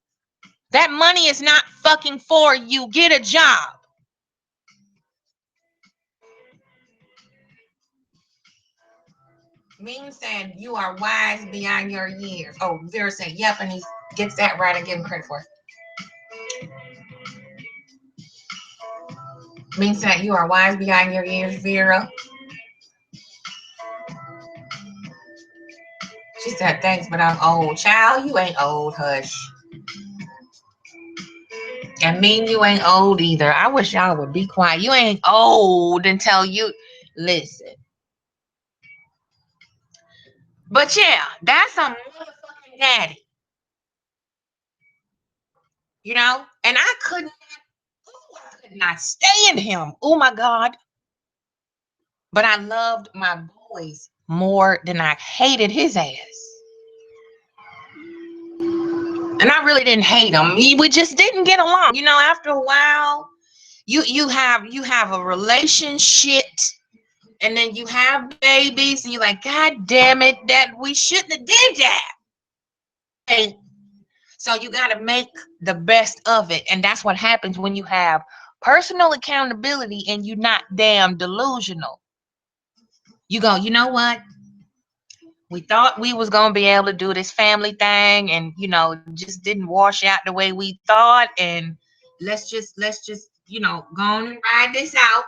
A: That money is not fucking for you. Get a job. Mean said you are wise beyond your years. Oh, Vera said, yep, and he gets that right. I give him credit for it. Mean said you are wise beyond your years, Vera. She said, thanks, but I'm old. Child, you ain't old, hush. And mean you ain't old either. I wish y'all would be quiet. You ain't old until you listen. But yeah, that's a motherfucking daddy. And I could not stand him. Oh my God. But I loved my boys more than I hated his ass. And I really didn't hate him. We just didn't get along. After a while, you have a relationship, and then you have babies, and you're like, God damn it, that we shouldn't have did that. And so you got to make the best of it, and that's what happens when you have personal accountability and you're not damn delusional. You go, you know what? We thought we was gonna be able to do this family thing, and just didn't wash out the way we thought. And let's just go on and ride this out.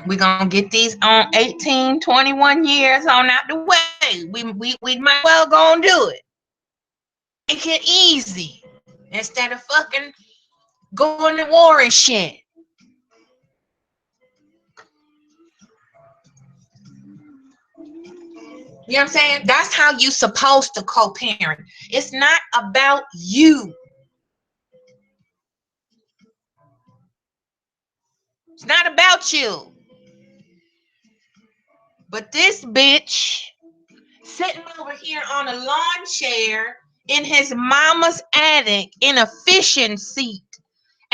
A: We're gonna get these on 18, 21 years on out the way. We might well go and do it. Make it easy instead of fucking going to war and shit. You know what I'm saying? That's how you supposed to co-parent. It's not about you. It's not about you. But this bitch sitting over here on a lawn chair in his mama's attic in a fishing seat.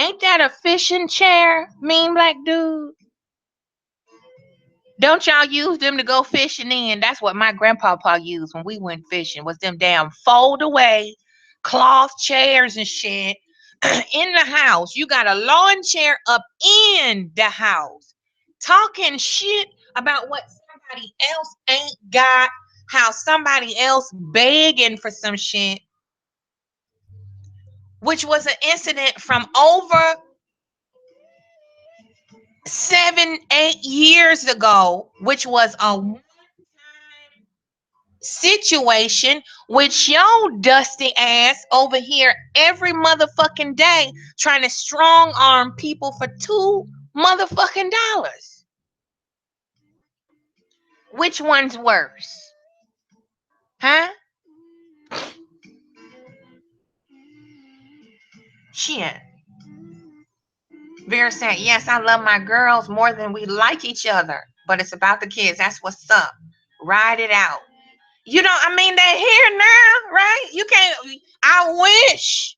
A: Ain't that a fishing chair, mean black dude? Don't y'all use them to go fishing in? That's what my grandpapa used when we went fishing, was them damn fold away cloth chairs and shit in the house. You got a lawn chair up in the house talking shit about what somebody else ain't got, how somebody else begging for some shit, which was an incident from over 7, 8 years ago, which was a situation, which your dusty ass over here every motherfucking day trying to strong arm people for $2 motherfucking. Which one's worse? Huh? Shit. Vera said, yes, I love my girls more than we like each other, but it's about the kids. That's what's up. Ride it out. They're here now, right? You can't. I wish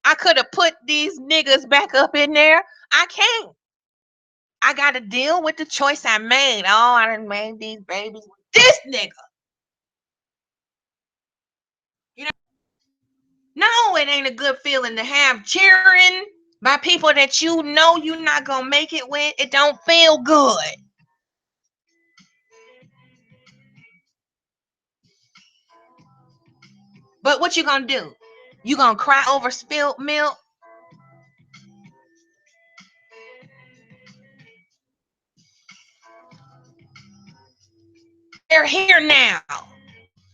A: I could have put these niggas back up in there. I can't. I got to deal with the choice I made. Oh, I done made these babies with this nigga. You know, no, it ain't a good feeling to have cheering by people that you're not gonna make it with. It don't feel good. But what you gonna do? You gonna cry over spilled milk? They're here now.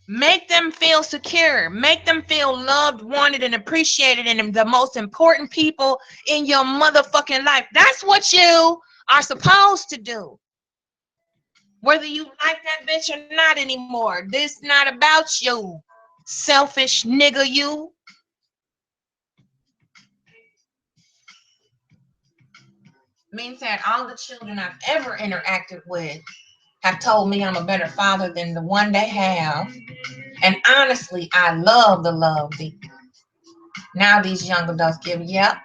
A: Make them feel secure. Make them feel loved, wanted, and appreciated, and the most important people in your motherfucking life. That's what you are supposed to do. Whether you like that bitch or not anymore. This not about you. Selfish nigga you. Means that all the children I've ever interacted with have told me I'm a better father than the one they have. And honestly, I love the love. Now these young adults give, yep.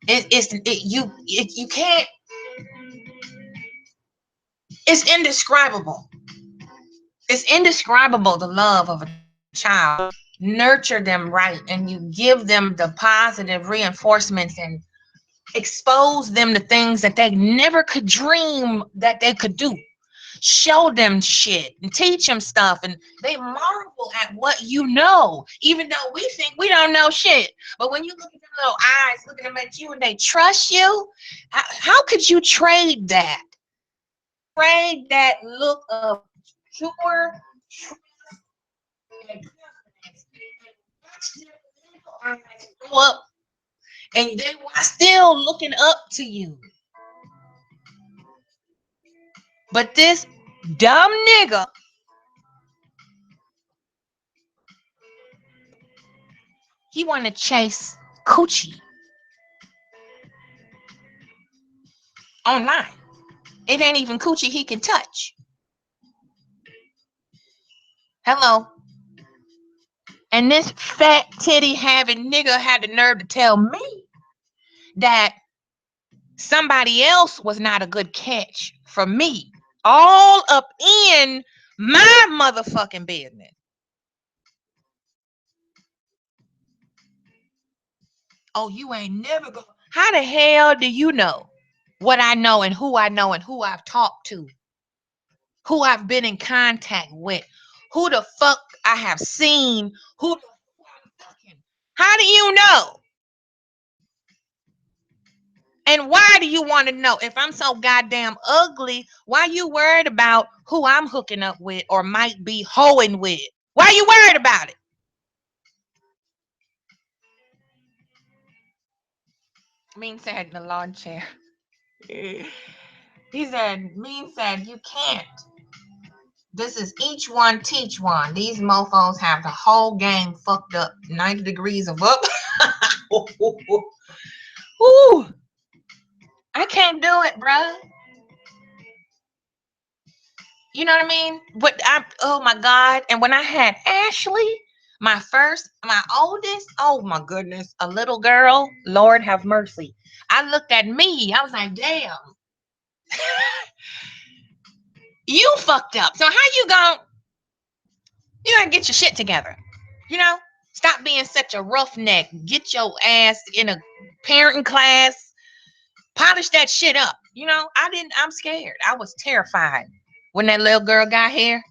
A: You can't, it's indescribable. It's indescribable the love of a child. Nurture them right and you give them the positive reinforcements and expose them to things that they never could dream that they could do. Show them shit and teach them stuff, and they marvel at what you know, even though we think we don't know shit. But when you look at them little eyes looking at you and they trust you, how could you trade that? Trade that look of pure trust and confidence and watch their little eyes grow up and they are still looking up to you. But this dumb nigga, he want to chase coochie online. It ain't even coochie he can touch. Hello. And this fat titty having nigga had the nerve to tell me that somebody else was not a good catch for me. All up in my motherfucking business. Oh, you ain't never go. How the hell do you know what I know and who I've talked to, who I've been in contact with, who the fuck I have seen, who I'm fucking? How do you know? And why do you want to know? If I'm so goddamn ugly, why you worried about who I'm hooking up with or might be hoeing with? Why you worried about it? Mean said in the lawn chair. He said, Mean said, you can't. This is each one teach one. These mofos have the whole game fucked up 90 degrees of up. Ooh, I can't do it, bruh. You know what I mean? But oh my God. And when I had Ashley, my oldest, oh my goodness, a little girl, Lord have mercy. I looked at me, I was like, damn, you fucked up. So how you gotta get your shit together. You know? Stop being such a roughneck. Get your ass in a parenting class. Polish that shit up. You know, I'm scared. I was terrified when that little girl got here.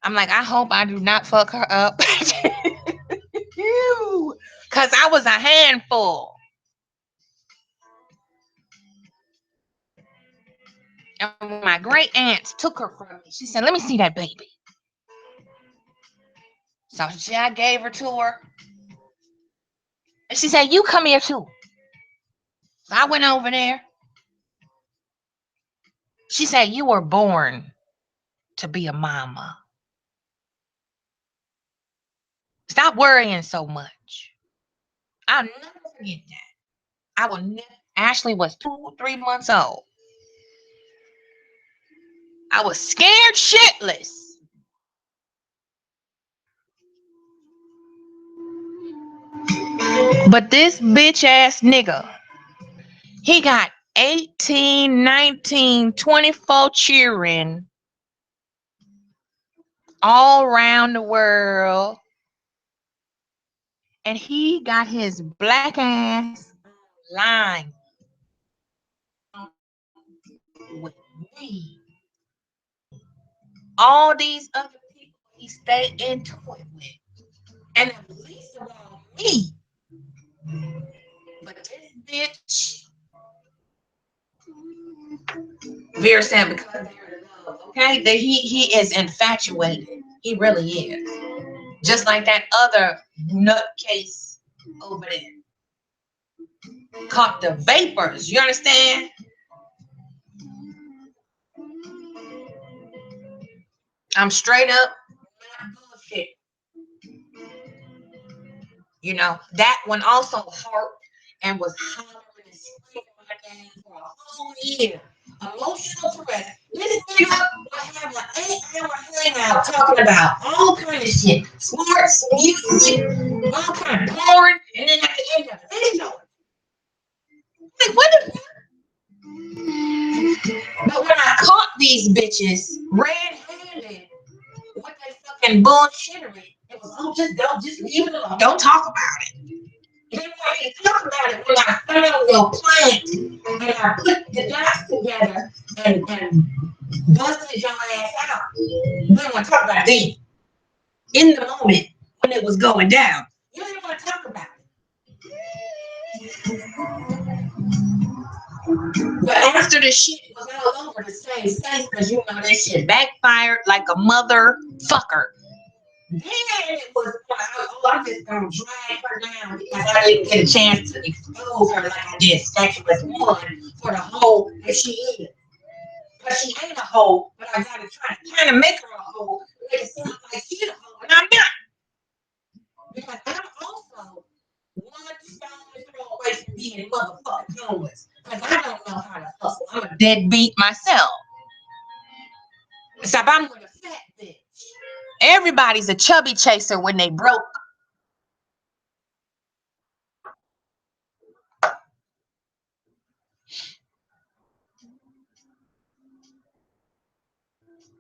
A: I'm like, I hope I do not fuck her up. Because I was a handful. And when my great aunts took her from me, she said, let me see that baby. So I gave her to her. And she said, you come here too. So I went over there. She said, you were born to be a mama. Stop worrying so much. I'll never forget that. I will never. Ashley was 2, 3 months old. I was scared shitless. But this bitch ass nigga, he got 18, 19, 24 children all around the world. And he got his black ass line with me. All these other people he stayed into it with. And at least of all me. But this bitch, Vera said because they're in love, okay? That he is infatuated. He really is. Just like that other nutcase over there. Caught the vapors. You understand? I'm straight up not bullshit. You know, that one also hurt and was hollering and screaming my name for a whole year. Emotional Tourette's. This nigga would have an 8-hour hangout talking about all kind of shit. Sports, music, all kind of porn, and then at the end of it, finish on. Like, what the fuck? But when I caught these bitches red-handed with that fucking bullshittery, it was, oh, just leave it alone. Don't talk about it. You didn't want me to talk about it when I found your plant and I put the dots together and busted your ass out. You didn't want to talk about it then. In the moment when it was going down. You didn't want to talk about it. But after the shit was all over the same space, because you know that shit backfired like a motherfucker. Then it was like, oh, I'm just gonna drag her down because I didn't get a chance to expose her like I did Statue's one for the hoe that she is. Because she ain't a hoe, but I gotta try to kind of make her a hoe, make it seem like she's a hoe, and I'm not. Because I'm also one stone throw away from being motherfucking homeless. Because I don't know how to hustle. I'm a deadbeat myself. Except I'm with a fat bitch. Everybody's a chubby chaser when they broke.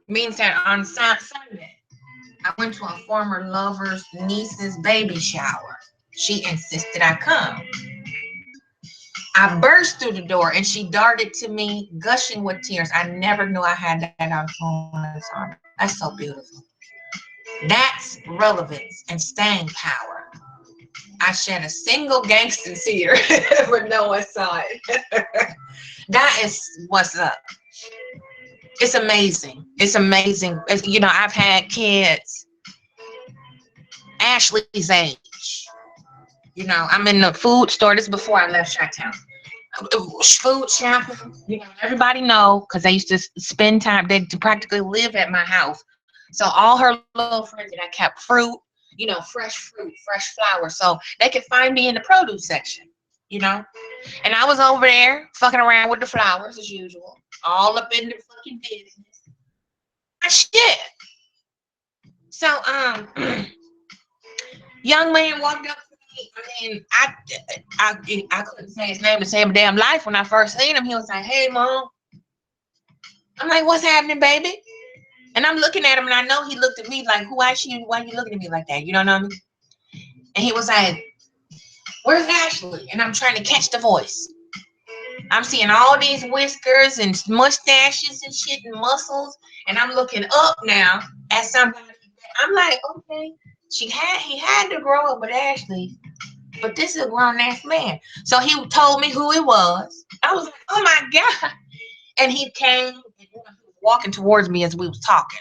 A: Means that on Sunday, I went to a former lover's niece's baby shower. She insisted I come. I burst through the door and she darted to me, gushing with tears. I never knew I had that on this arm. That's so beautiful. That's relevance and staying power. I shed a single gangster tear when no one saw it. That is what's up. It's amazing. It's amazing. You know, I've had kids Ashley's age. You know, I'm in the food store. This is before I left Chi-Town. Food shopping. You know, everybody know because they used to spend time. They practically live at my house. So all her little friends that I kept fruit, you know, fruit, fresh flowers. So they could find me in the produce section. You know, and I was over there fucking around with the flowers as usual, all up in the fucking business. My shit. So young man walked up to me. I mean, I couldn't say his name to save my damn life when I first seen him. He was like, "Hey, mom." I'm like, "What's happening, baby?" And I'm looking at him, and I know he looked at me like, "Who are you? Why are you looking at me like that?" You know what I mean? And he was like, "Where's Ashley?" And I'm trying to catch the voice. I'm seeing all these whiskers and mustaches and shit and muscles, and I'm looking up now at somebody. I'm like, okay, he had to grow up with Ashley, but this is a grown ass man. So he told me who it was. I was like, oh my god! And he came and he was walking towards me as we was talking.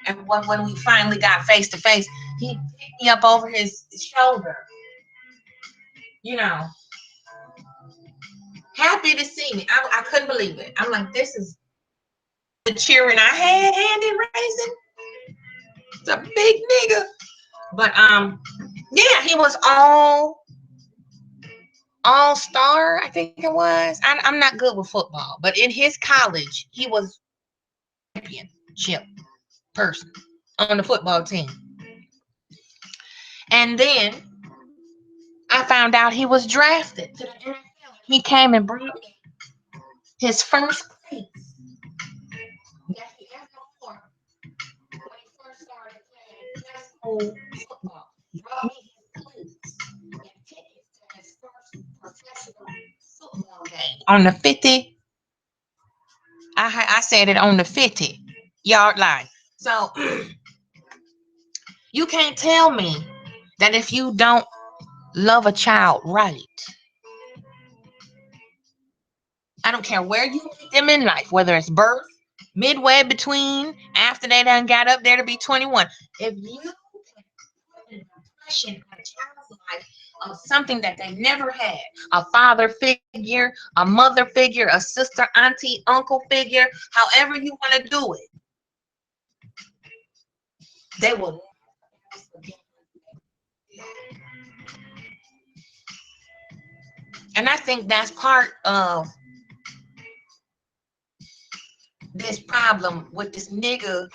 A: And when we finally got face to face, he picked me up over his shoulder. You know, happy to see me. I couldn't believe it. I'm like, this is the cheering I had handed raising. It's a big nigga. But yeah, he was all star, I think it was. I'm not good with football, but in his college, he was championship person on the football team. And then I found out he was drafted to the NFL. He came and brought me his first cleats that he ever wore when he first started playing high school football. Brought me his cleats and tickets to his first professional football game on the 50. I said it on the 50-yard line. So You can't tell me that if you don't love a child right, I don't care where you meet them in life, whether it's birth, midway between, after they done got up there to be 21. If you put an impression on a child's life of something that they never had, a father figure, a mother figure, a sister, auntie, uncle figure, however you want to do it, they will. And I think that's part of this problem with this nigga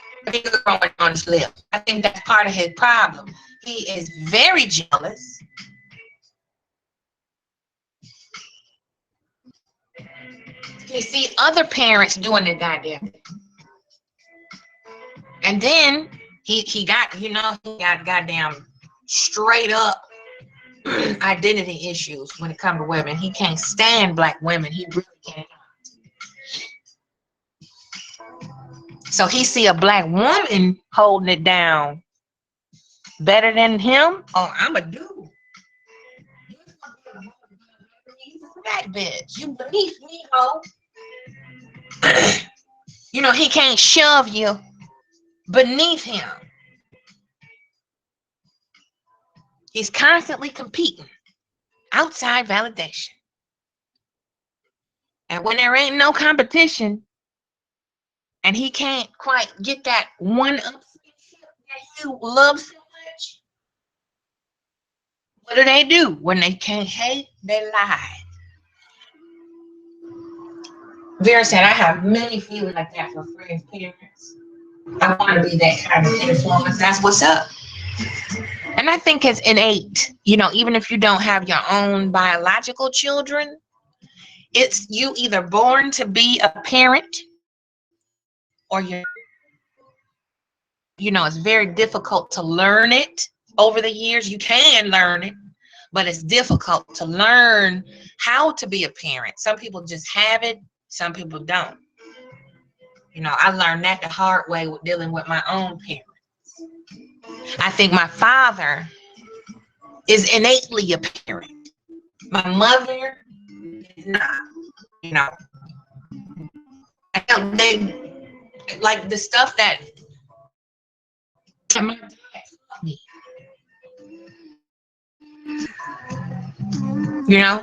A: growing on his lip. I think that's part of his problem. He is very jealous. He see other parents doing the goddamn thing. And then he got, he got goddamn straight up identity issues when it comes to women. He can't stand black women. He really can't. So he see a black woman holding it down better than him. Oh, I'm a dude. That bitch. You beneath me, ho. He can't shove you beneath him. He's constantly competing. Outside validation. And when there ain't no competition, and he can't quite get that one up that you love so much, what do? When they can't hate, they lie. Vera said, I have many feelings like that for friends, parents. I want to be that kind of influence. That's what's up. And I think it's innate, even if you don't have your own biological children, it's you either born to be a parent or you're, it's very difficult to learn it over the years. You can learn it, but it's difficult to learn how to be a parent. Some people just have it, some people don't. I learned that the hard way with dealing with my own parents. I think my father is innately a parent. My mother is not. You know, they like the stuff that my dad taught me.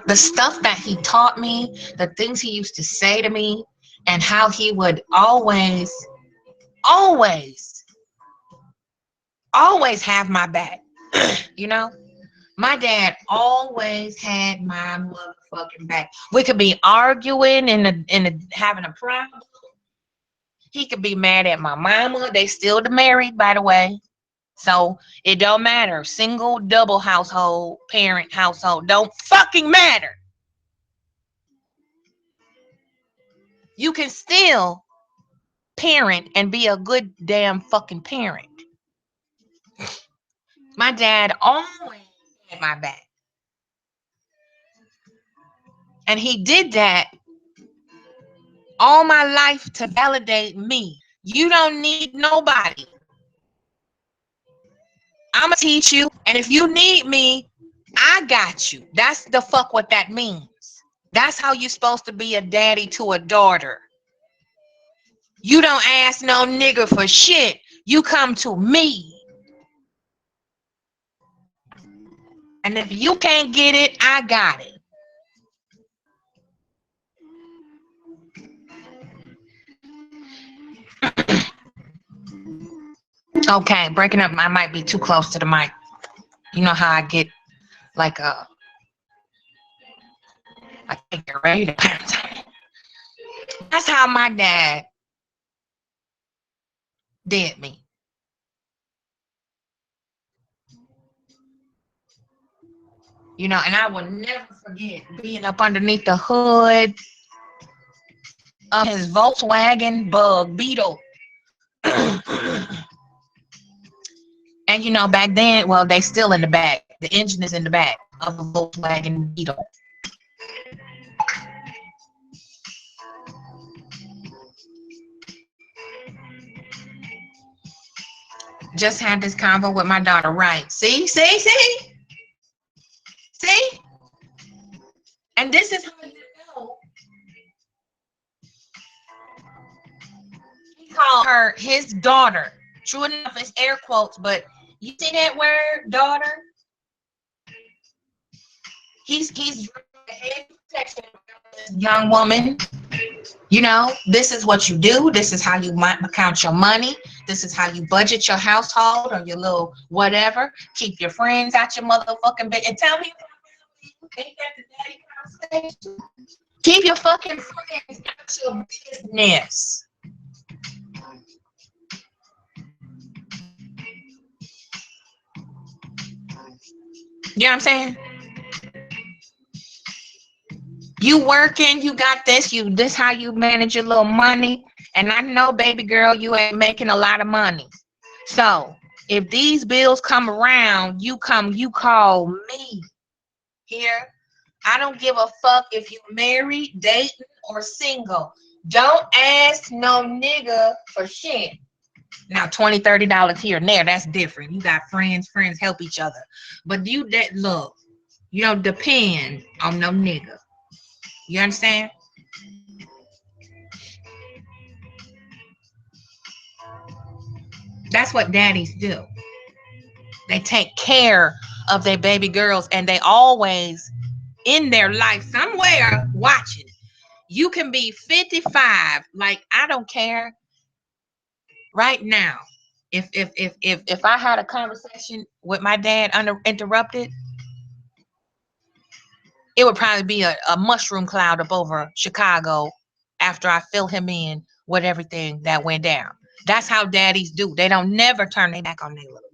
A: The stuff that he taught me, the things he used to say to me, and how he would always, always, always have my back. My dad always had my motherfucking back. We could be arguing and having a problem. He could be mad at my mama. They still married, by the way. So it don't matter. Single, double household, parent household, don't fucking matter. You can still parent and be a good damn fucking parent. My dad always had my back. And he did that all my life to validate me. You don't need nobody. I'm gonna teach you, and if you need me, I got you. That's the fuck what that means. That's how you're supposed to be a daddy to a daughter. You don't ask no nigga for shit. You come to me. And if you can't get it, I got it. Okay, breaking up, I might be too close to the mic. You know how I get like I can't get ready to That's how my dad did me. And I will never forget being up underneath the hood of his Volkswagen Bug Beetle. And back then, well, they still in the back. The engine is in the back of a Volkswagen Beetle. Just had this convo with my daughter. Right. See? And this is how you know he called her his daughter. True enough, it's air quotes, but you see that word, daughter? He's protection, young woman. You know, this is what you do. This is how you might count your money. This is how you budget your household or your little whatever. Keep your friends out your motherfucking bed. And tell me, ain't that the daddy conversation? Keep your fucking friends out your business. You know what I'm saying? You working, you got this, this how you manage your little money. And I know, baby girl, you ain't making a lot of money. So if these bills come around, you call me here. I don't give a fuck if you married, dating, or single. Don't ask no nigga for shit. Now $20, $30 here and there, that's different. You got friends help each other. But look, you don't depend on no nigga. You understand? That's what daddies do. They take care of their baby girls, and they always in their life somewhere watching. You can be 55, like I don't care. Right now, if I had a conversation with my dad uninterrupted, it would probably be a mushroom cloud up over Chicago after I fill him in with everything that went down. That's how daddies do. They don't never turn their back on their little girl.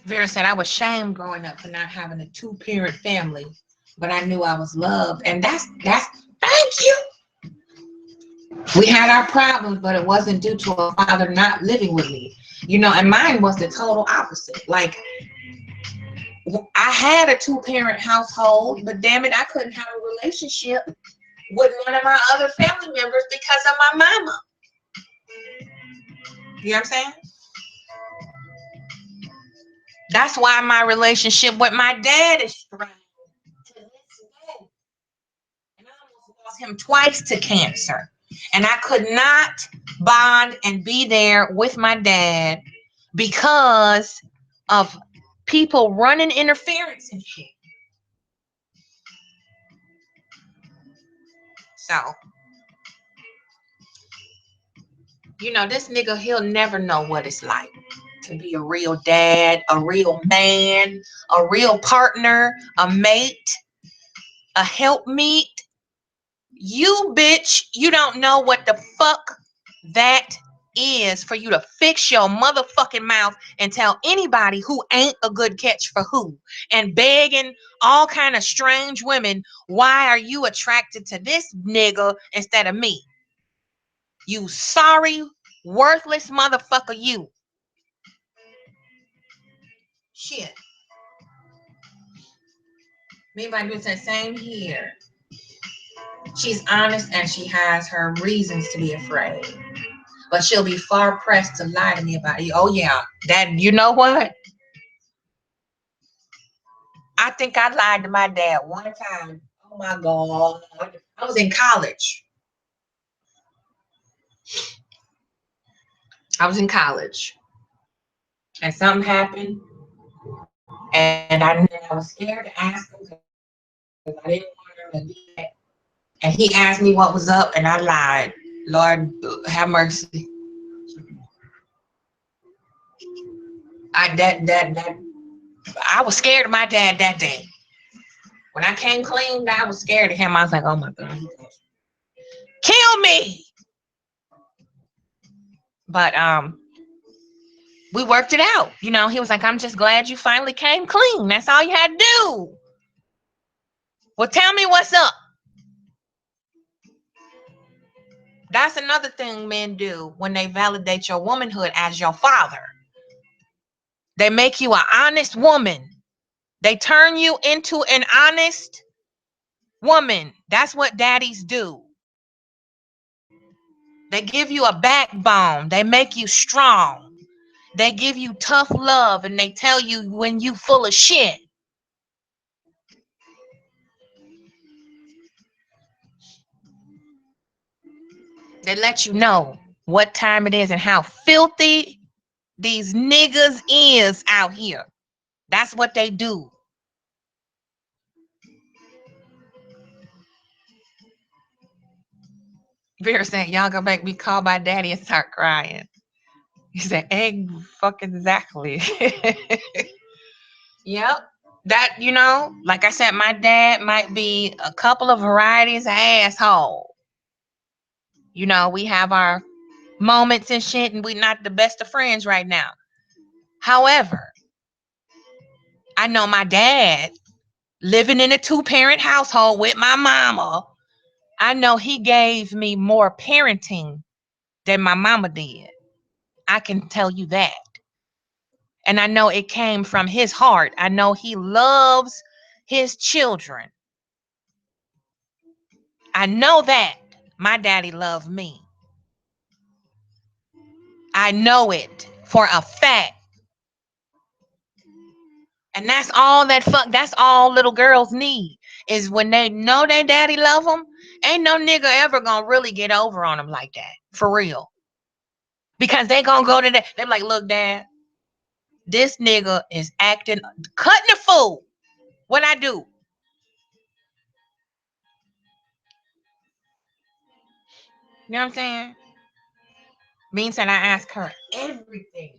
A: Vera said, I was shamed growing up for not having a two-parent family, but I knew I was loved. And that's thank you. We had our problems, but it wasn't due to a father not living with me. You know, and mine was the total opposite. Like, I had a two-parent household, but damn it, I couldn't have a relationship with one of my other family members because of my mama. You know what I'm saying? That's why my relationship with my dad is strained to this day. And I almost lost him twice to cancer. And I could not bond and be there with my dad because of people running interference and shit. So, you know, this nigga, he'll never know what it's like to be a real dad, a real man, a real partner, a mate, a helpmeet. You bitch, you don't know what the fuck that is for you to fix your motherfucking mouth and tell anybody who ain't a good catch for who, and begging all kind of strange women, why are you attracted to this nigga instead of me? You sorry, worthless motherfucker, you. Shit. Me and my dude said, same here. She's honest and she has her reasons to be afraid. But she'll be far pressed to lie to me about it. Oh yeah, that, you know what? I think I lied to my dad one time. Oh my God. I was in college. I was in college. And something happened. And I was scared to ask him because I didn't want him to do that. And he asked me what was up, and I lied. Lord, have mercy. I was scared of my dad that day. When I came clean, I was scared of him. I was like, oh my God, kill me. But we worked it out. You know, he was like, I'm just glad you finally came clean. That's all you had to do. Well, tell me what's up. That's another thing men do when they validate your womanhood as your father. They make you an honest woman. They turn you into an honest woman. That's what daddies do. They give you a backbone. They make you strong. They give you tough love and they tell you when you full of shit. They let you know what time it is and how filthy these niggas is out here. That's what they do. Vera said, y'all gonna make me call my daddy and start crying. He said, egg fucking exactly. Yep. That, like I said, my dad might be a couple of varieties of asshole. We have our moments and shit, and we're not the best of friends right now. However, I know my dad living in a two-parent household with my mama. I know he gave me more parenting than my mama did. I can tell you that. And I know it came from his heart. I know he loves his children. I know that my daddy loved me. I know it for a fact. And that's all little girls need is when they know their daddy love them. Ain't no nigga ever gonna really get over on them like that. For real. Because they gonna go to that. They're like, look, dad, this nigga is acting, cutting a fool. What I do? You know what I'm saying? Means that I ask her everything.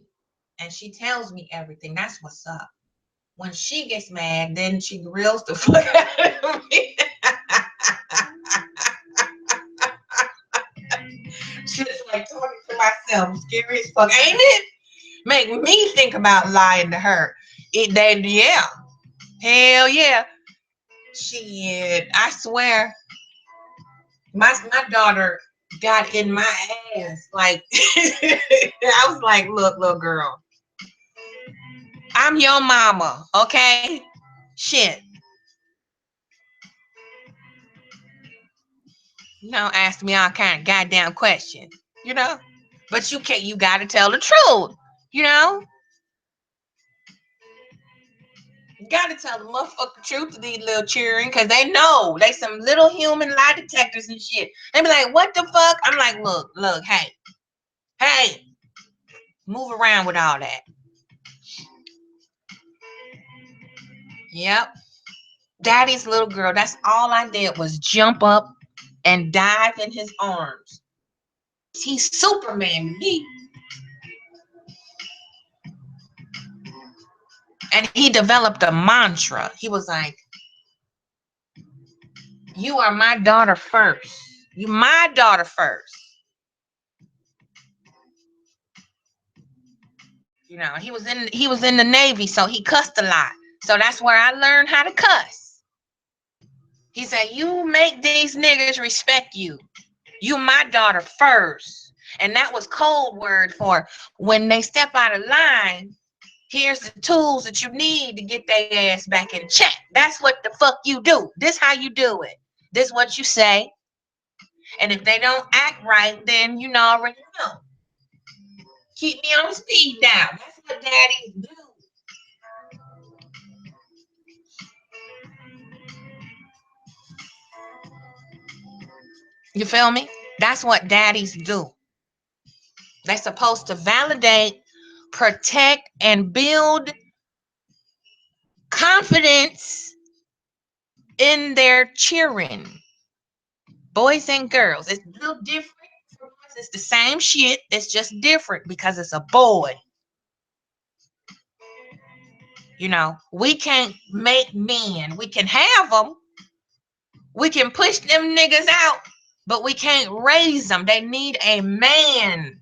A: And she tells me everything. That's what's up. When she gets mad, then she grills the fuck out of me. She's like talking to myself, scary as fuck, ain't it? Make me think about lying to her. Yeah, hell yeah. Shit, I swear, my daughter got in my ass. Like, I was like, look, little girl, I'm your mama, okay? Shit. Ask me all kind of goddamn questions, you know? But you gotta tell the truth, you know? You gotta tell the motherfucking truth to these little children, because they know they some little human lie detectors and shit. They be like, what the fuck? I'm like, look, hey, move around with all that. Yep. Daddy's little girl, that's all I did was jump up and dive in his arms. He's Superman to me. And he developed a mantra. He was like, you are my daughter first. You my daughter first. He was in the Navy, so he cussed a lot. So that's where I learned how to cuss. He said, you make these niggas respect you. You my daughter first. And that was code word for when they step out of line, here's the tools that you need to get their ass back in check. That's what the fuck you do. This how you do it. This what you say. And if they don't act right, then you already know. Keep me on speed dial. That's what daddies do. You feel me? That's what daddies do. They're supposed to validate, protect, and build confidence in their cheering. Boys and girls. It's a little different. It's the same shit. It's just different because it's a boy. We can't make men. We can have them. We can push them niggas out, but we can't raise them. They need a man.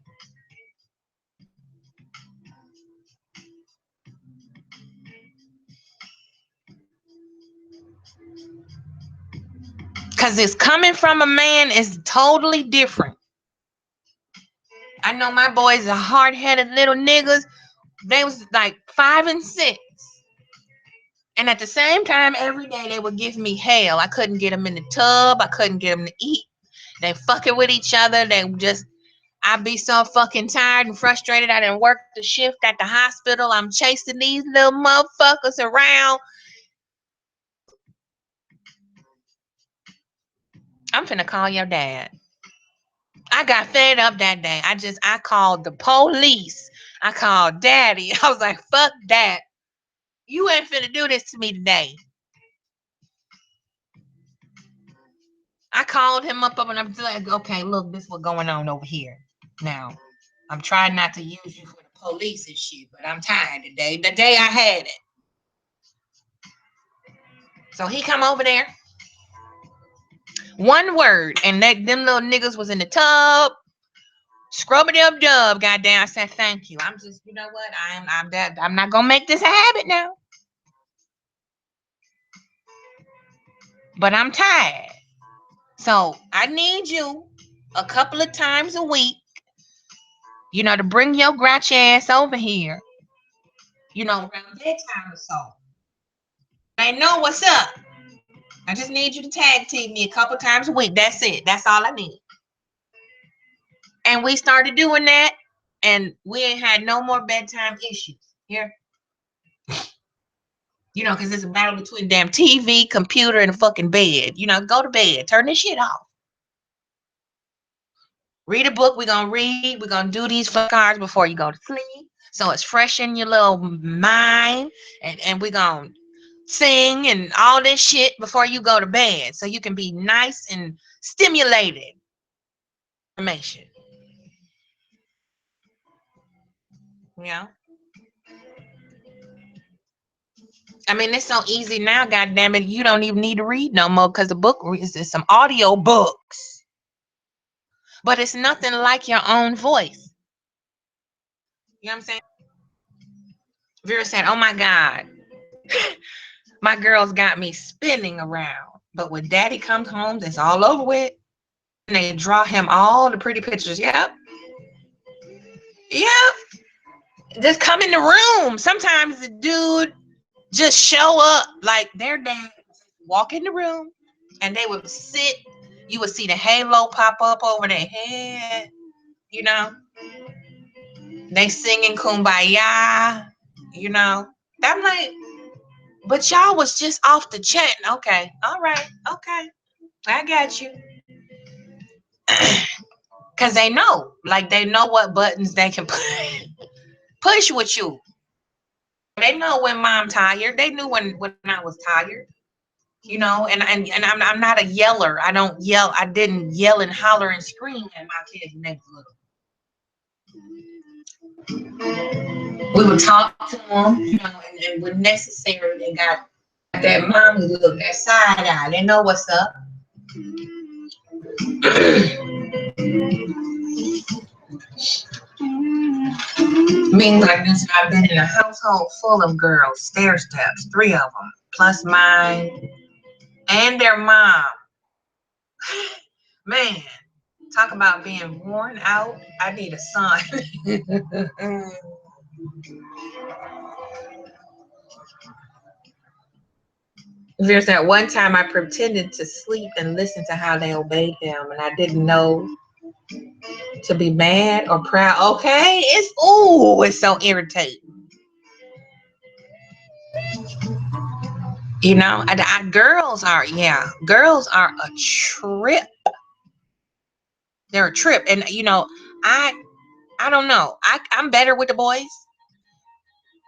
A: Because it's coming from a man is totally different. I know my boys are hard-headed little niggas. They was like 5 and 6. And at the same time, every day they would give me hell. I couldn't get them in the tub. I couldn't get them to eat. They fucking with each other. They just, I be so fucking tired and frustrated. I didn't work the shift at the hospital. I'm chasing these little motherfuckers around. I'm finna call your dad. I got fed up that day. I called the police. I called daddy. I was like, fuck that. You ain't finna do this to me today. I called him up and I'm like, okay, look, this is what's going on over here. Now, I'm trying not to use you for the police and shit, but I'm tired today. The day I had it. So he come over there. One word, and them little niggas was in the tub, scrubbing up dub. Goddamn, I said thank you. I'm just, you know what? I'm not gonna make this a habit now. But I'm tired. So I need you a couple of times a week, to bring your grouchy ass over here, around bedtime or so. I know what's up. I just need you to tag team me a couple times a week. That's it. That's all I need. And we started doing that, and we ain't had no more bedtime issues here. Because it's a battle between damn TV, computer, and a fucking bed. Go to bed. Turn this shit off. Read a book. We're going to read. We're going to do these cards before you go to sleep. So it's fresh in your little mind. And we're going to sing and all this shit before you go to bed. So you can be nice and stimulated. Information. I mean, it's so easy now, goddamn it. You don't even need to read no more because the book is some audio books. But it's nothing like your own voice. You know what I'm saying? Vera said, oh my God, my girls got me spinning around. But when daddy comes home, it's all over with. And they draw him all the pretty pictures. Yep. Just come in the room. Sometimes the dude just show up like their dad, walk in the room, and they would sit. You would see the halo pop up over their head. They singing Kumbaya. I'm like, but y'all was just off the chat. Okay, all right, okay, I got you. Cause they know what buttons they can push with you. They know when mom tired. They knew when I was tired. And I'm not a yeller. I don't yell. I didn't yell and holler and scream at my kids when they was little. We would talk to them, and when necessary, they got that mommy look, that side eye. They know what's up. Meanwhile, I've been in a household full of girls, stair steps, 3 of them, plus mine and their mom. Man, talk about being worn out. I need a son. There's that one time I pretended to sleep and listen to how they obeyed them, and I didn't know to be mad or proud. Okay, it's so irritating. Girls are a trip. They're a trip, and I don't know. I'm better with the boys,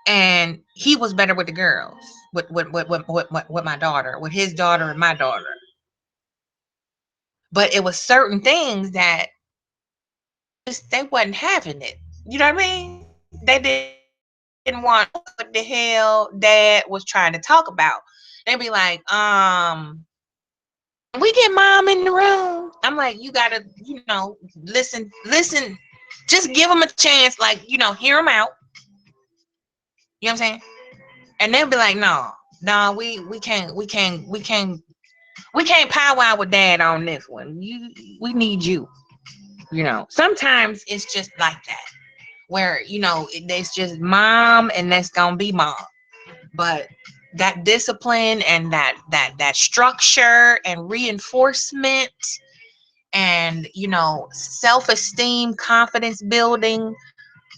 A: and he was better with the girls. With my daughter, with his daughter and my daughter. But it was certain things that they wasn't having it. You know what I mean? They didn't want what the hell dad was trying to talk about. They'd be like, we get mom in the room. I'm like, you gotta, listen, just give them a chance, like, hear them out. You know what I'm saying? And they'll be like, no, we can't powwow with dad on this one. We need you. Sometimes it's just like that, where it's just mom, and that's gonna be mom. But that discipline and that structure and reinforcement and self-esteem, confidence building.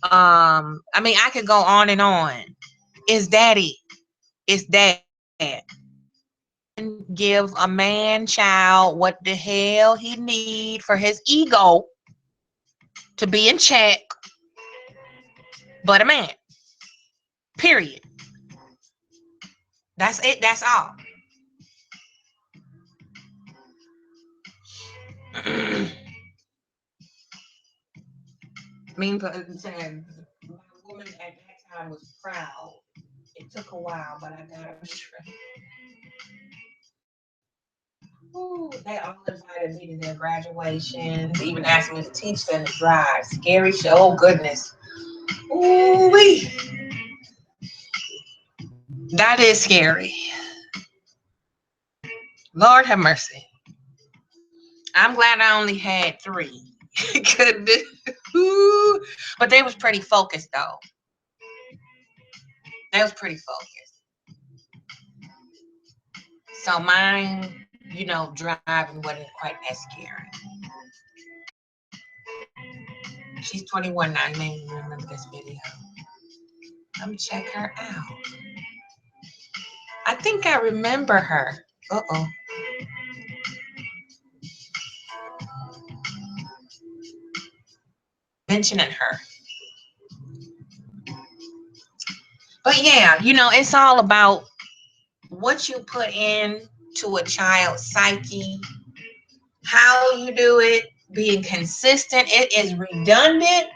A: I mean, I could go on and on. Is that it? It's that. Give a man child what the hell he need for his ego to be in check, but a man. Period. That's it. That's all. I mean, saying my woman at that time was proud. It took a while, but I got her straight. Ooh, they all invited me to their graduations, even asked me to teach them to drive. Scary shit. Oh, goodness. Ooh, wee. That is scary. Lord have mercy. I'm glad I only had 3. Could have been. Ooh. But they was pretty focused, though. They was pretty focused. So mine, driving wasn't quite that scary. She's 21 now. You may even remember this video. Let me check her out. I think I remember her. Uh-oh. Mentioning her. But yeah, it's all about what you put in to a child's psyche, how you do it, being consistent. It is redundant.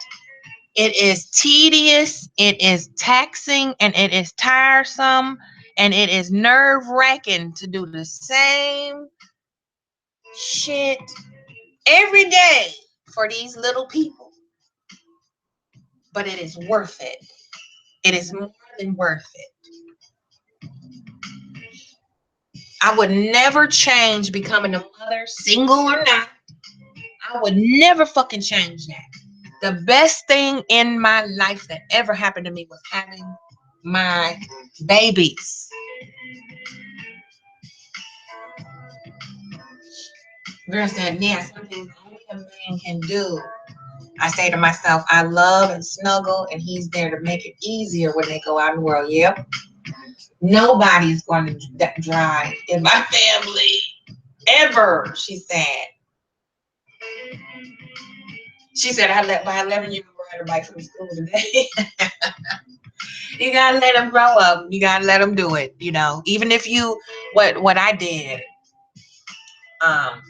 A: It is tedious, it is taxing, and it is tiresome, and it is nerve-wracking to do the same shit every day for these little people. But it is worth it. It is more than worth it. I would never change becoming a mother, single or not. I would never fucking change that. The best thing in my life that ever happened to me was having my babies. Girl said, yeah, something only a man can do. I say to myself, I love and snuggle, and he's there to make it easier when they go out in the world. Yep. Nobody's going to drive in my family ever, she said. She said, I let my 11-year-old ride a bike from school today. You gotta let them grow up. You gotta let them do it. Even if what I did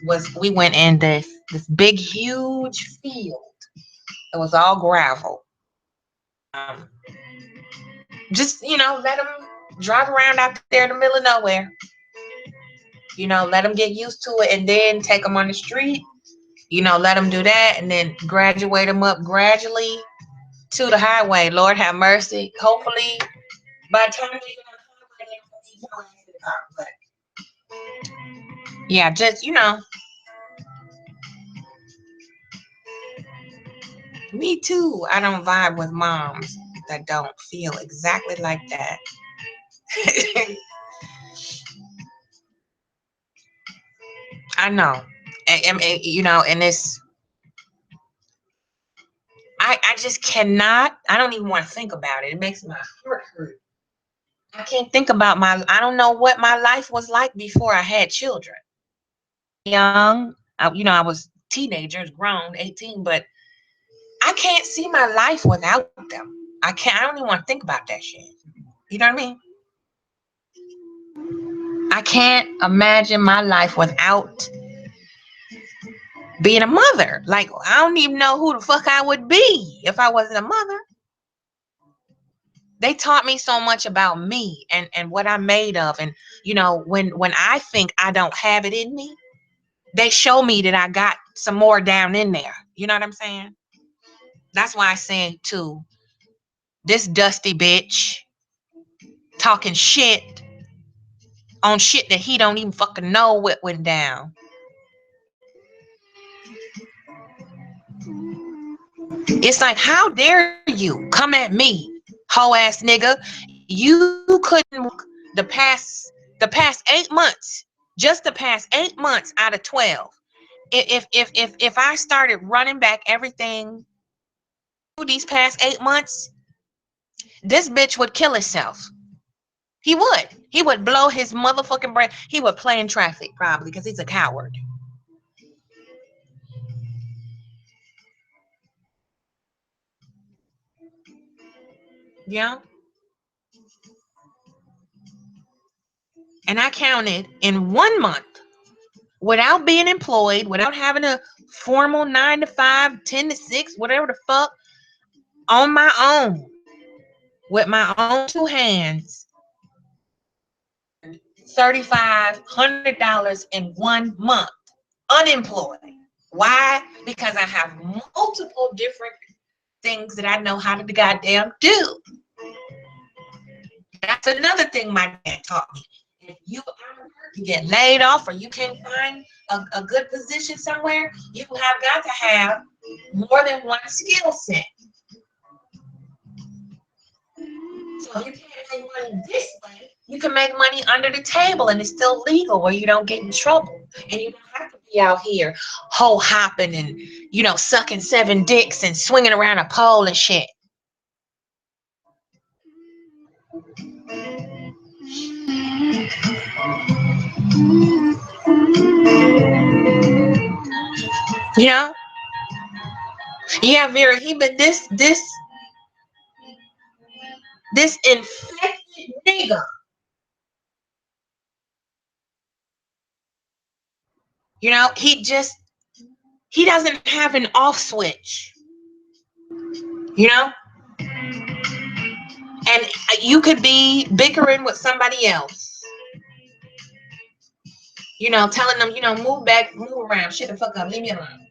A: was we went in this big huge field. It was all gravel. Just let them drive around out there in the middle of nowhere. Let them get used to it, and then take them on the street. Let them do that, and then graduate them up gradually to the highway. Lord have mercy. Hopefully, by the time they get on the highway, but yeah, just me too. I don't vibe with moms that don't feel exactly like that. I know, and it's. I just cannot. I don't even want to think about it. It makes my heart hurt. I can't think about I don't know what my life was like before I had children. Young, I was teenagers, grown, 18, but I can't see my life without them. I can't. I don't even want to think about that shit. You know what I mean? I can't imagine my life without being a mother. Like, I don't even know who the fuck I would be if I wasn't a mother. They taught me so much about me and what I'm made of. And when I think I don't have it in me, they show me that I got some more down in there. You know what I'm saying? That's why I say to this dusty bitch talking shit on shit that he don't even fucking know what went down. It's like, how dare you come at me, hoe ass nigga? You couldn't the past 8 months, just the past 8 months out of 12. If I started running back everything these past 8 months, this bitch would kill himself. He would. He would blow his motherfucking brain. He would play in traffic probably because he's a coward. Yeah. And I counted in 1 month without being employed, without having a formal 9 to 5, 10 to 6, whatever the fuck, on my own, with my own two hands, $3,500 in 1 month, unemployed. Why? Because I have multiple different things that I know how to goddamn do. That's another thing my dad taught me. If you get laid off or you can't find a good position somewhere, you have got to have more than one skill set. So if you can't make money this way, you can make money under the table and it's still legal where you don't get in trouble. And you don't have to be out here hoe hopping and, sucking 7 dicks and swinging around a pole and shit. Yeah. Yeah, Vera, this infected nigga. He doesn't have an off switch. And you could be bickering with somebody else. Telling them, move back, move around, shut the fuck up, leave me alone.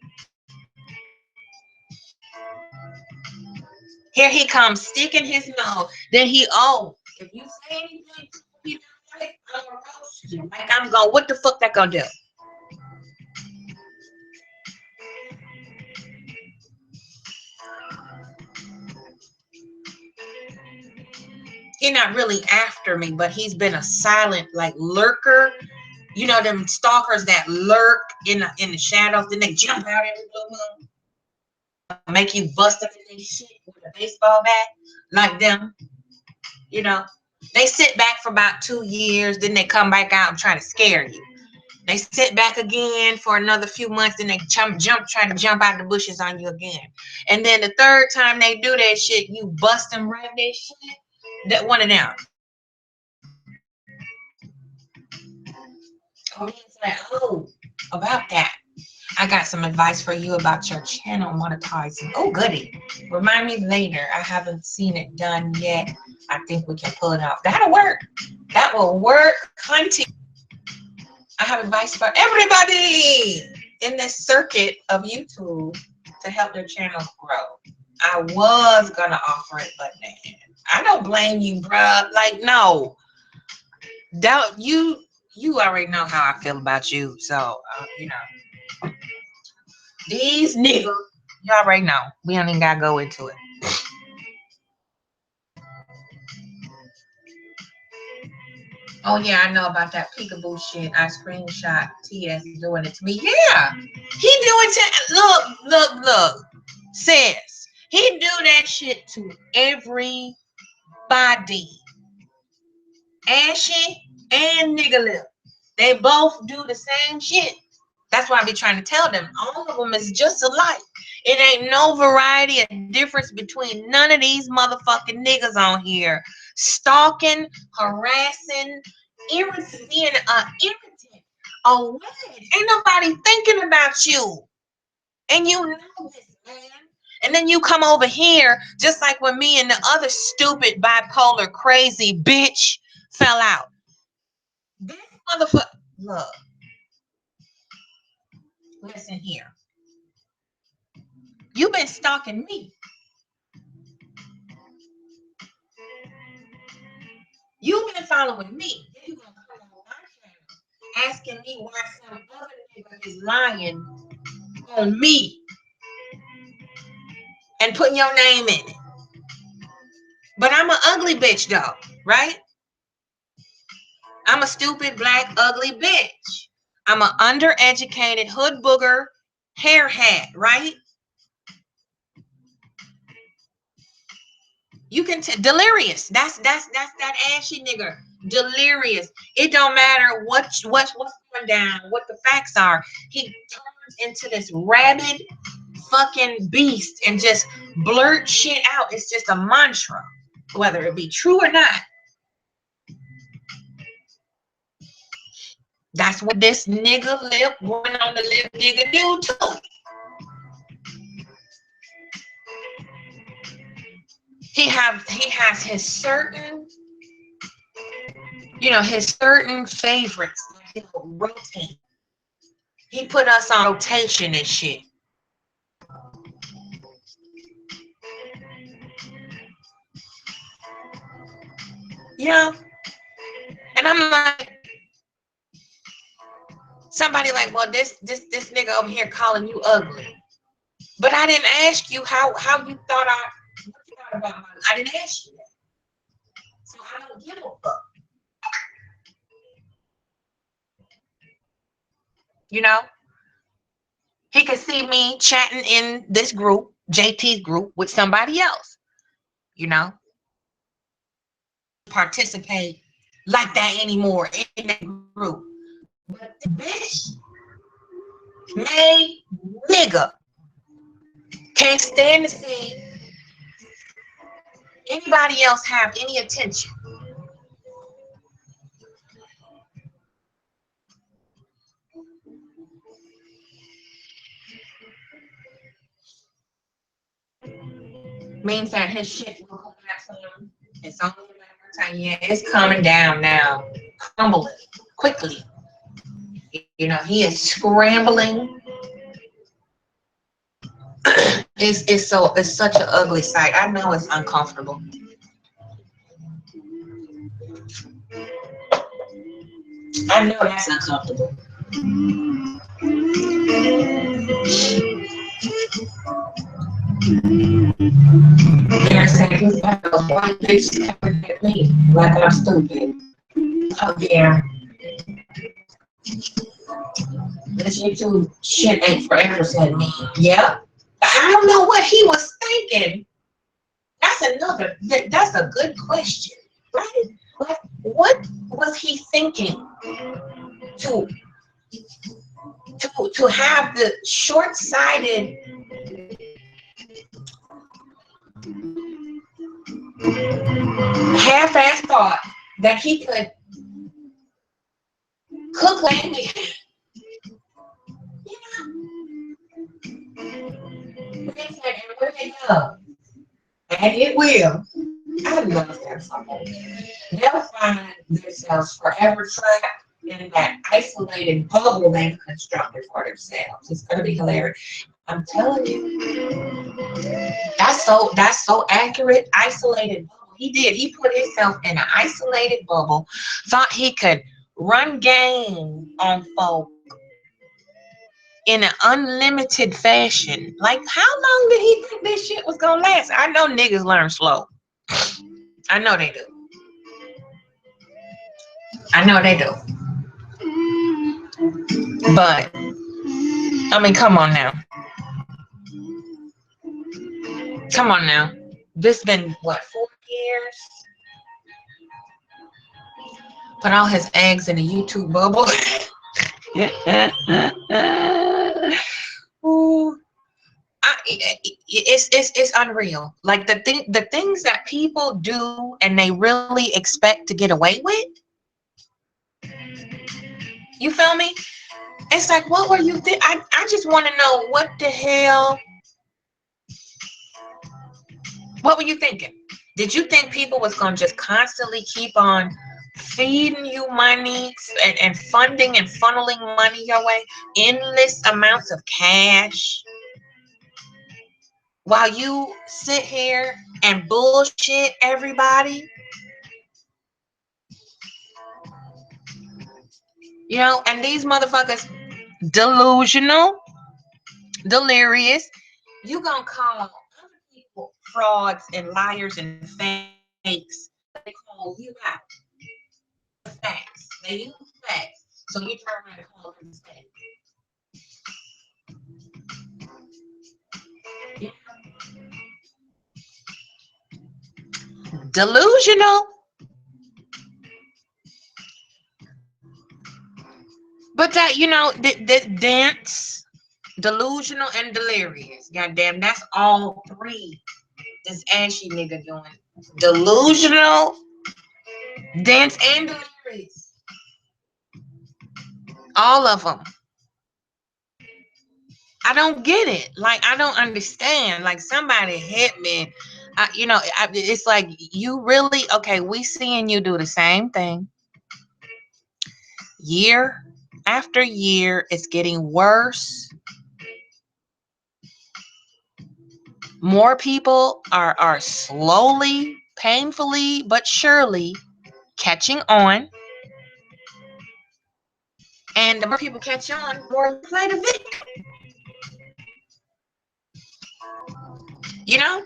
A: Here he comes, sticking his nose. Then if you say anything, I'm gonna roast you. Like I'm going, what the fuck that gonna do? He's not really after me, but he's been a silent like lurker. Them stalkers that lurk in the shadows, then they jump out every blue moon, make you bust up in their shit with a baseball bat, like them. They sit back for about 2 years, then they come back out and try to scare you. They sit back again for another few months, then they try to jump out the bushes on you again. And then the third time they do that shit, you bust them right their shit. That one of them. It's like, about that. I got some advice for you about your channel monetizing. Oh, goody. Remind me later. I haven't seen it done yet. I think we can pull it off. That'll work. That will work. Hunting. I have advice for everybody in this circuit of YouTube to help their channel grow. I was going to offer it, but man, I don't blame you, bruh. Like, no. You already know how I feel about you. So, these niggas, you already know. We don't even gotta go into it. Oh yeah, I know about that peekaboo shit. I screenshot TS doing it to me. Yeah, he doing to look. Says he do that shit to everybody. Ashy and Nigga Lip. They both do the same shit. That's why I be trying to tell them. All of them is just alike. It ain't no variety of difference between none of these motherfucking niggas on here. Stalking, harassing, being irritant. Oh, wait. Ain't nobody thinking about you. And you know this, man. And then you come over here, just like when me and the other stupid, bipolar, crazy bitch fell out. This motherfucker, look, listen here. You've been stalking me. You've been following me. Then you gonna come on my channel asking me why some other nigga is lying on me and putting your name in it. But I'm an ugly bitch though, right? I'm a stupid, black, ugly bitch. I'm an undereducated hood booger hair hat, right? You can delirious. That's that ashy nigga. Delirious. It don't matter what's going down, what the facts are. He turns into this rabid fucking beast and just blurt shit out. It's just a mantra, whether it be true or not. That's what this nigga lip going on the lip nigga do too. He has his certain, his certain favorites that he'll rotate. He put us on rotation and shit. And I'm like, somebody like, well, this nigga over here calling you ugly. But I didn't ask you how you thought about my, I didn't ask you that. So I don't give a fuck. He could see me chatting in this group, JT's group, with somebody else, participate like that anymore in that group. But the bitch, May nigga, can't stand to see anybody else have any attention. Means that his shit will collapse on him. It's only a matter of time. Yeah, it's coming down now, crumbling quickly. He is scrambling. It's such an ugly sight. I know it's uncomfortable. I know that's uncomfortable. They're saying those white bitches coming at me like I'm stupid. Oh yeah. This YouTube shit ain't forever, said me. Yep. I don't know what he was thinking. That's a good question, right? Like, what was he thinking to have the short-sighted half-ass thought that he could cook like me? And it will. I love that song. They'll find themselves forever trapped in that isolated bubble they've constructed for themselves. It's gonna be hilarious. I'm telling you. That's so accurate. Isolated bubble. He put himself in an isolated bubble, thought he could run game on folk in an unlimited fashion. Like, how long did he think this shit was gonna last? I know niggas learn slow. I know they do. I know they do. But I mean, come on now. Come on now. This been what, 4 years? Put all his eggs in a YouTube bubble. Ooh. It's unreal. Like the things that people do and they really expect to get away with. You feel me? It's like, what were you thinking? I just want to know what the hell. What were you thinking? Did you think people was gonna just constantly keep on feeding you money and funding and funneling money your way, endless amounts of cash, while you sit here and bullshit everybody? And these motherfuckers, delusional, delirious, you gonna call other people frauds and liars and fakes. They call you out. Facts. They use facts. So you turn around and call understand. Delusional. But that, the dance, delusional and delirious. Goddamn, that's all three this ashy nigga doing. Delusional, dance, and delirious. All of them. I don't get it. Like, I don't understand. Like, somebody hit me. It's like, you really, okay, we seeing you do the same thing. Year after year, it's getting worse. More people are slowly, painfully, but surely catching on. And the more people catch on, the more you play the victim. You know?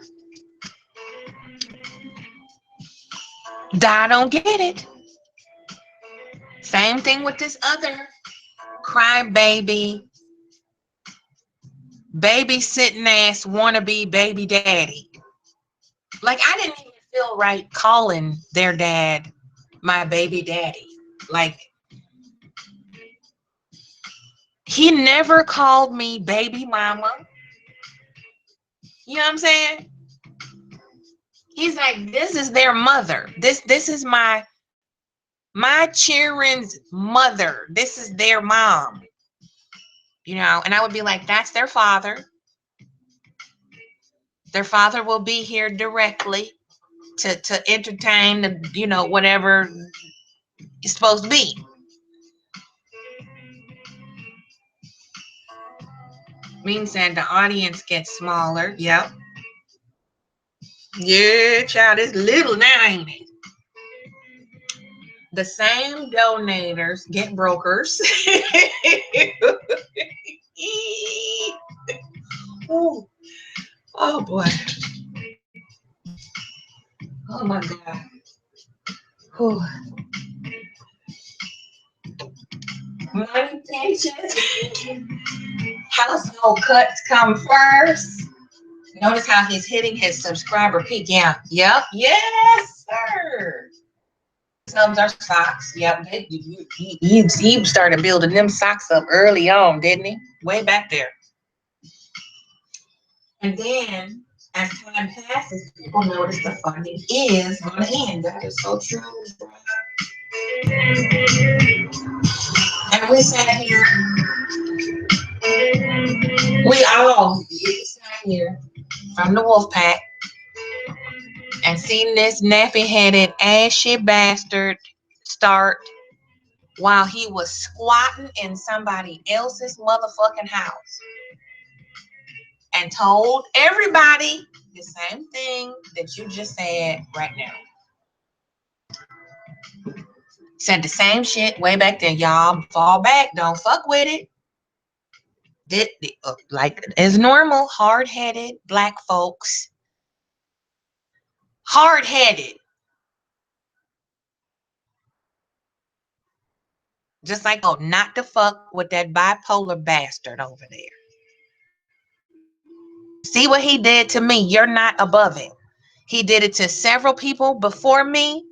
A: I don't get it. Same thing with this other crybaby, babysitting ass wannabe baby daddy. Like, I didn't even feel right calling their dad my baby daddy. Like, he never called me baby mama. You know what I'm saying? He's like, this is their mother. This is my children's mother. This is their mom. And I would be like, that's their father. Their father will be here directly to entertain the, whatever it's supposed to be. Means that the audience gets smaller. Yep. Yeah, child, it's little now, ain't it? The same donators get brokers. Oh, oh boy. Oh my God. Whew. Money pensions. Household cuts come first. Notice how he's hitting his subscriber peak. Yeah. Yep. Yes, sir. Subs are socks. Yep. He started building them socks up early on, didn't he? Way back there. And then, as time passes, people notice the funding is going to end. That is so true. And we sat here, we all sat here from the wolf pack and seen this nappy-headed, ashy bastard start while he was squatting in somebody else's motherfucking house and told everybody the same thing that you just said right now. Said the same shit way back there. Y'all fall back. Don't fuck with it. Like, as normal, hard-headed black folks. Hard-headed. Just like, oh, not to fuck with that bipolar bastard over there. See what he did to me? You're not above it. He did it to several people before me.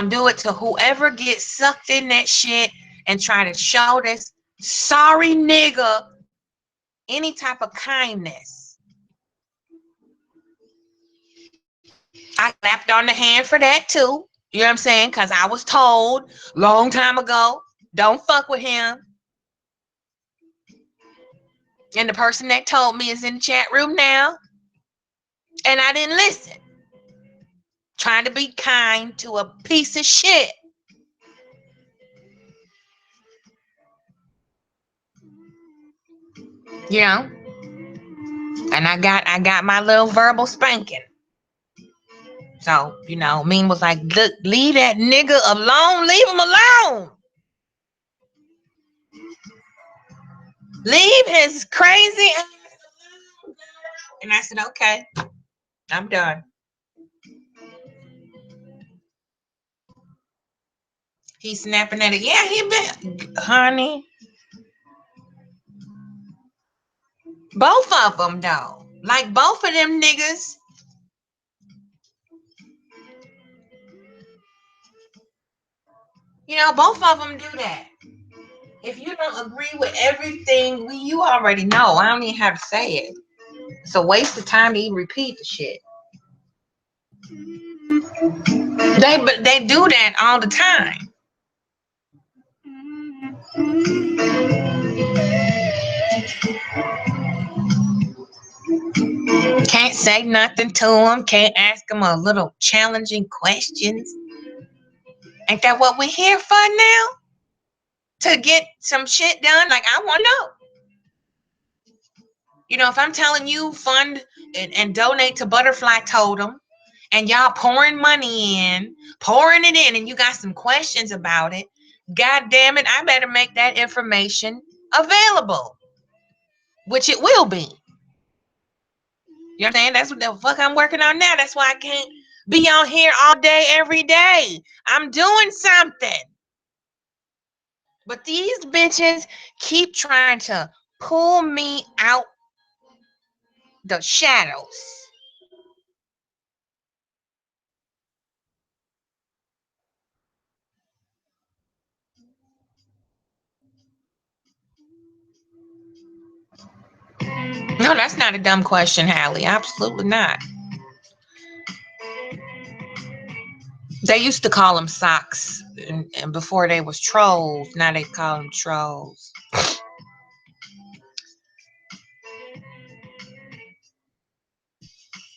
A: Do it to whoever gets sucked in that shit and try to show this sorry nigga any type of kindness. I clapped on the hand for that too. You know what I'm saying? Because I was told long time ago, don't fuck with him. And the person that told me is in the chat room now. And I didn't listen. Trying to be kind to a piece of shit. You know? And I got my little verbal spanking. So, Mean was like, look, leave that nigga alone. Leave him alone. Leave his crazy ass alone. And I said, okay, I'm done. He's snapping at it. Yeah, he been, honey. Both of them though. Like both of them niggas. You know, both of them do that. If you don't agree with everything, you already know. I don't even have to say it. It's a waste of time to even repeat the shit. They do that all the time. Can't say nothing to them. Can't ask them a little challenging questions. Ain't that what we're here for now? To get some shit done? Like, I want to know. You know, if I'm telling you fund and donate to Butterfly Totem, and y'all pouring money in, pouring it in, and you got some questions about it, God damn it, I better make that information available, which it will be. You understand? That's what the fuck I'm working on now. That's why I can't be on here all day, every day. I'm doing something. But these bitches keep trying to pull me out the shadows. No, that's not a dumb question, Hallie. Absolutely not. They used to call them socks, and before they was trolls, now they call them trolls.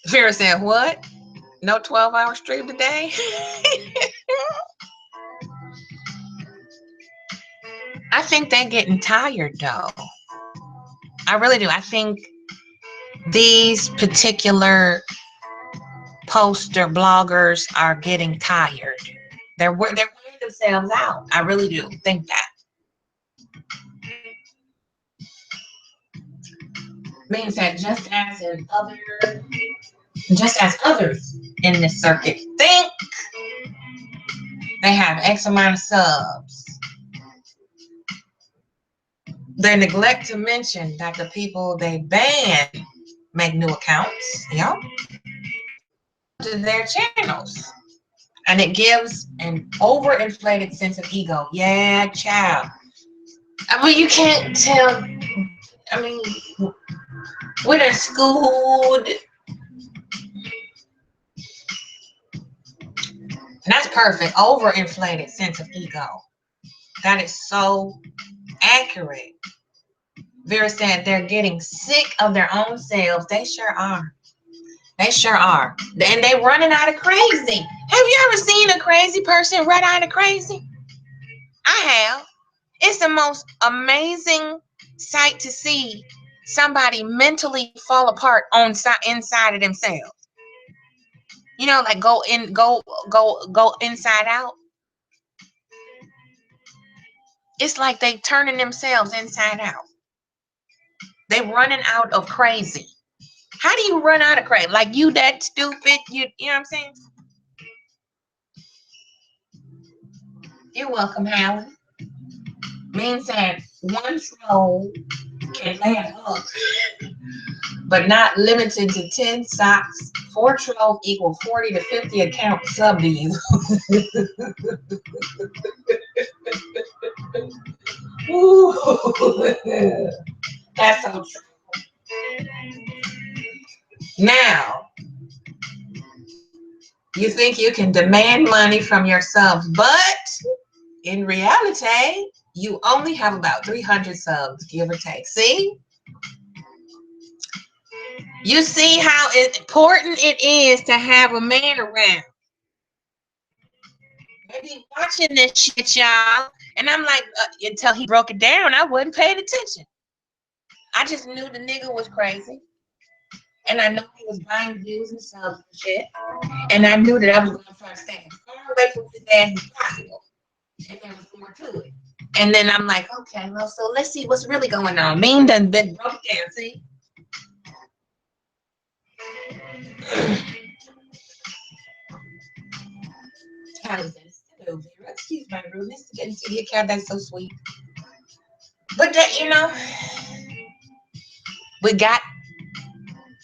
A: Vera said, "What? No 12-hour stream today?" I think they're getting tired, though. I really do. I think these particular poster bloggers are getting tired. They're wearing themselves out. I really do think that. Means that just as others in this circuit think they have X amount of subs, they neglect to mention that the people they ban make new accounts, to their channels. And it gives an overinflated sense of ego. Yeah, child. I mean, you can't tell. I mean, we're in schooled. That's perfect. Overinflated sense of ego. That is so accurate. Vera said they're getting sick of their own selves. They sure are. They sure are. And they running out of crazy. Have you ever seen a crazy person run out of crazy? I have. It's the most amazing sight to see somebody mentally fall apart inside of themselves. You know, like go inside out. It's like they turning themselves inside out. They running out of crazy. How do you run out of crazy? Like you that stupid? You know what I'm saying? You're welcome, Hallie. Means that one troll can lay a hook, but not limited to 10 socks. 4 trolls equal 40 to 50 accounts sub to you. That's so true. Now, you think you can demand money from yourself, but in reality, you only have about 300 subs, give or take. See? You see how important it is to have a man around. Maybe watching this shit, y'all, and I'm like, until he broke it down, I wasn't paying attention. I just knew the nigga was crazy, and I knew he was buying views and subs and shit, and I knew that I was going to try to stay as far away from his ass as possible, and there was more to it. And then I'm like, okay, well, so let's see what's really going on. Mean done been broke down, see? Instead do, Vera. Excuse my rudeness to get into your cat. That's so sweet. But that, we got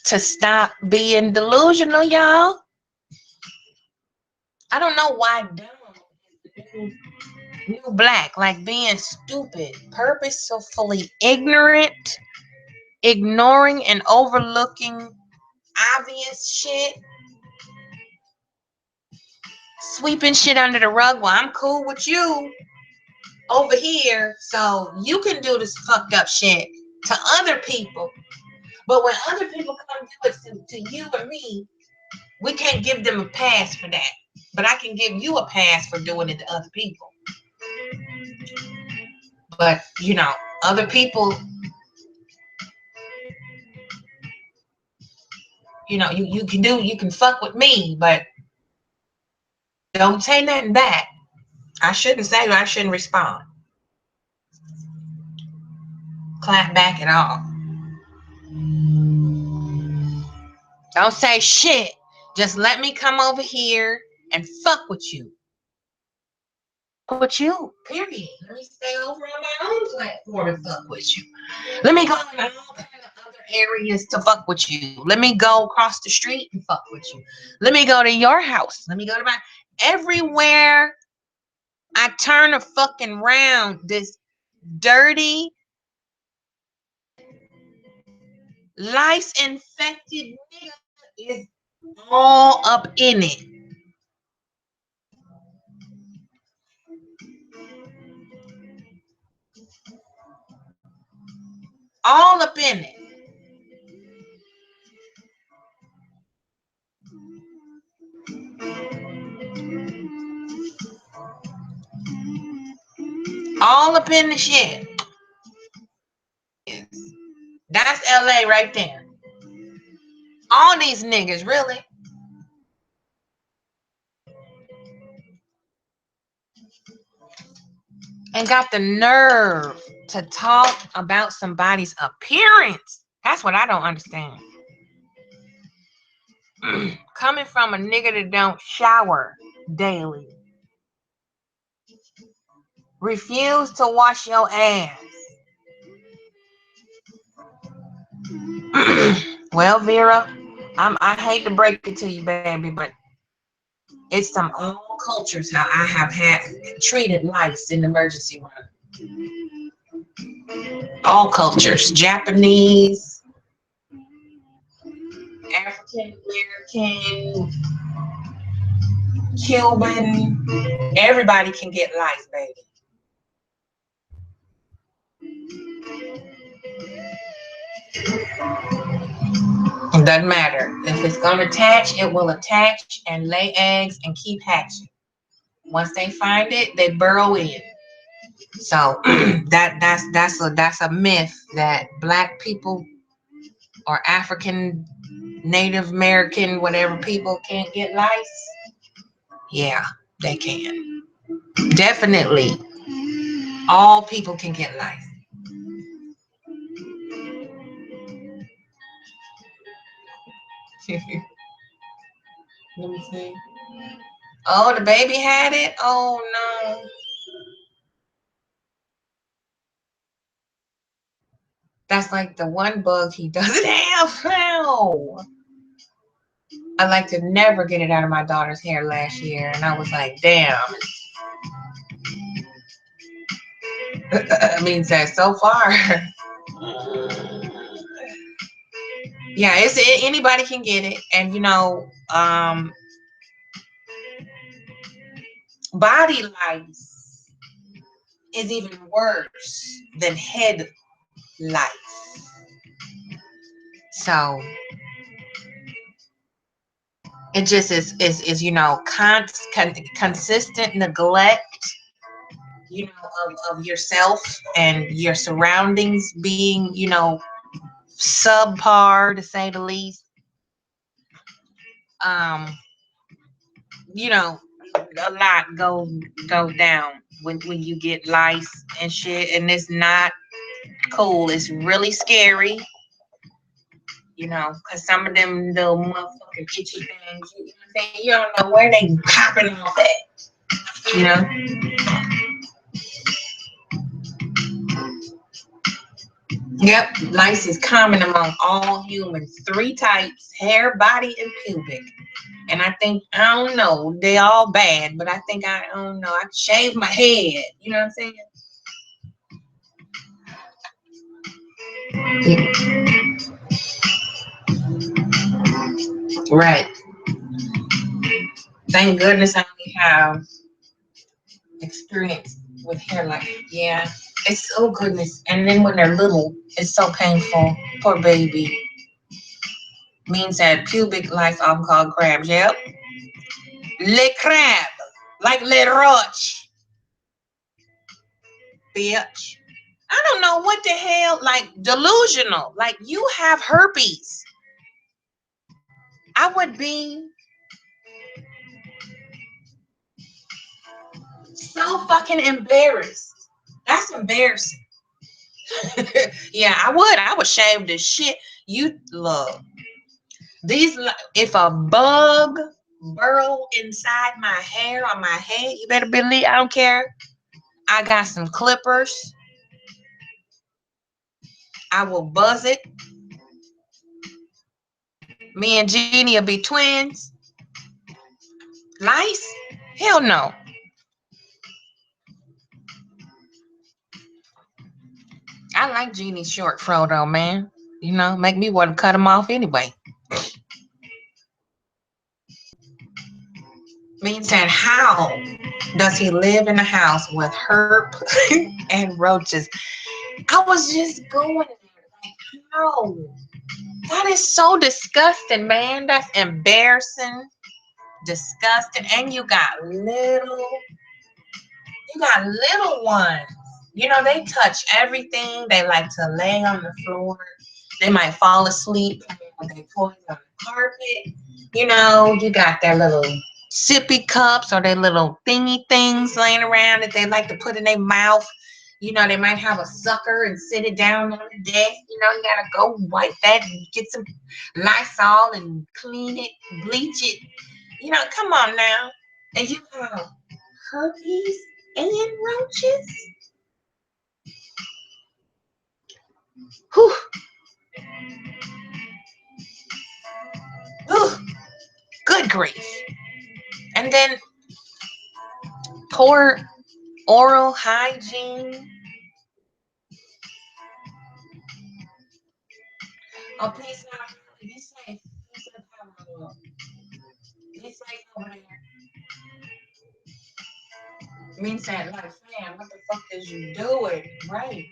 A: to stop being delusional, y'all. I don't know why dumb is the new black, like being stupid, purposefully ignorant, ignoring and overlooking obvious shit, sweeping shit under the rug. Well, I'm cool with you over here, so you can do this fucked up shit to other people. But when other people come do it to you or me, we can't give them a pass for that. But I can give you a pass for doing it to other people. But, other people, you can fuck with me, but don't say nothing back. I shouldn't say, I shouldn't respond. Clap back at all. Don't say shit. Just let me come over here and fuck with you. With you, period. Let me stay over on my own platform and fuck with you. Let me go in all kind of other areas to fuck with you. Let me go across the street and fuck with you. Let me go to your house. Let me go to my everywhere I turn a fucking round. This dirty, lice infected nigga is all up in it. All up in it. All up in the shit. That's LA right there. All these niggas, really. And got the nerve to talk about somebody's appearance. That's what I don't understand. Coming from a nigga that don't shower daily. Refuse to wash your ass. Well, Vera, I hate to break it to you, baby, but it's some all cultures how I have had treated lice in the emergency room. All cultures, Japanese, African American, Cuban, everybody can get lice, baby. It doesn't matter. If it's gonna attach, it will attach and lay eggs and keep hatching. Once they find it, they burrow in. So that's a myth that black people or African, Native American, whatever people can't get lice. Yeah, they can. Definitely, all people can get lice. Let me see. Oh, the baby had it? Oh no. That's like the one bug he doesn't have now. I like to never get it out of my daughter's hair last year, and I was like, damn. I mean, so far. Yeah, anybody can get it, and body lice is even worse than head lice. So it just is consistent neglect, of yourself and your surroundings being, subpar to say the least. A lot goes down when you get lice and shit, and it's not cool. It's really scary, because some of them little motherfucking itchy things, you don't know where they popping off at. You know? Yep, lice is common among all humans. Three types: hair, body, and pubic. And I think, I don't know, they all bad, but I think, I don't know, I shave my head. You know what I'm saying? Right. Thank goodness I only have experience with hair like, yeah, it's so goodness. And then when they're little, it's so painful. Poor baby. Means that pubic lice often called crabs. Yep. Le crab. Like le roche. Bitch. I don't know what the hell, like delusional. Like you have herpes. I would be so fucking embarrassed. That's embarrassing. Yeah, I would shave the shit. You love these. If a bug burrow inside my hair or my head, you better believe I don't care. I got some clippers. I will buzz it. Me and Jeannie will be twins. Lice? Hell no. I like Jeannie's short fro though, man. You know, make me want to cut him off anyway. Means that how does he live in a house with herp and roaches? I was just going there like, how? That is so disgusting, man. That's embarrassing, disgusting. And you got little ones. You know, they touch everything. They like to lay on the floor. They might fall asleep with their toys on the carpet. You know, you got their little sippy cups or their little thingy things laying around that they like to put in their mouth. You know, they might have a sucker and sit it down on the desk. You know, you gotta go wipe that and get some Lysol and clean it, bleach it. You know, come on now. And you have herpes and roaches? Whew. Whew. Good grief. And then poor oral hygiene. Oh, please not. Be safe. Be safe. Be safe over there. Means that, like, fam, what the fuck did you do it? Right.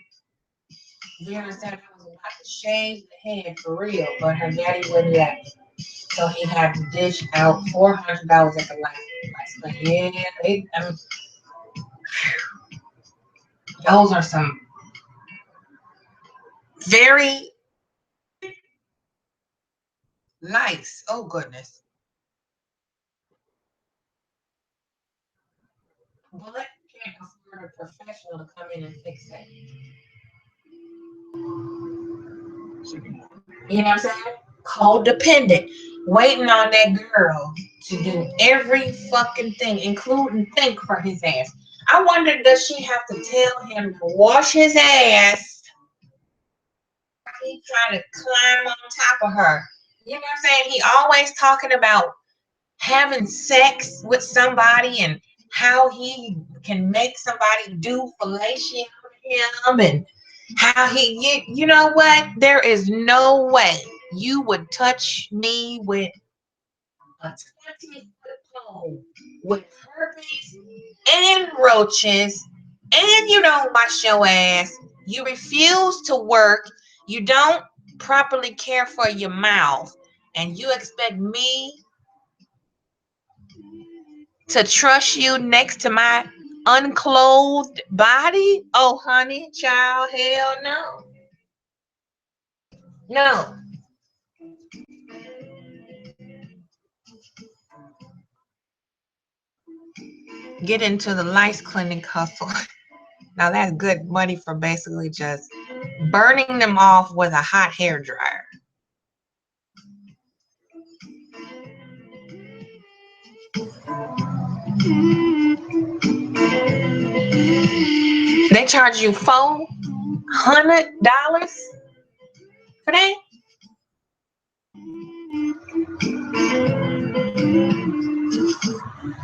A: Vera said I was about to shave the head for real, but her daddy wouldn't let me. So he had to dish out $400 at the life. But yeah, those are some very nice. Oh, goodness. But can't afford a professional to come in and fix it. You know what I'm saying? Codependent. Waiting on that girl to do every fucking thing, including think for his ass. I wonder, does she have to tell him to wash his ass? He trying to climb on top of her. You know what I'm saying? He always talking about having sex with somebody and how he can make somebody do fellatio with him and how you know what? There is no way you would touch me with a 20-foot pole with herpes and roaches, and you don't wash your ass. You refuse to work. You don't properly care for your mouth, and you expect me to trust you next to my unclothed body? Oh, honey, child, hell no. No. Get into the lice clinic hustle. Now that's good money for basically just burning them off with a hot hair dryer. They charge you $400 for that?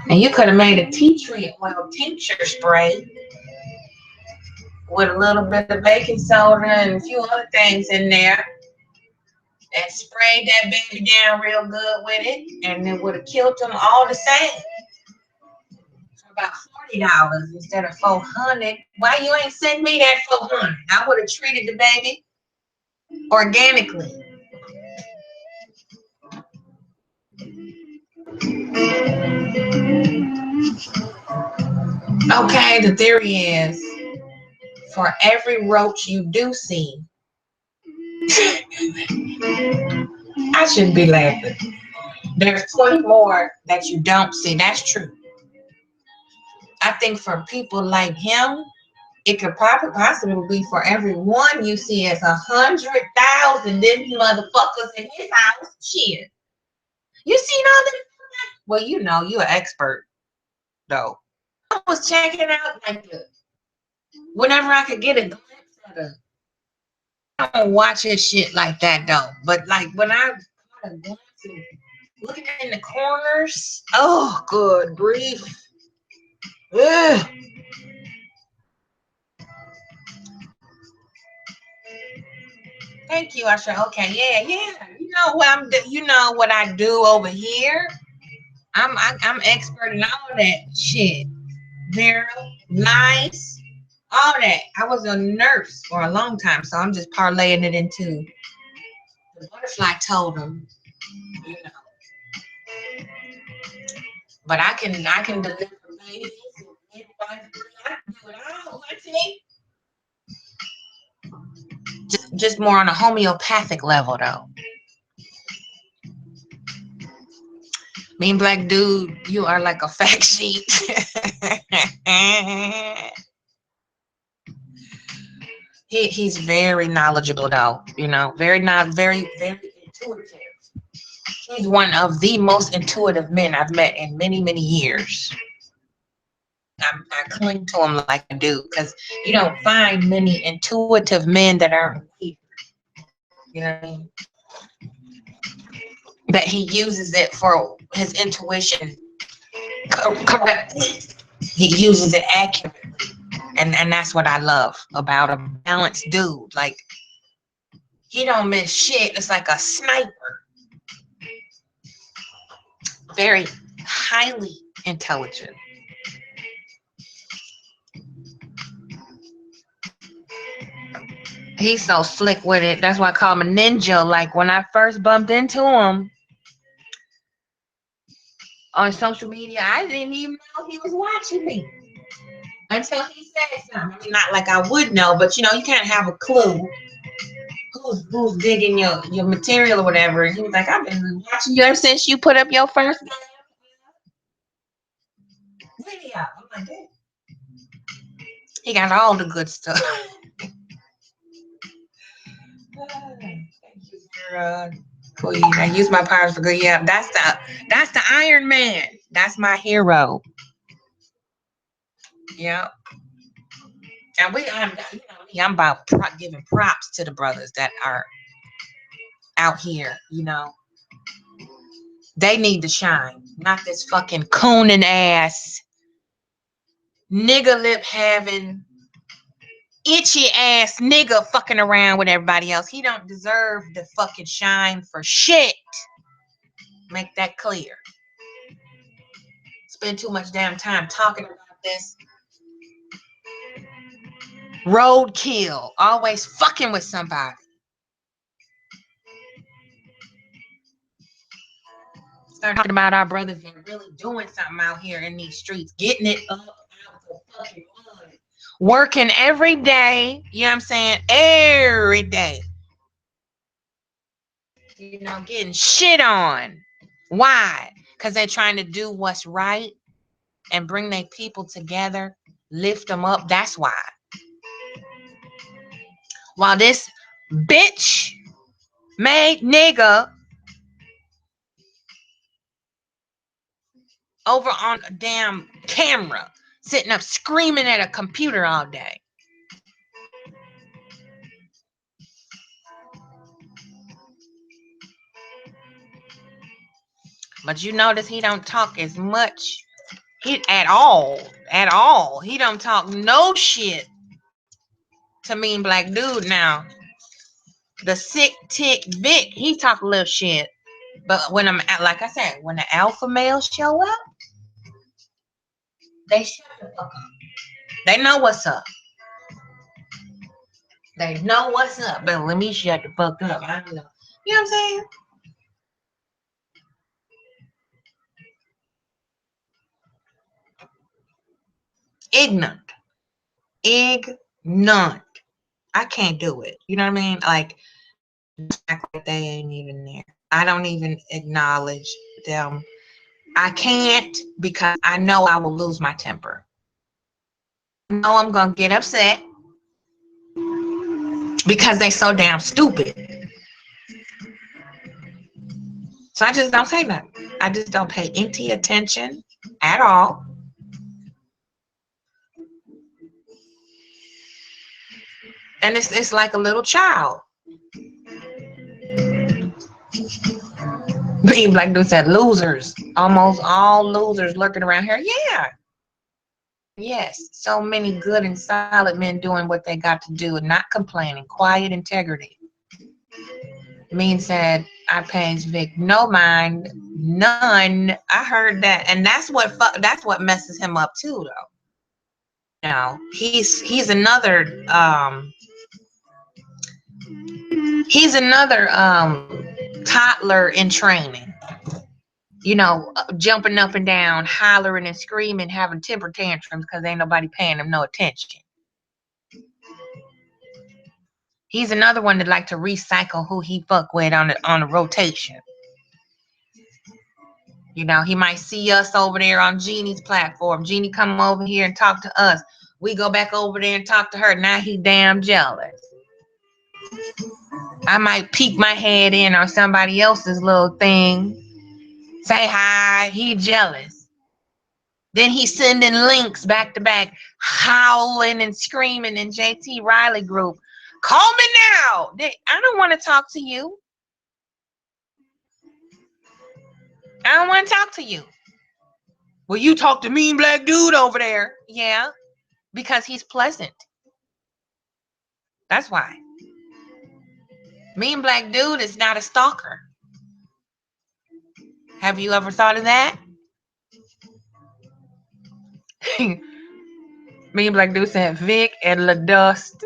A: And you could have made a tea tree oil tincture spray with a little bit of baking soda and a few other things in there and sprayed that baby down real good with it, and it would have killed them all the same for about $40 instead of 400. Why you ain't sent me that 400? I would have treated the baby organically. Okay, the theory is for every roach you do see, I shouldn't be laughing. There's 20 more that you don't see. That's true. I think for people like him, it could probably possibly be for every one you see as 100,000 then motherfuckers in his house. Shit. You seen all this? Well, you know, you're an expert, though. I was checking out like whenever I could get a glimpse of it. I don't watch his shit like that, though. But like when I got a glimpse of looking in the corners, oh, good grief. Ugh. Thank you, Usher. Okay, yeah. You know what I do over here. I'm expert in all that shit. Vera, nice, all that. I was a nurse for a long time, so I'm just parlaying it into the butterfly totem, you know. But I can deliver babies and midwives. I can do it all, auntie. Just more on a homeopathic level though. Mean black dude, you are like a fact sheet. He's very knowledgeable though, you know, very intuitive. He's one of the most intuitive men I've met in many years. I cling to him like I do because you don't find many intuitive men that aren't weird. You know what I mean? That he uses it for his intuition correctly. He uses it accurately, and that's what I love about a balanced dude. Like he don't miss shit. It's like a sniper. Very highly intelligent. He's so slick with it. That's why I call him a ninja. Like when I first bumped into him on social media, I didn't even know he was watching me until he said something. I mean, not like I would know, but you know, you can't have a clue who's digging your material or whatever. And he was like, I've been watching you ever since you put up your first video. I'm like, he got all the good stuff. Thank you, girl. Queen. I use my powers for good. Yeah, that's the Iron Man. That's my hero. Yeah. And I'm about giving props to the brothers that are out here. You know, they need to shine, not this fucking cooning ass, nigga lip having, itchy ass nigga fucking around with everybody else. He don't deserve the fucking shine for shit. Make that clear. Spend too much damn time talking about this. Roadkill, always fucking with somebody. Start talking about our brothers and really doing something out here in these streets, getting it up out the fucking mud, working every day. You know what I'm saying? Every day. You know, getting shit on. Why? Because they're trying to do what's right and bring their people together, lift them up. That's why. While this bitch made nigga over on a damn camera, sitting up screaming at a computer all day. But you notice he don't talk as much. He at all. At all. He don't talk no shit to Mean Black Dude now. The sick tick Vic, he talk a little shit. But when I'm like I said, when the alpha males show up, they shut the fuck up. They know what's up. They know what's up. But let me shut the fuck up. I know. You know what I'm saying? Ignorant. Ignorant. I can't do it. You know what I mean? Like, act like they ain't even there. I don't even acknowledge them. I can't because I know I will lose my temper. I know I'm gonna get upset because they so damn stupid. So I just don't say nothing. I just don't pay any attention at all. And it's like a little child. Being Black Dude said losers. Almost all losers lurking around here. Yeah. Yes. So many good and solid men doing what they got to do and not complaining. Quiet integrity. Mean said, I pays Vic no mind, none. I heard that, and that's what messes him up too, though. You know, he's another toddler in training. You know, jumping up and down, hollering and screaming, having temper tantrums because ain't nobody paying him no attention. He's another one that like to recycle who he fuck with on a rotation. You know, he might see us over there on Jeannie's platform. Jeannie come over here and talk to us. We go back over there and talk to her. Now he damn jealous. I might peek my head in on somebody else's little thing. Say hi. He jealous. Then he's sending links back to back, howling and screaming in JT Riley group. Call me now. I don't want to talk to you. I don't want to talk to you. Well, you talk to Mean Black Dude over there. Yeah, because he's pleasant. That's why. Mean Black Dude is not a stalker. Have you ever thought of that? Mean Black Dude said Vic and LaDust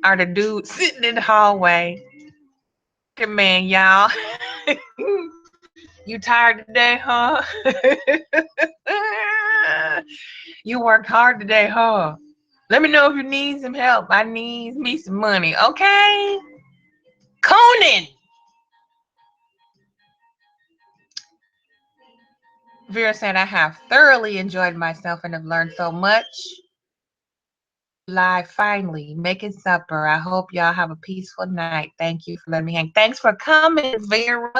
A: are the dudes sitting in the hallway. Good man, y'all. You tired today, huh? You worked hard today, huh? Let me know if you need some help. I need me some money, okay? Conan. Vera said, I have thoroughly enjoyed myself and have learned so much. Live finally, making supper. I hope y'all have a peaceful night. Thank you for letting me hang. Thanks for coming, Vera.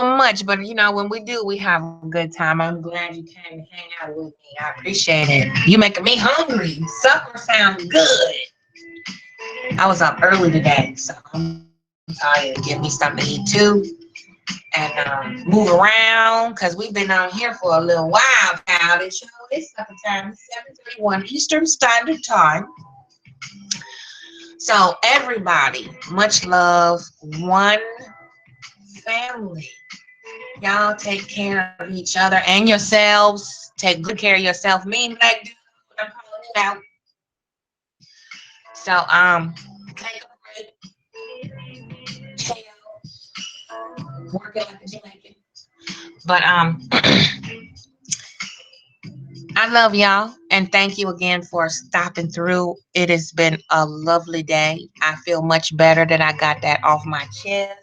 A: So much, but you know, when we do, we have a good time. I'm glad you came to hang out with me. I appreciate it. You making me hungry. Supper sounds good. I was up early today, so I'm tired. Give me something to eat too. And move around because we've been on here for a little while now. It's supper time, 7:31 Eastern Standard Time. So everybody, much love, one family. Y'all take care of each other and yourselves. Take good care of yourself. Mean Black Dude, I'm calling it out. So take a break, chill, work it like a blanket. But I love y'all and thank you again for stopping through. It has been a lovely day. I feel much better that I got that off my chest.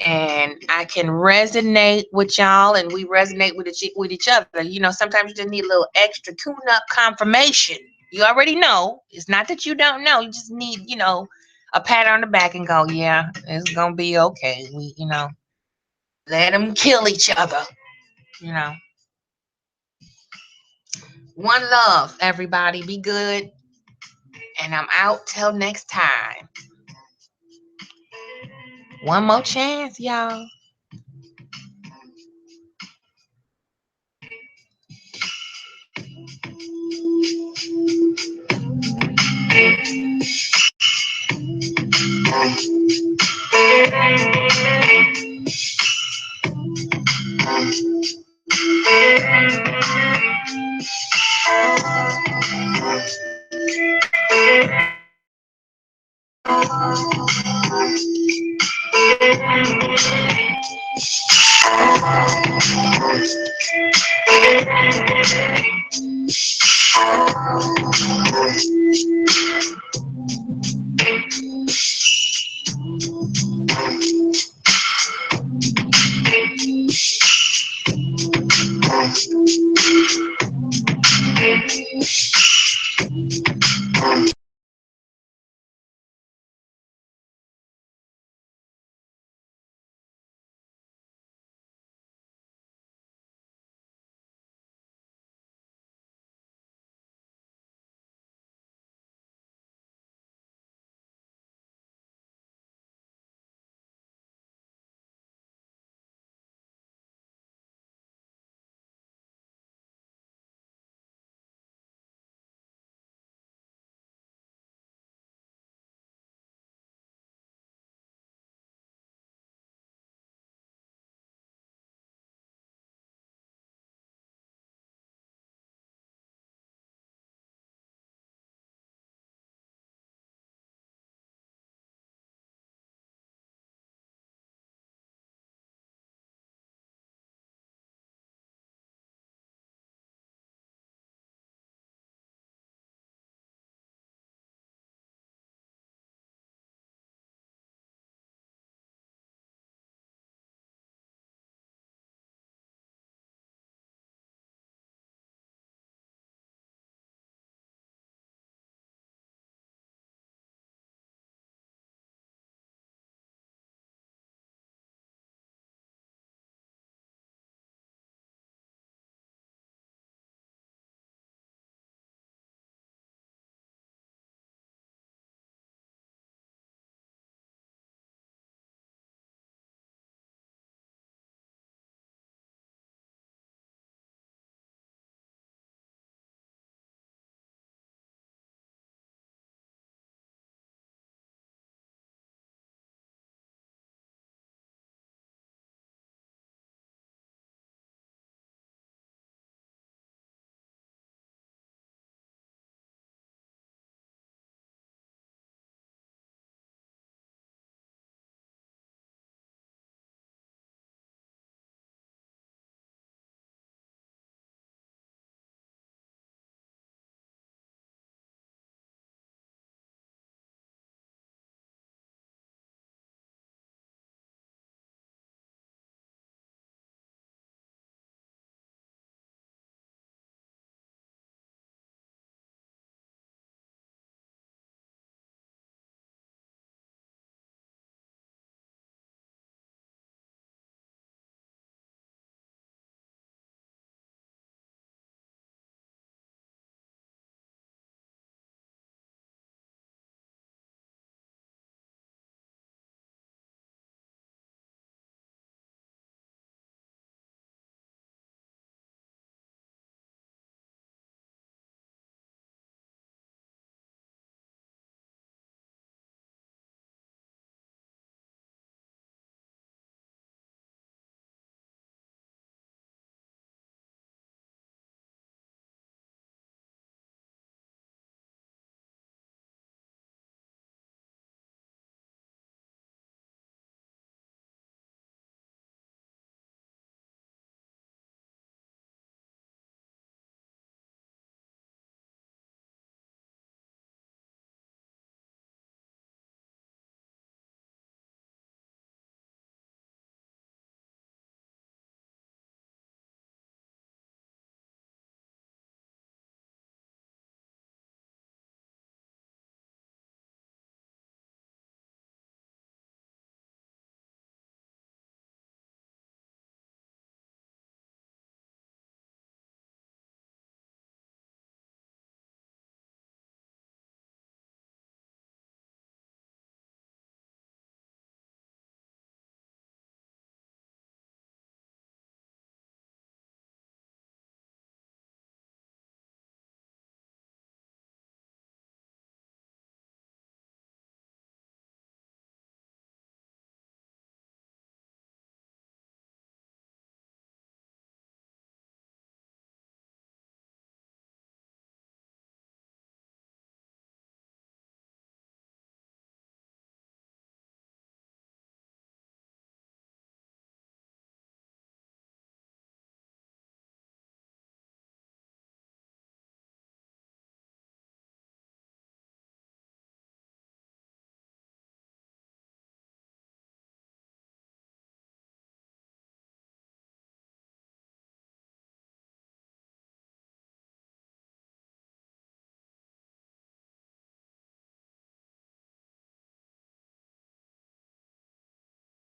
A: And I can resonate with y'all and we resonate with each other. You know, sometimes you just need a little extra tune-up confirmation. You already know. It's not that you don't know. You just need, you know, a pat on the back and go, yeah, it's gonna be okay. Let them kill each other, you know. One love, everybody. Be good. And I'm out till next time. One more chance, y'all.